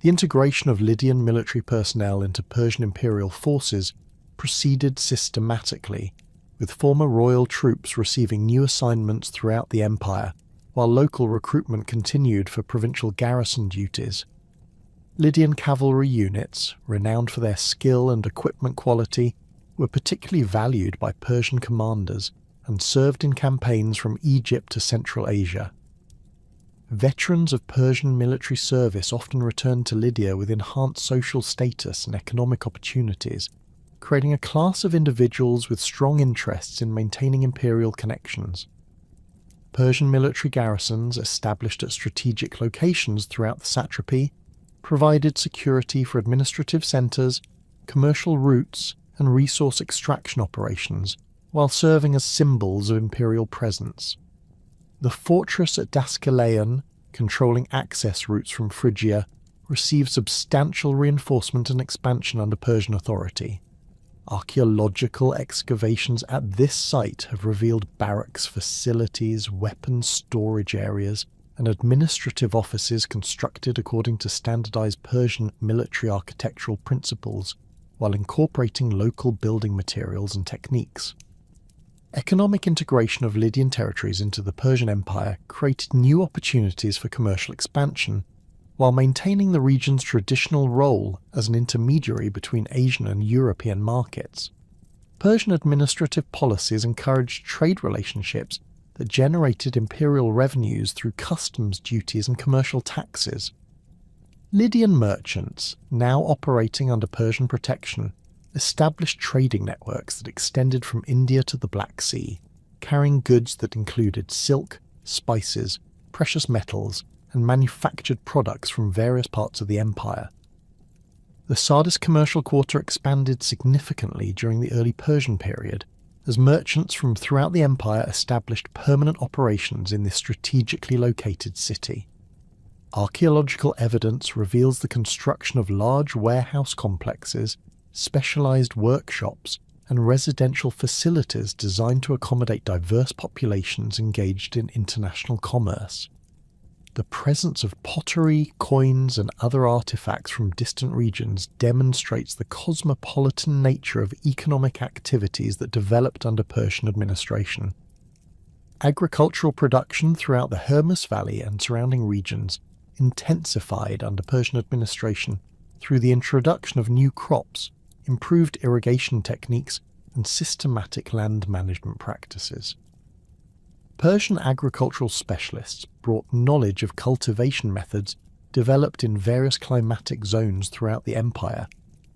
The integration of Lydian military personnel into Persian imperial forces proceeded systematically, with former royal troops receiving new assignments throughout the empire, while local recruitment continued for provincial garrison duties. Lydian cavalry units, renowned for their skill and equipment quality, were particularly valued by Persian commanders and served in campaigns from Egypt to Central Asia. Veterans of Persian military service often returned to Lydia with enhanced social status and economic opportunities, creating a class of individuals with strong interests in maintaining imperial connections. Persian military garrisons established at strategic locations throughout the satrapy provided security for administrative centres, commercial routes, and resource extraction operations, while serving as symbols of imperial presence. The fortress at Dascalaeon, controlling access routes from Phrygia, received substantial reinforcement and expansion under Persian authority. Archaeological excavations at this site have revealed barracks facilities, weapons storage areas, and administrative offices constructed according to standardized Persian military architectural principles, while incorporating local building materials and techniques. Economic integration of Lydian territories into the Persian Empire created new opportunities for commercial expansion, while maintaining the region's traditional role as an intermediary between Asian and European markets. Persian administrative policies encouraged trade relationships that generated imperial revenues through customs duties and commercial taxes. Lydian merchants, now operating under Persian protection, established trading networks that extended from India to the Black Sea, carrying goods that included silk, spices, precious metals, and manufactured products from various parts of the empire. The Sardis commercial quarter expanded significantly during the early Persian period, as merchants from throughout the empire established permanent operations in this strategically located city. Archaeological evidence reveals the construction of large warehouse complexes, specialized workshops, and residential facilities designed to accommodate diverse populations engaged in international commerce. The presence of pottery, coins, and other artifacts from distant regions demonstrates the cosmopolitan nature of economic activities that developed under Persian administration. Agricultural production throughout the Hermus Valley and surrounding regions intensified under Persian administration through the introduction of new crops, improved irrigation techniques, and systematic land management practices. Persian agricultural specialists brought knowledge of cultivation methods developed in various climatic zones throughout the empire,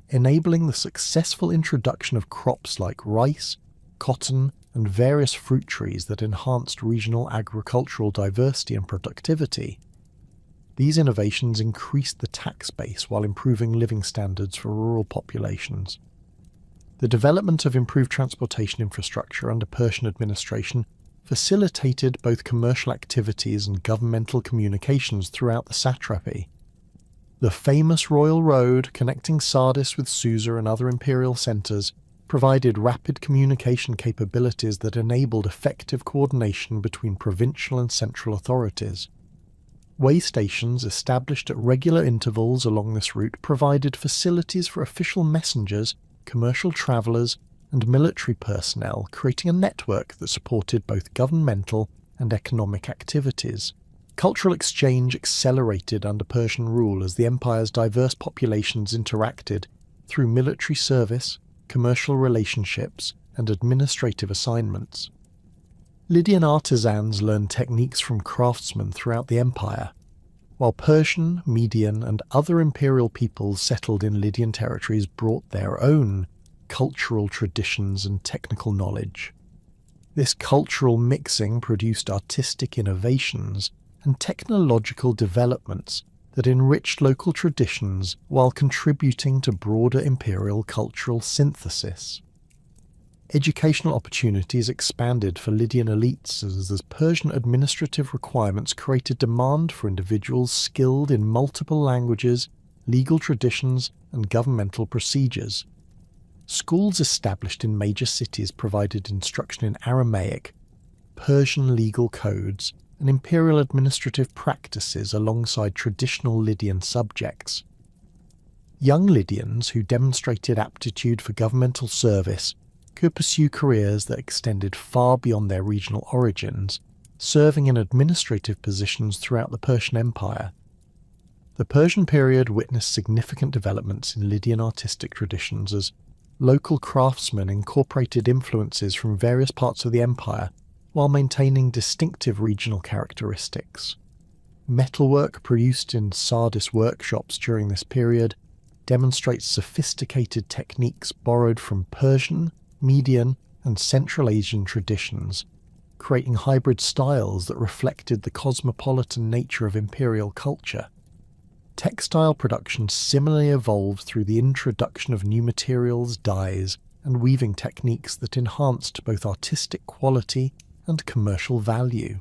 enabling the successful introduction of crops like rice, cotton, and various fruit trees that enhanced regional agricultural diversity and productivity. These innovations increased the tax base while improving living standards for rural populations. The development of improved transportation infrastructure under Persian administration facilitated both commercial activities and governmental communications throughout the satrapy. The famous royal road connecting Sardis with Susa and other imperial centres provided rapid communication capabilities that enabled effective coordination between provincial and central authorities. Way stations established at regular intervals along this route provided facilities for official messengers, commercial travellers, and military personnel, creating a network that supported both governmental and economic activities. Cultural exchange accelerated under Persian rule as the empire's diverse populations interacted through military service, commercial relationships, and administrative assignments. Lydian artisans learned techniques from craftsmen throughout the empire, while Persian, Median, and other imperial peoples settled in Lydian territories brought their own cultural traditions and technical knowledge. This cultural mixing produced artistic innovations and technological developments that enriched local traditions while contributing to broader imperial cultural synthesis. Educational opportunities expanded for Lydian elites as the Persian administrative requirements created demand for individuals skilled in multiple languages, legal traditions, and governmental procedures. Schools established in major cities provided instruction in Aramaic, Persian legal codes, and imperial administrative practices alongside traditional Lydian subjects. Young Lydians who demonstrated aptitude for governmental service could pursue careers that extended far beyond their regional origins, serving in administrative positions throughout the Persian Empire. The Persian period witnessed significant developments in Lydian artistic traditions as local craftsmen incorporated influences from various parts of the empire while maintaining distinctive regional characteristics. Metalwork produced in Sardis workshops during this period demonstrates sophisticated techniques borrowed from Persian, Median, and Central Asian traditions, creating hybrid styles that reflected the cosmopolitan nature of imperial culture. Textile production similarly evolved through the introduction of new materials, dyes, and weaving techniques that enhanced both artistic quality and commercial value.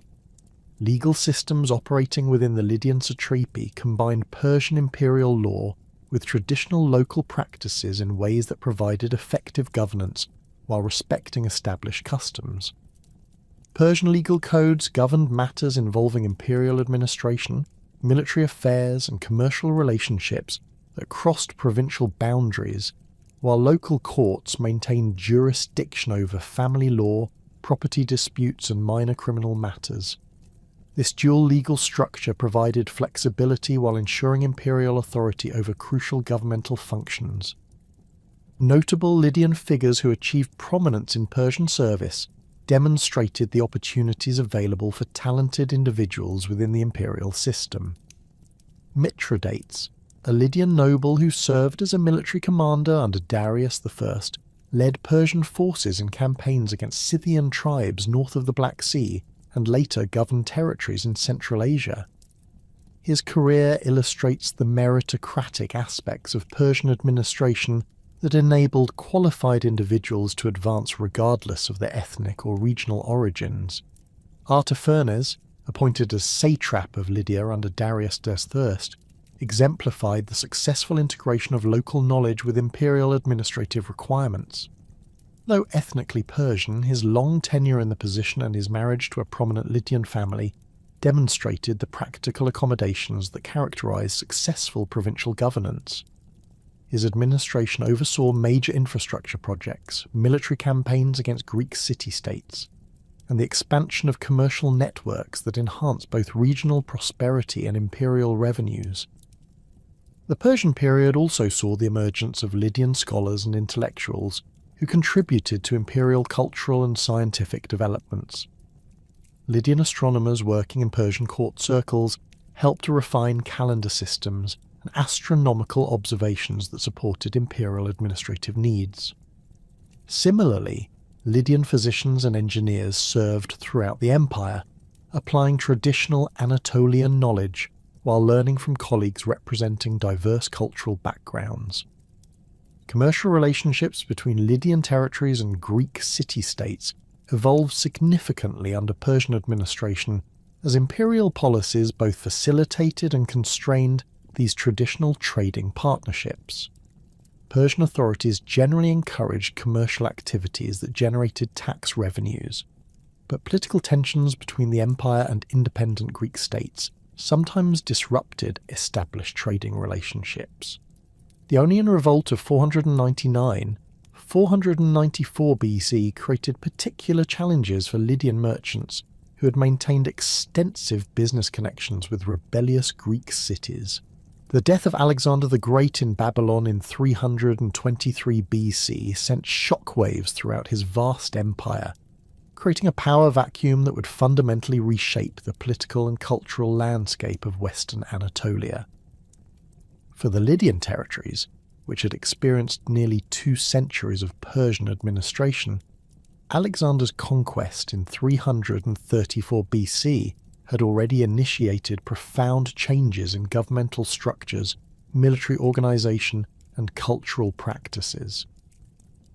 Legal systems operating within the Lydian satrapy combined Persian imperial law with traditional local practices in ways that provided effective governance while respecting established customs. Persian legal codes governed matters involving imperial administration, military affairs, and commercial relationships that crossed provincial boundaries, while local courts maintained jurisdiction over family law, property disputes, and minor criminal matters. This dual legal structure provided flexibility while ensuring imperial authority over crucial governmental functions. Notable Lydian figures who achieved prominence in Persian service demonstrated the opportunities available for talented individuals within the imperial system. Mithridates, a Lydian noble who served as a military commander under Darius I, led Persian forces in campaigns against Scythian tribes north of the Black Sea and later governed territories in Central Asia. His career illustrates the meritocratic aspects of Persian administration that enabled qualified individuals to advance regardless of their ethnic or regional origins. Artaphernes, appointed as satrap of Lydia under Darius I, exemplified the successful integration of local knowledge with imperial administrative requirements. Though ethnically Persian, his long tenure in the position and his marriage to a prominent Lydian family demonstrated the practical accommodations that characterized successful provincial governance. His administration oversaw major infrastructure projects, military campaigns against Greek city-states, and the expansion of commercial networks that enhanced both regional prosperity and imperial revenues. The Persian period also saw the emergence of Lydian scholars and intellectuals who contributed to imperial cultural and scientific developments. Lydian astronomers working in Persian court circles helped to refine calendar systems and astronomical observations that supported imperial administrative needs. Similarly, Lydian physicians and engineers served throughout the empire, applying traditional Anatolian knowledge while learning from colleagues representing diverse cultural backgrounds. Commercial relationships between Lydian territories and Greek city-states evolved significantly under Persian administration as imperial policies both facilitated and constrained these traditional trading partnerships. Persian authorities generally encouraged commercial activities that generated tax revenues, but political tensions between the empire and independent Greek states sometimes disrupted established trading relationships. The Ionian Revolt of 494 BC created particular challenges for Lydian merchants who had maintained extensive business connections with rebellious Greek cities. The death of Alexander the Great in Babylon in 323 BC sent shockwaves throughout his vast empire, creating a power vacuum that would fundamentally reshape the political and cultural landscape of Western Anatolia. For the Lydian territories, which had experienced nearly 2 centuries of Persian administration, Alexander's conquest in 334 BC had already initiated profound changes in governmental structures, military organization, and cultural practices.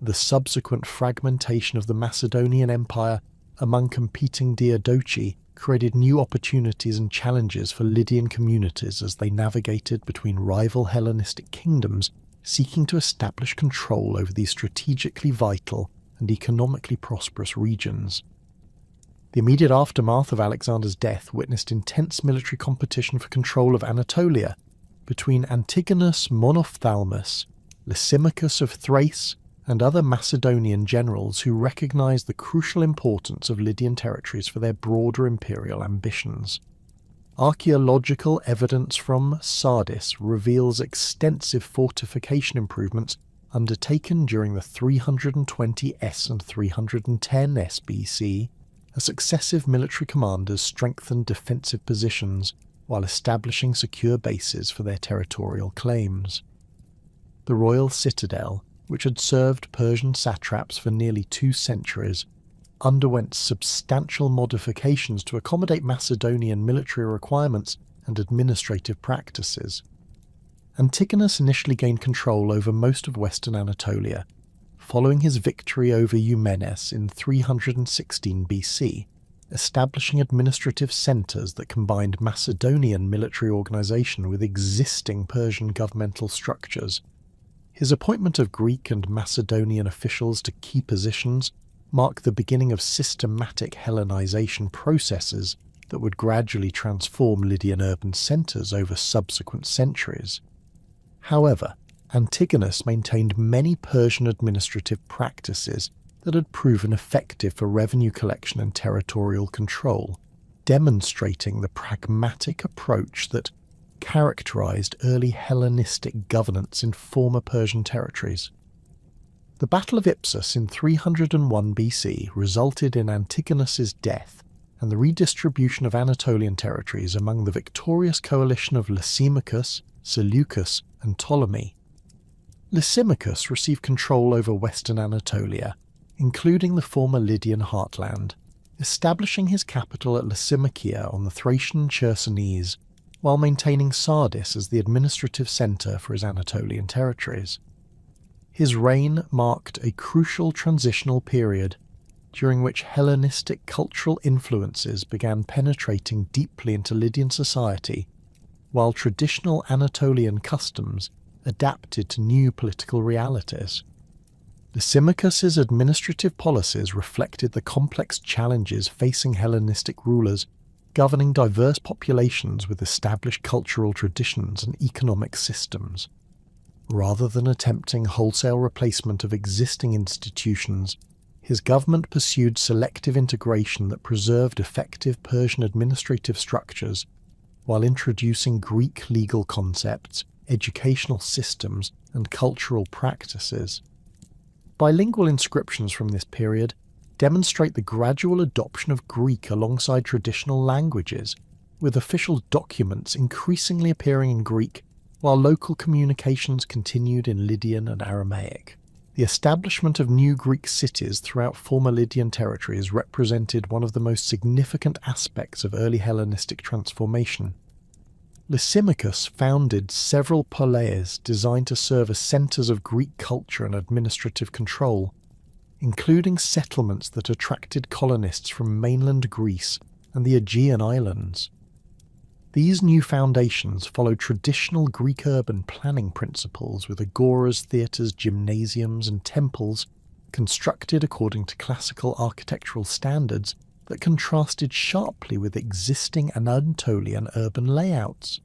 The subsequent fragmentation of the Macedonian Empire among competing Diadochi created new opportunities and challenges for Lydian communities as they navigated between rival Hellenistic kingdoms seeking to establish control over these strategically vital and economically prosperous regions. The immediate aftermath of Alexander's death witnessed intense military competition for control of Anatolia between Antigonus Monophthalmus, Lysimachus of Thrace, and other Macedonian generals who recognized the crucial importance of Lydian territories for their broader imperial ambitions. Archaeological evidence from Sardis reveals extensive fortification improvements undertaken during the 320s and 310s BC, as successive military commanders strengthened defensive positions while establishing secure bases for their territorial claims. The royal citadel, which had served Persian satraps for nearly 2 centuries, underwent substantial modifications to accommodate Macedonian military requirements and administrative practices. Antigonus initially gained control over most of western Anatolia, following his victory over Eumenes in 316 BC, establishing administrative centres that combined Macedonian military organisation with existing Persian governmental structures. His appointment of Greek and Macedonian officials to key positions marked the beginning of systematic Hellenization processes that would gradually transform Lydian urban centres over subsequent centuries. However, Antigonus maintained many Persian administrative practices that had proven effective for revenue collection and territorial control, demonstrating the pragmatic approach that characterized early Hellenistic governance in former Persian territories. The Battle of Ipsus in 301 BC resulted in Antigonus's death and the redistribution of Anatolian territories among the victorious coalition of Lysimachus, Seleucus, and Ptolemy. Lysimachus received control over western Anatolia, including the former Lydian heartland, establishing his capital at Lysimachia on the Thracian Chersonese, while maintaining Sardis as the administrative centre for his Anatolian territories. His reign marked a crucial transitional period during which Hellenistic cultural influences began penetrating deeply into Lydian society, while traditional Anatolian customs adapted to new political realities. Lysimachus's administrative policies reflected the complex challenges facing Hellenistic rulers governing diverse populations with established cultural traditions and economic systems. Rather than attempting wholesale replacement of existing institutions, his government pursued selective integration that preserved effective Persian administrative structures while introducing Greek legal concepts, educational systems, and cultural practices. Bilingual inscriptions from this period demonstrate the gradual adoption of Greek alongside traditional languages, with official documents increasingly appearing in Greek while local communications continued in Lydian and Aramaic. The establishment of new Greek cities throughout former Lydian territories represented one of the most significant aspects of early Hellenistic transformation. Lysimachus founded several poleis designed to serve as centres of Greek culture and administrative control, including settlements that attracted colonists from mainland Greece and the Aegean islands. These new foundations followed traditional Greek urban planning principles with agoras, theatres, gymnasiums and temples constructed according to classical architectural standards that contrasted sharply with existing Anatolian urban layouts.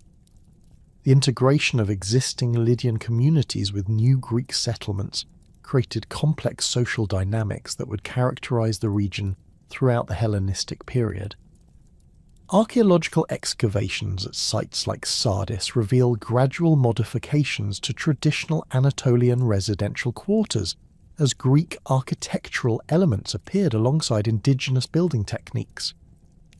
The integration of existing Lydian communities with new Greek settlements created complex social dynamics that would characterize the region throughout the Hellenistic period. Archaeological excavations at sites like Sardis reveal gradual modifications to traditional Anatolian residential quarters, as Greek architectural elements appeared alongside indigenous building techniques.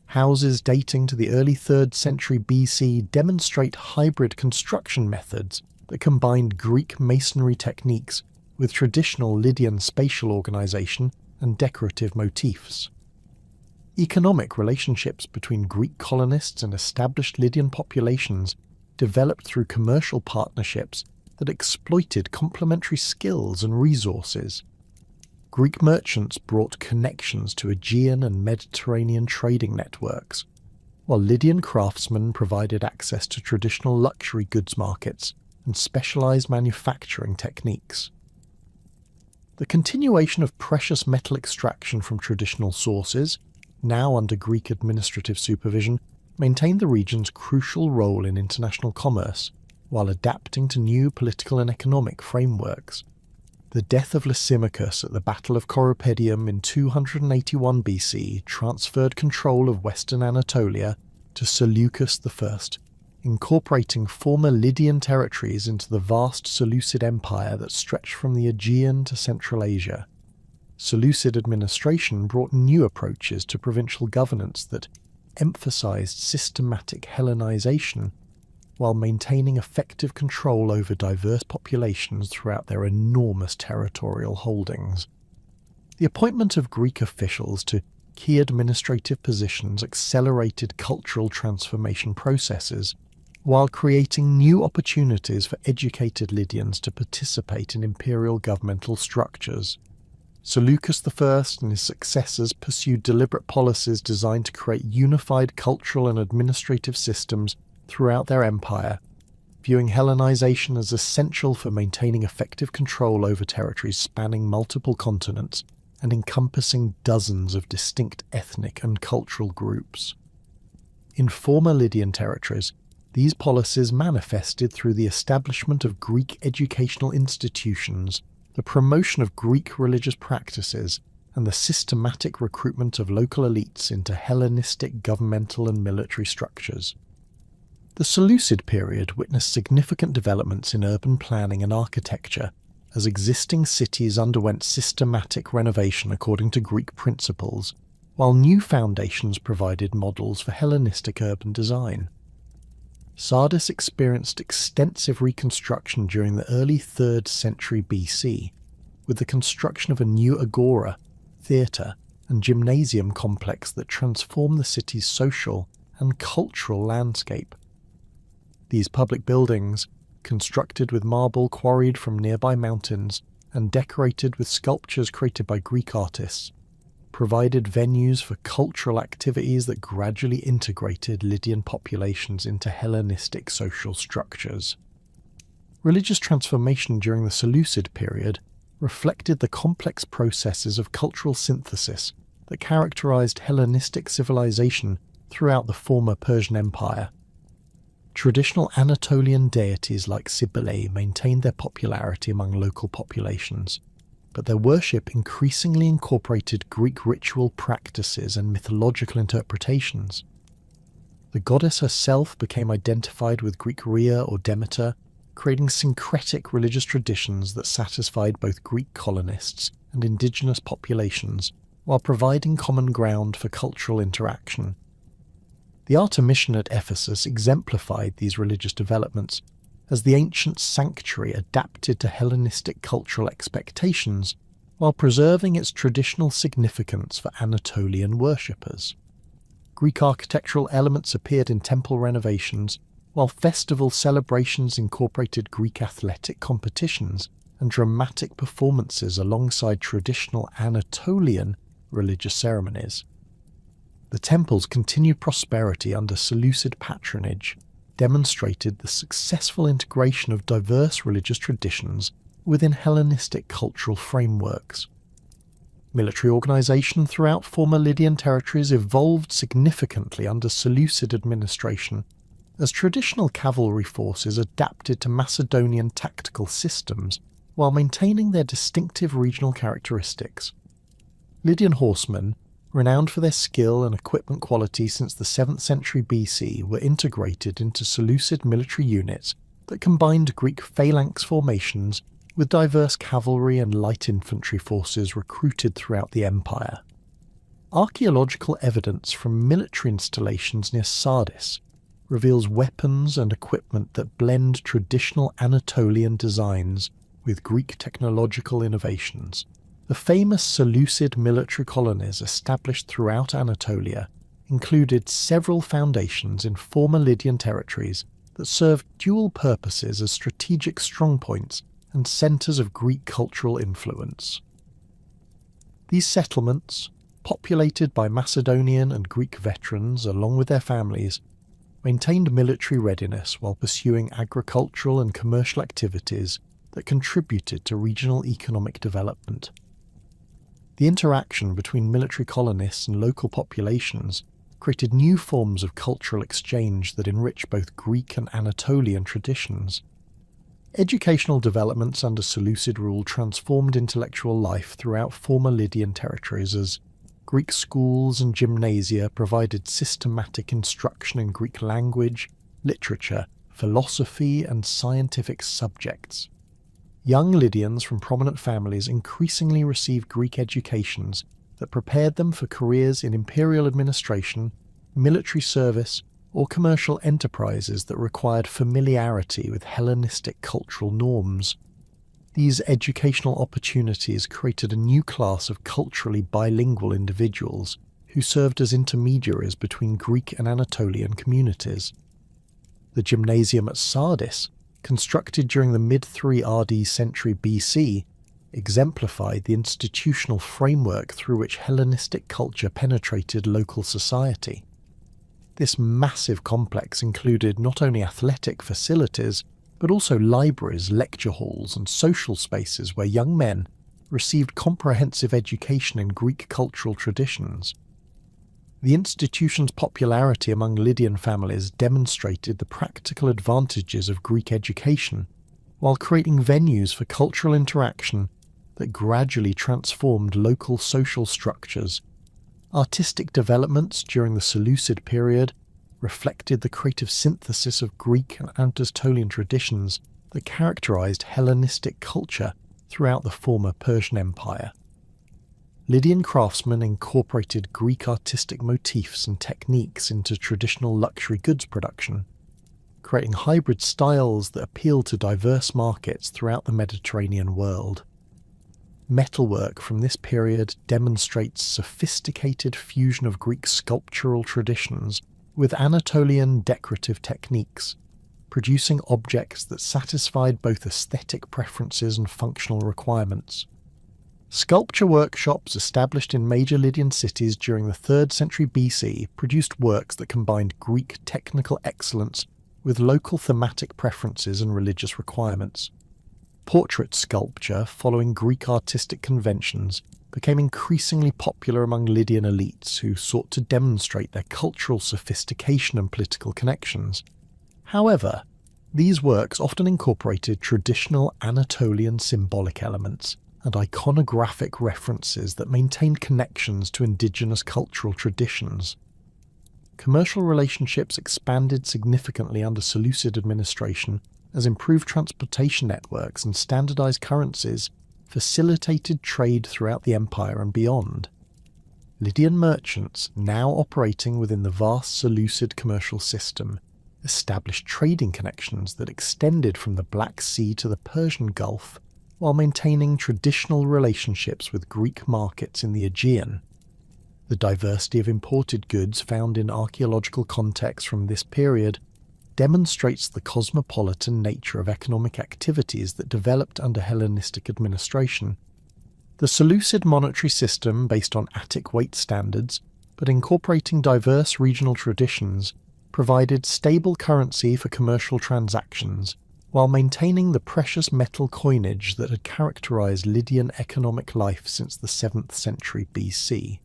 Houses dating to the early 3rd century BC demonstrate hybrid construction methods that combined Greek masonry techniques with traditional Lydian spatial organisation and decorative motifs. Economic relationships between Greek colonists and established Lydian populations developed through commercial partnerships that exploited complementary skills and resources. Greek merchants brought connections to Aegean and Mediterranean trading networks, while Lydian craftsmen provided access to traditional luxury goods markets and specialised manufacturing techniques. The continuation of precious metal extraction from traditional sources, now under Greek administrative supervision, maintained the region's crucial role in international commerce, while adapting to new political and economic frameworks. The death of Lysimachus at the Battle of Coropedium in 281 BC transferred control of western Anatolia to Seleucus I, incorporating former Lydian territories into the vast Seleucid Empire that stretched from the Aegean to Central Asia. Seleucid administration brought new approaches to provincial governance that emphasized systematic Hellenization while maintaining effective control over diverse populations throughout their enormous territorial holdings. The appointment of Greek officials to key administrative positions accelerated cultural transformation processes, while creating new opportunities for educated Lydians to participate in imperial governmental structures. Seleucus I and his successors pursued deliberate policies designed to create unified cultural and administrative systems throughout their empire, viewing Hellenization as essential for maintaining effective control over territories spanning multiple continents and encompassing dozens of distinct ethnic and cultural groups. In former Lydian territories, these policies manifested through the establishment of Greek educational institutions, the promotion of Greek religious practices, and the systematic recruitment of local elites into Hellenistic governmental and military structures. The Seleucid period witnessed significant developments in urban planning and architecture, as existing cities underwent systematic renovation according to Greek principles, while new foundations provided models for Hellenistic urban design. Sardis experienced extensive reconstruction during the early 3rd century BC, with the construction of a new agora, theatre, and gymnasium complex that transformed the city's social and cultural landscape. These public buildings, constructed with marble quarried from nearby mountains and decorated with sculptures created by Greek artists, provided venues for cultural activities that gradually integrated Lydian populations into Hellenistic social structures. Religious transformation during the Seleucid period reflected the complex processes of cultural synthesis that characterized Hellenistic civilization throughout the former Persian Empire. Traditional Anatolian deities like Cybele maintained their popularity among local populations, but their worship increasingly incorporated Greek ritual practices and mythological interpretations. The goddess herself became identified with Greek Rhea or Demeter, creating syncretic religious traditions that satisfied both Greek colonists and indigenous populations, while providing common ground for cultural interaction. The Artemission at Ephesus exemplified these religious developments, as the ancient sanctuary adapted to Hellenistic cultural expectations while preserving its traditional significance for Anatolian worshippers. Greek architectural elements appeared in temple renovations, while festival celebrations incorporated Greek athletic competitions and dramatic performances alongside traditional Anatolian religious ceremonies. The temple's continued prosperity under Seleucid patronage demonstrated the successful integration of diverse religious traditions within Hellenistic cultural frameworks. Military organisation throughout former Lydian territories evolved significantly under Seleucid administration, as traditional cavalry forces adapted to Macedonian tactical systems while maintaining their distinctive regional characteristics. Lydian horsemen, renowned for their skill and equipment quality since the 7th century BC, were integrated into Seleucid military units that combined Greek phalanx formations with diverse cavalry and light infantry forces recruited throughout the empire. Archaeological evidence from military installations near Sardis reveals weapons and equipment that blend traditional Anatolian designs with Greek technological innovations. The famous Seleucid military colonies established throughout Anatolia included several foundations in former Lydian territories that served dual purposes as strategic strongpoints and centres of Greek cultural influence. These settlements, populated by Macedonian and Greek veterans along with their families, maintained military readiness while pursuing agricultural and commercial activities that contributed to regional economic development. The interaction between military colonists and local populations created new forms of cultural exchange that enrich both Greek and Anatolian traditions. Educational developments under Seleucid rule transformed intellectual life throughout former Lydian territories, as Greek schools and gymnasia provided systematic instruction in Greek language, literature, philosophy, and scientific subjects. Young Lydians from prominent families increasingly received Greek educations that prepared them for careers in imperial administration, military service, or commercial enterprises that required familiarity with Hellenistic cultural norms. These educational opportunities created a new class of culturally bilingual individuals who served as intermediaries between Greek and Anatolian communities. The gymnasium at Sardis, constructed during the mid-3 RD century BC, exemplified the institutional framework through which Hellenistic culture penetrated local society. This massive complex included not only athletic facilities, but also libraries, lecture halls, and social spaces where young men received comprehensive education in Greek cultural traditions. The institution's popularity among Lydian families demonstrated the practical advantages of Greek education, while creating venues for cultural interaction that gradually transformed local social structures. Artistic developments during the Seleucid period reflected the creative synthesis of Greek and Anatolian traditions that characterized Hellenistic culture throughout the former Persian Empire. Lydian craftsmen incorporated Greek artistic motifs and techniques into traditional luxury goods production, creating hybrid styles that appealed to diverse markets throughout the Mediterranean world. Metalwork from this period demonstrates sophisticated fusion of Greek sculptural traditions with Anatolian decorative techniques, producing objects that satisfied both aesthetic preferences and functional requirements. Sculpture workshops established in major Lydian cities during the 3rd century BC produced works that combined Greek technical excellence with local thematic preferences and religious requirements. Portrait sculpture, following Greek artistic conventions, became increasingly popular among Lydian elites who sought to demonstrate their cultural sophistication and political connections. However, these works often incorporated traditional Anatolian symbolic elements and iconographic references that maintained connections to indigenous cultural traditions. Commercial relationships expanded significantly under Seleucid administration as improved transportation networks and standardized currencies facilitated trade throughout the empire and beyond. Lydian merchants, now operating within the vast Seleucid commercial system, established trading connections that extended from the Black Sea to the Persian Gulf, while maintaining traditional relationships with Greek markets in the Aegean. The diversity of imported goods found in archaeological contexts from this period demonstrates the cosmopolitan nature of economic activities that developed under Hellenistic administration. The Seleucid monetary system, based on Attic weight standards, but incorporating diverse regional traditions, provided stable currency for commercial transactions, while maintaining the precious metal coinage that had characterized Lydian economic life since the 7th century BC.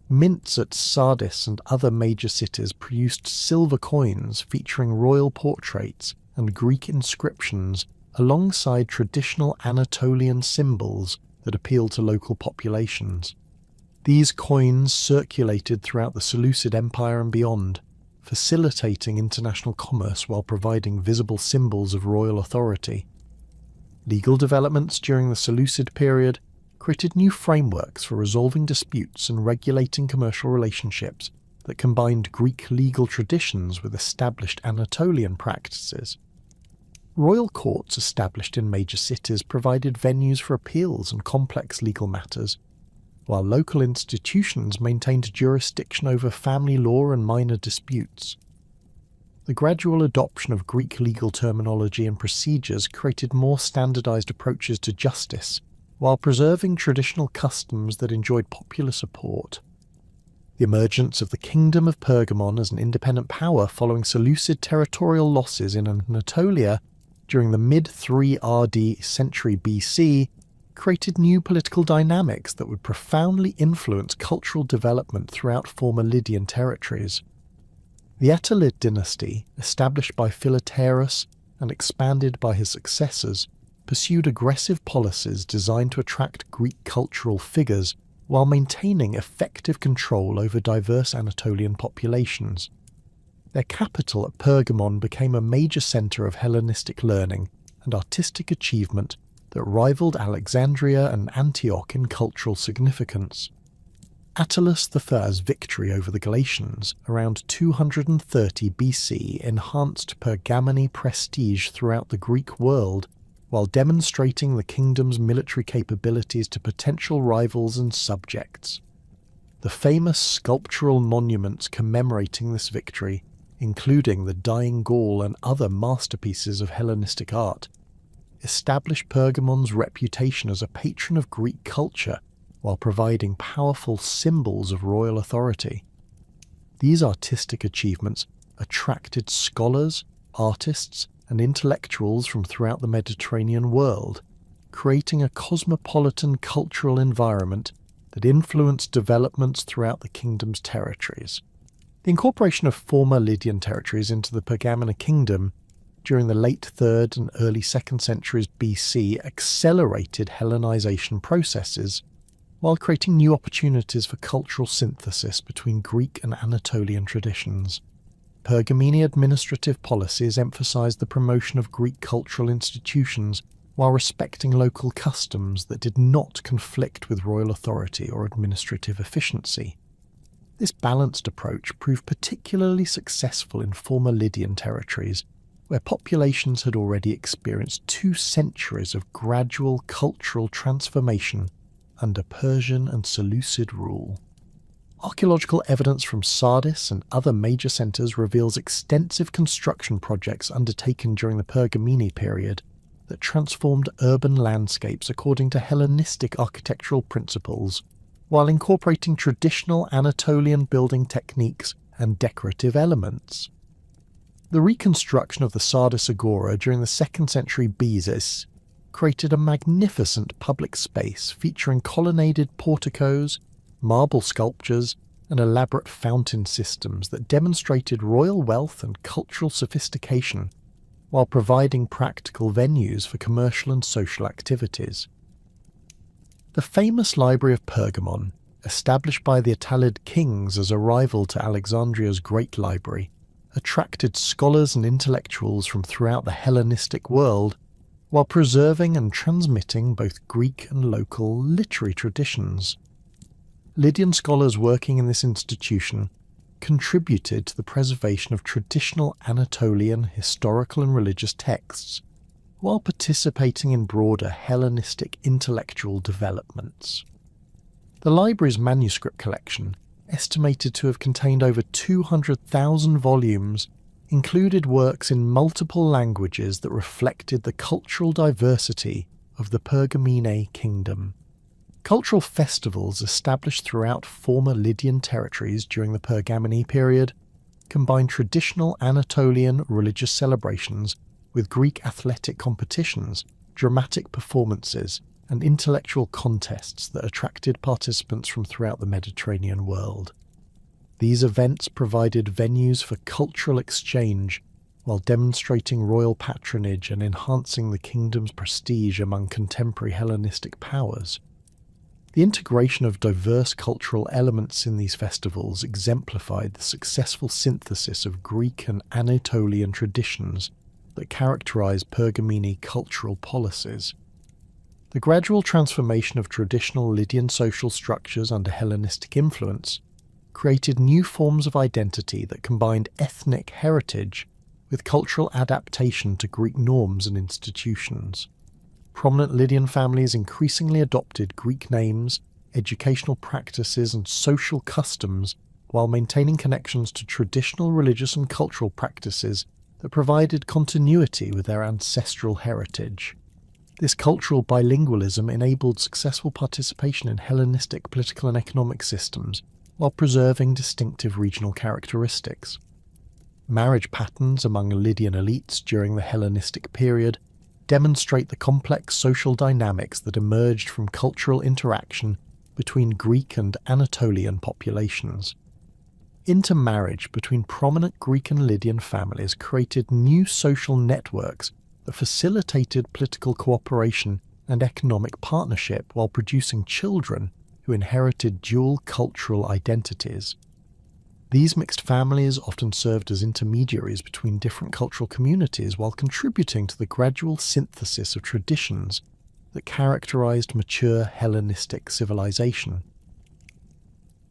Mints at Sardis and other major cities produced silver coins featuring royal portraits and Greek inscriptions alongside traditional Anatolian symbols that appealed to local populations. These coins circulated throughout the Seleucid Empire and beyond, facilitating international commerce while providing visible symbols of royal authority. Legal developments during the Seleucid period created new frameworks for resolving disputes and regulating commercial relationships that combined Greek legal traditions with established Anatolian practices. Royal courts established in major cities provided venues for appeals and complex legal matters, while local institutions maintained jurisdiction over family law and minor disputes. The gradual adoption of Greek legal terminology and procedures created more standardized approaches to justice, while preserving traditional customs that enjoyed popular support. The emergence of the Kingdom of Pergamon as an independent power following Seleucid territorial losses in Anatolia during the mid-3 RD century BC created new political dynamics that would profoundly influence cultural development throughout former Lydian territories. The Attalid dynasty, established by Philetaerus and expanded by his successors, pursued aggressive policies designed to attract Greek cultural figures while maintaining effective control over diverse Anatolian populations. Their capital at Pergamon became a major centre of Hellenistic learning and artistic achievement that rivaled Alexandria and Antioch in cultural significance. Attalus I's victory over the Galatians around 230 BC enhanced Pergamene prestige throughout the Greek world, while demonstrating the kingdom's military capabilities to potential rivals and subjects. The famous sculptural monuments commemorating this victory, including the Dying Gaul and other masterpieces of Hellenistic art, established Pergamon's reputation as a patron of Greek culture while providing powerful symbols of royal authority. These artistic achievements attracted scholars, artists, and intellectuals from throughout the Mediterranean world, creating a cosmopolitan cultural environment that influenced developments throughout the kingdom's territories. The incorporation of former Lydian territories into the Pergamene Kingdom during the late 3rd and early 2nd centuries BC accelerated Hellenization processes, while creating new opportunities for cultural synthesis between Greek and Anatolian traditions. Pergamene administrative policies emphasized the promotion of Greek cultural institutions while respecting local customs that did not conflict with royal authority or administrative efficiency. This balanced approach proved particularly successful in former Lydian territories, where populations had already experienced 2 centuries of gradual cultural transformation under Persian and Seleucid rule. Archaeological evidence from Sardis and other major centres reveals extensive construction projects undertaken during the Pergamene period that transformed urban landscapes according to Hellenistic architectural principles, while incorporating traditional Anatolian building techniques and decorative elements. The reconstruction of the Sardis Agora during the 2nd century BC created a magnificent public space featuring colonnaded porticos, marble sculptures, and elaborate fountain systems that demonstrated royal wealth and cultural sophistication, while providing practical venues for commercial and social activities. The famous Library of Pergamon, established by the Attalid kings as a rival to Alexandria's Great Library, attracted scholars and intellectuals from throughout the Hellenistic world, while preserving and transmitting both Greek and local literary traditions. Lydian scholars working in this institution contributed to the preservation of traditional Anatolian historical and religious texts, while participating in broader Hellenistic intellectual developments. The library's manuscript collection, estimated to have contained over 200,000 volumes, included works in multiple languages that reflected the cultural diversity of the Pergamene Kingdom. Cultural festivals established throughout former Lydian territories during the Pergamene period combined traditional Anatolian religious celebrations with Greek athletic competitions, dramatic performances, and intellectual contests that attracted participants from throughout the Mediterranean world. These events provided venues for cultural exchange while demonstrating royal patronage and enhancing the kingdom's prestige among contemporary Hellenistic powers. The integration of diverse cultural elements in these festivals exemplified the successful synthesis of Greek and Anatolian traditions that characterize Pergamene cultural policies. The gradual transformation of traditional Lydian social structures under Hellenistic influence created new forms of identity that combined ethnic heritage with cultural adaptation to Greek norms and institutions. Prominent Lydian families increasingly adopted Greek names, educational practices, and social customs while maintaining connections to traditional religious and cultural practices that provided continuity with their ancestral heritage. This cultural bilingualism enabled successful participation in Hellenistic political and economic systems while preserving distinctive regional characteristics. Marriage patterns among Lydian elites during the Hellenistic period demonstrate the complex social dynamics that emerged from cultural interaction between Greek and Anatolian populations. Intermarriage between prominent Greek and Lydian families created new social networks that facilitated political cooperation and economic partnership while producing children who inherited dual cultural identities. These mixed families often served as intermediaries between different cultural communities while contributing to the gradual synthesis of traditions that characterized mature Hellenistic civilization.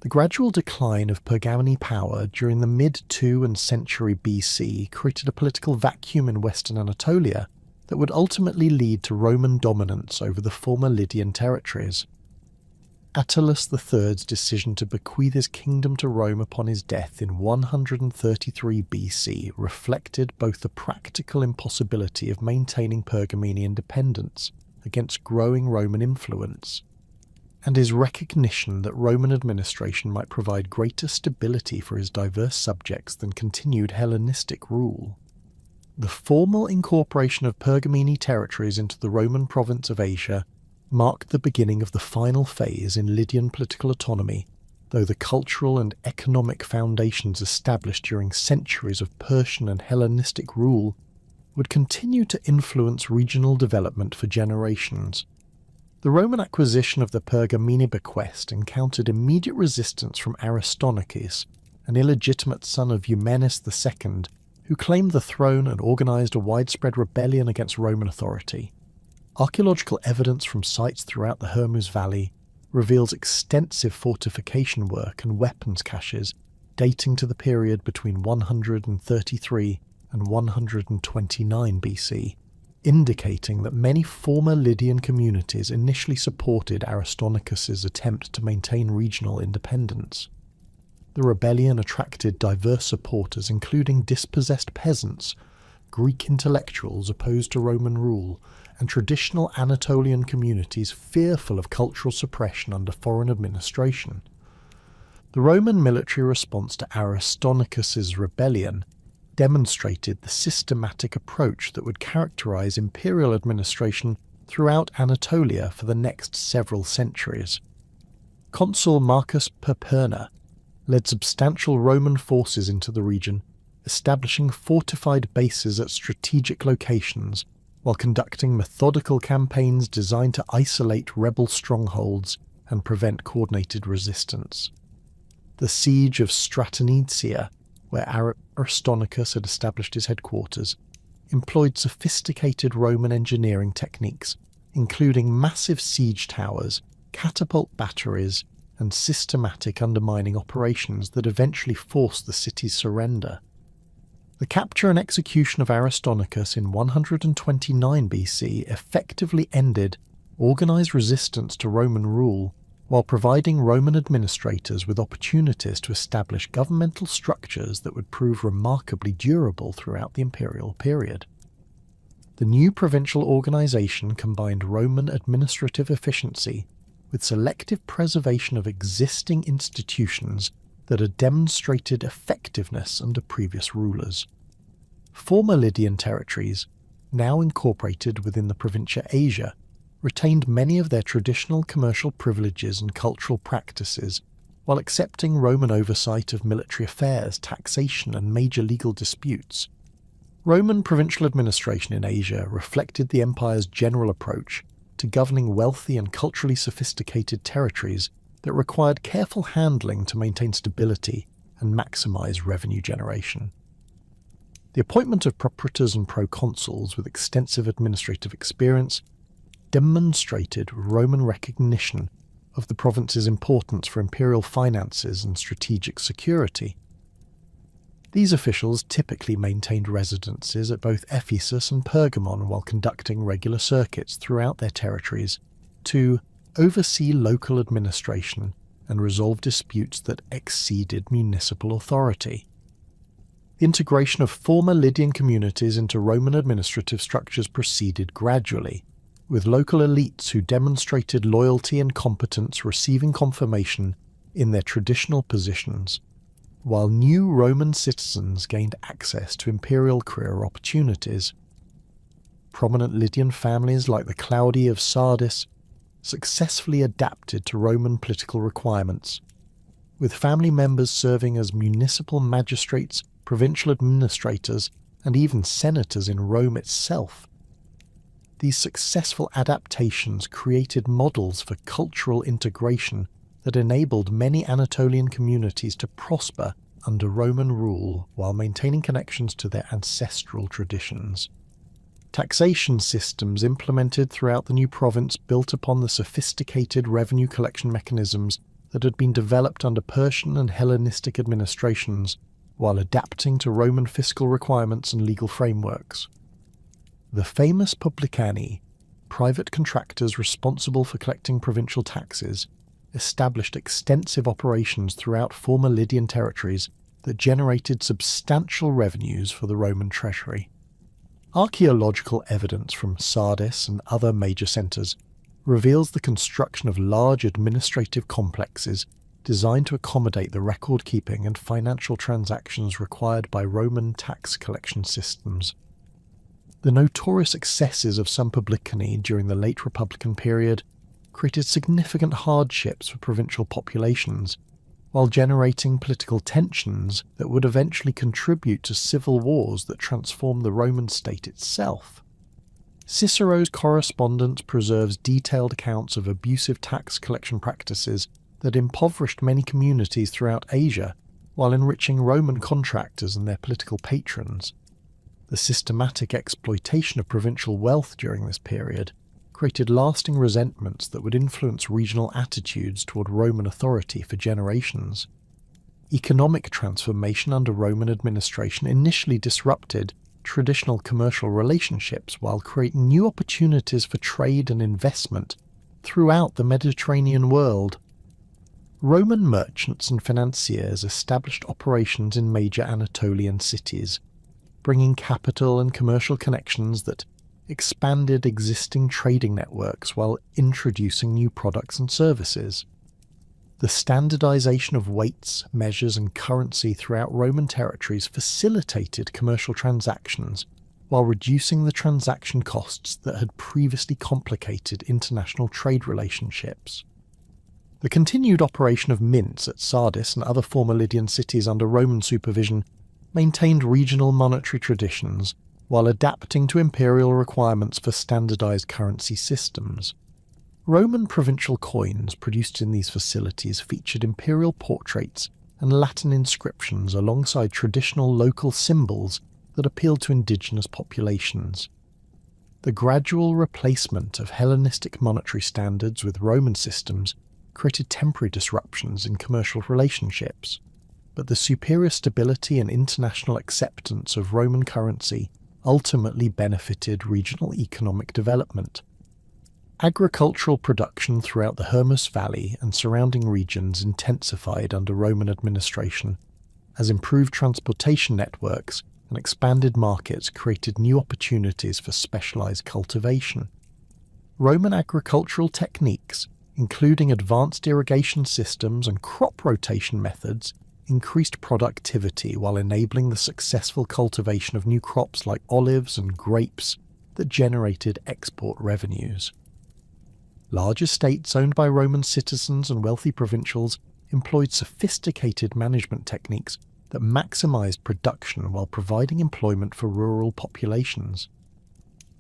The gradual decline of Pergamene power during the mid-2nd century BC created a political vacuum in Western Anatolia that would ultimately lead to Roman dominance over the former Lydian territories. Attalus III's decision to bequeath his kingdom to Rome upon his death in 133 BC reflected both the practical impossibility of maintaining Pergamene independence against growing Roman influence, and his recognition that Roman administration might provide greater stability for his diverse subjects than continued Hellenistic rule. The formal incorporation of Pergamene territories into the Roman province of Asia marked the beginning of the final phase in Lydian political autonomy, though the cultural and economic foundations established during centuries of Persian and Hellenistic rule would continue to influence regional development for generations. The Roman acquisition of the Pergamene bequest encountered immediate resistance from Aristonachus, an illegitimate son of Eumenes II, who claimed the throne and organised a widespread rebellion against Roman authority. Archaeological evidence from sites throughout the Hormuz Valley reveals extensive fortification work and weapons caches dating to the period between 133 and 129 BC, indicating that many former Lydian communities initially supported Aristonachus's attempt to maintain regional independence. The rebellion attracted diverse supporters, including dispossessed peasants, Greek intellectuals opposed to Roman rule, and traditional Anatolian communities fearful of cultural suppression under foreign administration. The Roman military response to Aristonicus's rebellion demonstrated the systematic approach that would characterize imperial administration throughout Anatolia for the next several centuries. Consul Marcus Perperna led substantial Roman forces into the region, establishing fortified bases at strategic locations while conducting methodical campaigns designed to isolate rebel strongholds and prevent coordinated resistance. The siege of Stratonicia, where Aristonicus had established his headquarters, employed sophisticated Roman engineering techniques, including massive siege towers, catapult batteries, and systematic undermining operations that eventually forced the city's surrender. The capture and execution of Aristonicus in 129 BC effectively ended organised resistance to Roman rule while providing Roman administrators with opportunities to establish governmental structures that would prove remarkably durable throughout the imperial period. The new provincial organisation combined Roman administrative efficiency with selective preservation of existing institutions that had demonstrated effectiveness under previous rulers. Former Lydian territories, now incorporated within the Provincia Asia, retained many of their traditional commercial privileges and cultural practices while accepting Roman oversight of military affairs, taxation, and major legal disputes. Roman provincial administration in Asia reflected the empire's general approach to governing wealthy and culturally sophisticated territories that required careful handling to maintain stability and maximize revenue generation. The appointment of proprietors and proconsuls with extensive administrative experience demonstrated Roman recognition of the province's importance for imperial finances and strategic security. These officials typically maintained residences at both Ephesus and Pergamon while conducting regular circuits throughout their territories to oversee local administration and resolve disputes that exceeded municipal authority. The integration of former Lydian communities into Roman administrative structures proceeded gradually, with local elites who demonstrated loyalty and competence receiving confirmation in their traditional positions, while new Roman citizens gained access to imperial career opportunities. Prominent Lydian families like the Claudi of Sardis successfully adapted to Roman political requirements, with family members serving as municipal magistrates, provincial administrators, and even senators in Rome itself. These successful adaptations created models for cultural integration that enabled many Anatolian communities to prosper under Roman rule while maintaining connections to their ancestral traditions. Taxation systems implemented throughout the new province built upon the sophisticated revenue collection mechanisms that had been developed under Persian and Hellenistic administrations, while adapting to Roman fiscal requirements and legal frameworks. The famous publicani, private contractors responsible for collecting provincial taxes, established extensive operations throughout former Lydian territories that generated substantial revenues for the Roman treasury. Archaeological evidence from Sardis and other major centres reveals the construction of large administrative complexes designed to accommodate the record-keeping and financial transactions required by Roman tax collection systems. The notorious excesses of some publicani during the late Republican period created significant hardships for provincial populations, while generating political tensions that would eventually contribute to civil wars that transformed the Roman state itself. Cicero's correspondence preserves detailed accounts of abusive tax collection practices that impoverished many communities throughout Asia, while enriching Roman contractors and their political patrons. The systematic exploitation of provincial wealth during this period created lasting resentments that would influence regional attitudes toward Roman authority for generations. Economic transformation under Roman administration initially disrupted traditional commercial relationships while creating new opportunities for trade and investment throughout the Mediterranean world. Roman merchants and financiers established operations in major Anatolian cities, bringing capital and commercial connections that expanded existing trading networks while introducing new products and services. The standardization of weights, measures, and currency throughout Roman territories facilitated commercial transactions while reducing the transaction costs that had previously complicated international trade relationships. The continued operation of mints at Sardis and other former Lydian cities under Roman supervision maintained regional monetary traditions while adapting to imperial requirements for standardized currency systems. Roman provincial coins produced in these facilities featured imperial portraits and Latin inscriptions alongside traditional local symbols that appealed to indigenous populations. The gradual replacement of Hellenistic monetary standards with Roman systems created temporary disruptions in commercial relationships, but the superior stability and international acceptance of Roman currency ultimately benefited regional economic development. Agricultural production throughout the Hermus Valley and surrounding regions intensified under Roman administration, as improved transportation networks and expanded markets created new opportunities for specialized cultivation. Roman agricultural techniques, including advanced irrigation systems and crop rotation methods, increased productivity while enabling the successful cultivation of new crops like olives and grapes that generated export revenues. Large estates owned by Roman citizens and wealthy provincials employed sophisticated management techniques that maximized production while providing employment for rural populations.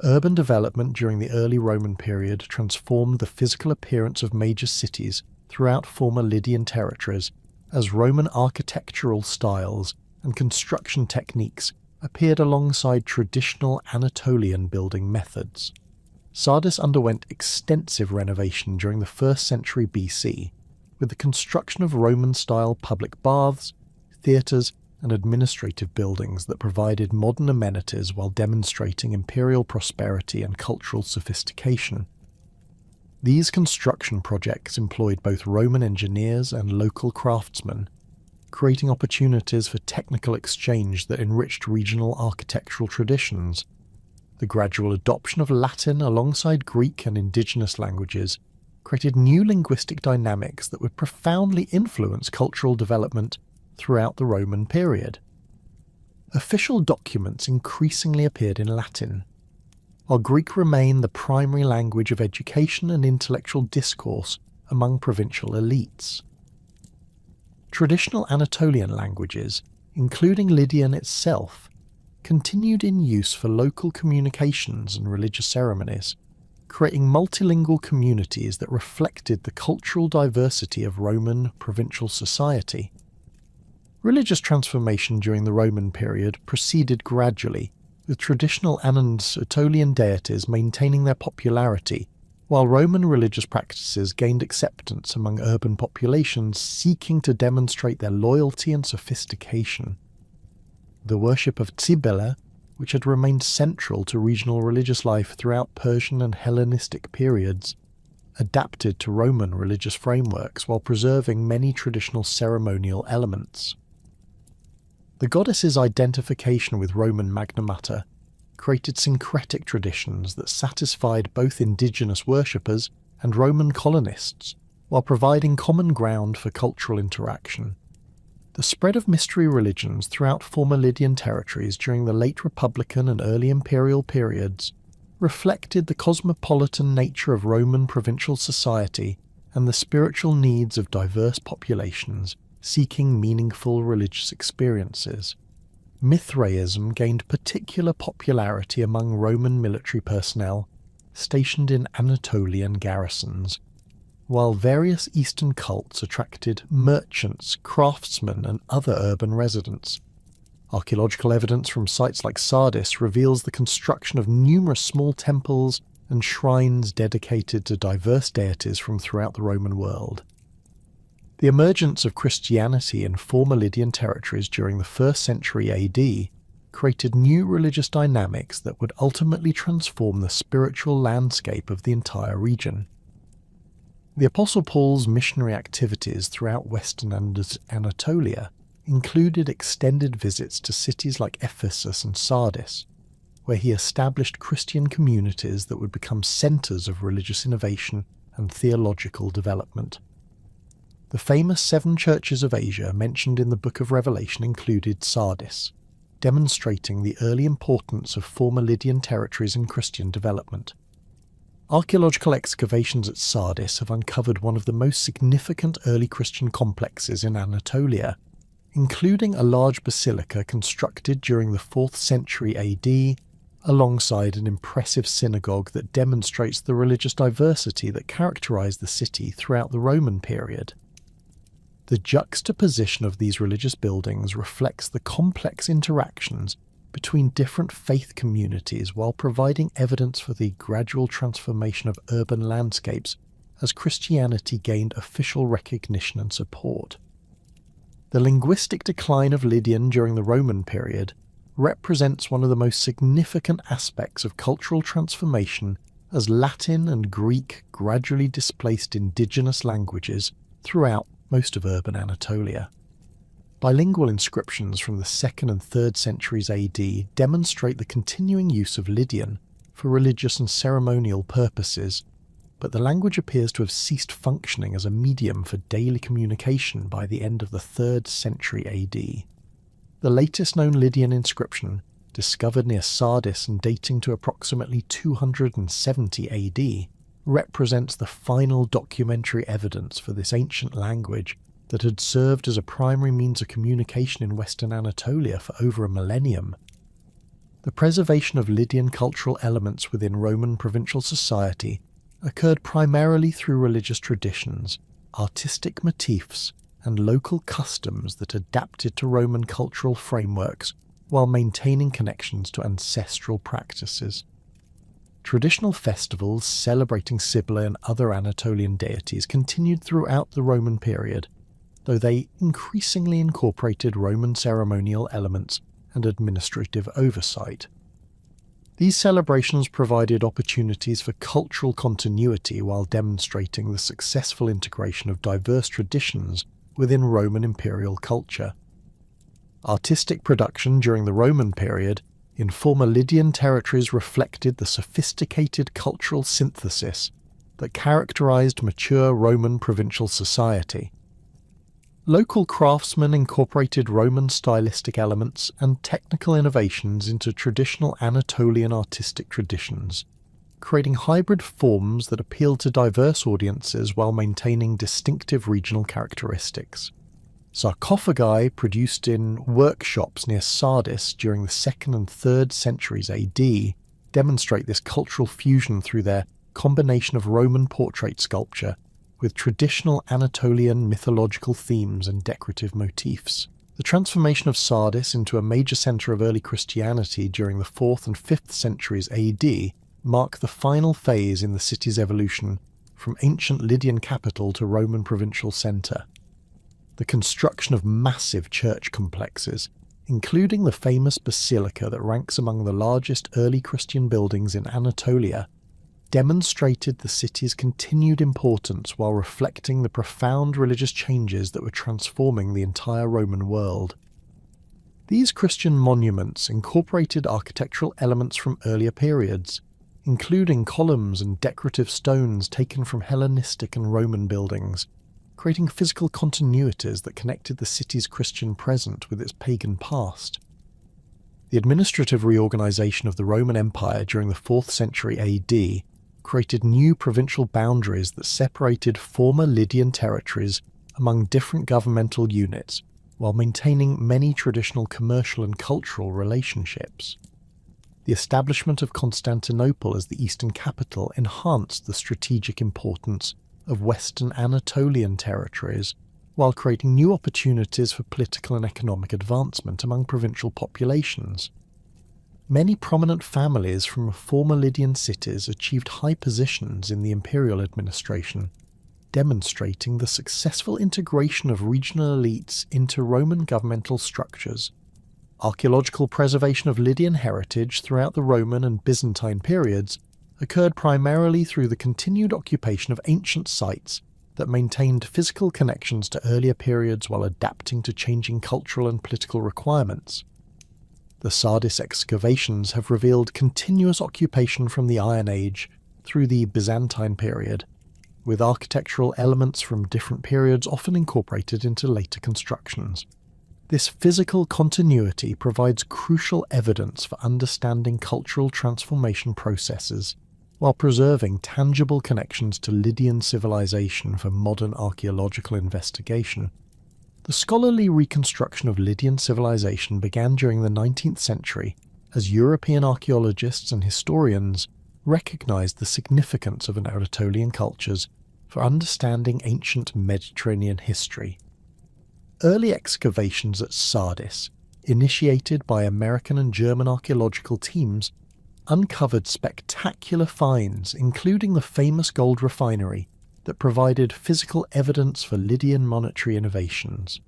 Urban development during the early Roman period transformed the physical appearance of major cities throughout former Lydian territories as Roman architectural styles and construction techniques appeared alongside traditional Anatolian building methods. Sardis underwent extensive renovation during the 1st century BC, with the construction of Roman-style public baths, theatres, and administrative buildings that provided modern amenities while demonstrating imperial prosperity and cultural sophistication. These construction projects employed both Roman engineers and local craftsmen, creating opportunities for technical exchange that enriched regional architectural traditions. The gradual adoption of Latin alongside Greek and indigenous languages created new linguistic dynamics that would profoundly influence cultural development throughout the Roman period. Official documents increasingly appeared in Latin, while Greek remained the primary language of education and intellectual discourse among provincial elites. Traditional Anatolian languages, including Lydian itself, continued in use for local communications and religious ceremonies, creating multilingual communities that reflected the cultural diversity of Roman provincial society. Religious transformation during the Roman period proceeded gradually, with traditional Anatolian deities maintaining their popularity, while Roman religious practices gained acceptance among urban populations seeking to demonstrate their loyalty and sophistication. The worship of Cybele, which had remained central to regional religious life throughout Persian and Hellenistic periods, adapted to Roman religious frameworks while preserving many traditional ceremonial elements. The goddess's identification with Roman Magna Mater created syncretic traditions that satisfied both indigenous worshippers and Roman colonists, while providing common ground for cultural interaction. The spread of mystery religions throughout former Lydian territories during the late Republican and early imperial periods reflected the cosmopolitan nature of Roman provincial society and the spiritual needs of diverse populations seeking meaningful religious experiences. Mithraism gained particular popularity among Roman military personnel stationed in Anatolian garrisons, while various Eastern cults attracted merchants, craftsmen, and other urban residents. Archaeological evidence from sites like Sardis reveals the construction of numerous small temples and shrines dedicated to diverse deities from throughout the Roman world. The emergence of Christianity in former Lydian territories during the 1st century AD created new religious dynamics that would ultimately transform the spiritual landscape of the entire region. The Apostle Paul's missionary activities throughout western Anatolia included extended visits to cities like Ephesus and Sardis, where he established Christian communities that would become centres of religious innovation and theological development. The famous 7 churches of Asia mentioned in the Book of Revelation included Sardis, demonstrating the early importance of former Lydian territories in Christian development. Archaeological excavations at Sardis have uncovered one of the most significant early Christian complexes in Anatolia, including a large basilica constructed during the 4th century AD, alongside an impressive synagogue that demonstrates the religious diversity that characterized the city throughout the Roman period. The juxtaposition of these religious buildings reflects the complex interactions between different faith communities while providing evidence for the gradual transformation of urban landscapes as Christianity gained official recognition and support. The linguistic decline of Lydian during the Roman period represents one of the most significant aspects of cultural transformation as Latin and Greek gradually displaced indigenous languages throughout most of urban Anatolia. Bilingual inscriptions from the 2nd and 3rd centuries AD demonstrate the continuing use of Lydian for religious and ceremonial purposes, but the language appears to have ceased functioning as a medium for daily communication by the end of the 3rd century AD. The latest known Lydian inscription, discovered near Sardis and dating to approximately 270 AD, represents the final documentary evidence for this ancient language that had served as a primary means of communication in Western Anatolia for over a millennium. The preservation of Lydian cultural elements within Roman provincial society occurred primarily through religious traditions, artistic motifs, and local customs that adapted to Roman cultural frameworks while maintaining connections to ancestral practices. Traditional festivals celebrating Cybele and other Anatolian deities continued throughout the Roman period, though they increasingly incorporated Roman ceremonial elements and administrative oversight. These celebrations provided opportunities for cultural continuity while demonstrating the successful integration of diverse traditions within Roman imperial culture. Artistic production during the Roman period in former Lydian territories reflected the sophisticated cultural synthesis that characterized mature Roman provincial society. Local craftsmen incorporated Roman stylistic elements and technical innovations into traditional Anatolian artistic traditions, creating hybrid forms that appealed to diverse audiences while maintaining distinctive regional characteristics. Sarcophagi produced in workshops near Sardis during the 2nd and 3rd centuries AD demonstrate this cultural fusion through their combination of Roman portrait sculpture with traditional Anatolian mythological themes and decorative motifs. The transformation of Sardis into a major centre of early Christianity during the 4th and 5th centuries AD mark the final phase in the city's evolution from ancient Lydian capital to Roman provincial centre. The construction of massive church complexes, including the famous basilica that ranks among the largest early Christian buildings in Anatolia, demonstrated the city's continued importance while reflecting the profound religious changes that were transforming the entire Roman world. These Christian monuments incorporated architectural elements from earlier periods, including columns and decorative stones taken from Hellenistic and Roman buildings, creating physical continuities that connected the city's Christian present with its pagan past. The administrative reorganization of the Roman Empire during the 4th century AD created new provincial boundaries that separated former Lydian territories among different governmental units, while maintaining many traditional commercial and cultural relationships. The establishment of Constantinople as the eastern capital enhanced the strategic importance of Western Anatolian territories, while creating new opportunities for political and economic advancement among provincial populations. Many prominent families from former Lydian cities achieved high positions in the imperial administration, demonstrating the successful integration of regional elites into Roman governmental structures. Archaeological preservation of Lydian heritage throughout the Roman and Byzantine periods occurred primarily through the continued occupation of ancient sites that maintained physical connections to earlier periods while adapting to changing cultural and political requirements. The Sardis excavations have revealed continuous occupation from the Iron Age through the Byzantine period, with architectural elements from different periods often incorporated into later constructions. This physical continuity provides crucial evidence for understanding cultural transformation processes, while preserving tangible connections to Lydian civilization for modern archaeological investigation. The scholarly reconstruction of Lydian civilization began during the 19th century as European archaeologists and historians recognized the significance of Anatolian cultures for understanding ancient Mediterranean history. Early excavations at Sardis, initiated by American and German archaeological teams, uncovered spectacular finds, including the famous gold refinery that provided physical evidence for Lydian monetary innovations.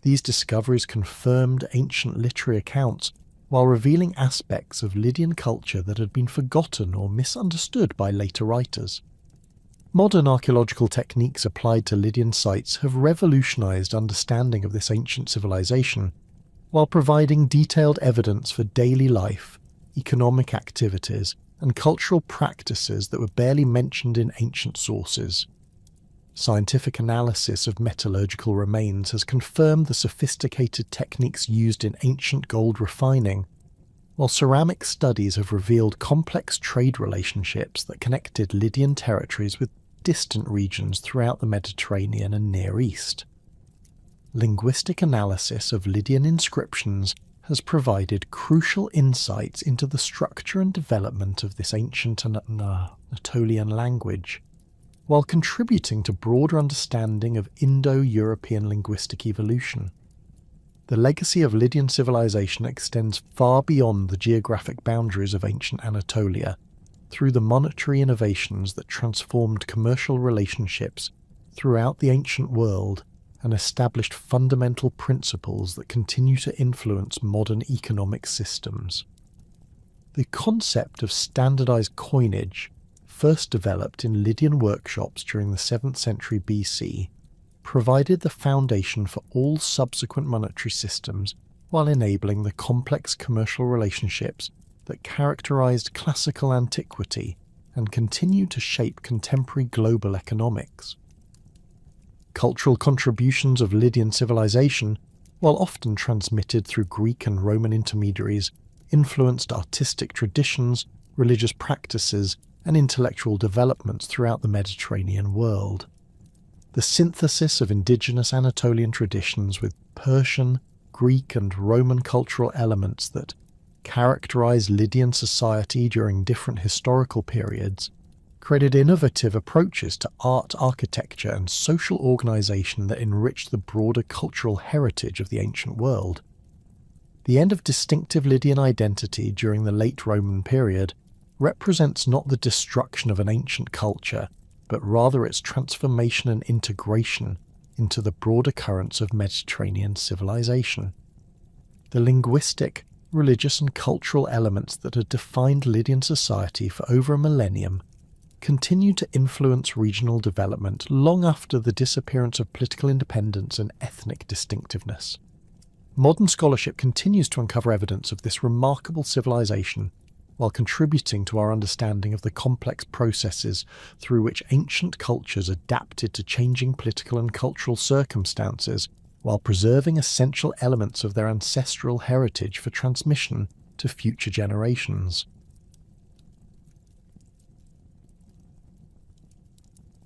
These discoveries confirmed ancient literary accounts while revealing aspects of Lydian culture that had been forgotten or misunderstood by later writers. Modern archaeological techniques applied to Lydian sites have revolutionized understanding of this ancient civilization, while providing detailed evidence for daily life, economic activities, and cultural practices that were barely mentioned in ancient sources. Scientific analysis of metallurgical remains has confirmed the sophisticated techniques used in ancient gold refining, while ceramic studies have revealed complex trade relationships that connected Lydian territories with distant regions throughout the Mediterranean and Near East. Linguistic analysis of Lydian inscriptions has provided crucial insights into the structure and development of this ancient Anatolian language, while contributing to broader understanding of Indo-European linguistic evolution. The legacy of Lydian civilization extends far beyond the geographic boundaries of ancient Anatolia, through the monetary innovations that transformed commercial relationships throughout the ancient world and established fundamental principles that continue to influence modern economic systems. The concept of standardized coinage, first developed in Lydian workshops during the 7th century BC, provided the foundation for all subsequent monetary systems while enabling the complex commercial relationships that characterized classical antiquity and continue to shape contemporary global economics. Cultural contributions of Lydian civilization, while often transmitted through Greek and Roman intermediaries, influenced artistic traditions, religious practices, and intellectual developments throughout the Mediterranean world. The synthesis of indigenous Anatolian traditions with Persian, Greek, and Roman cultural elements that characterize Lydian society during different historical periods created innovative approaches to art, architecture, and social organization that enriched the broader cultural heritage of the ancient world. The end of distinctive Lydian identity during the late Roman period represents not the destruction of an ancient culture, but rather its transformation and integration into the broader currents of Mediterranean civilization. The linguistic, religious, and cultural elements that had defined Lydian society for over a millennium continued to influence regional development long after the disappearance of political independence and ethnic distinctiveness. Modern scholarship continues to uncover evidence of this remarkable civilization, while contributing to our understanding of the complex processes through which ancient cultures adapted to changing political and cultural circumstances, while preserving essential elements of their ancestral heritage for transmission to future generations.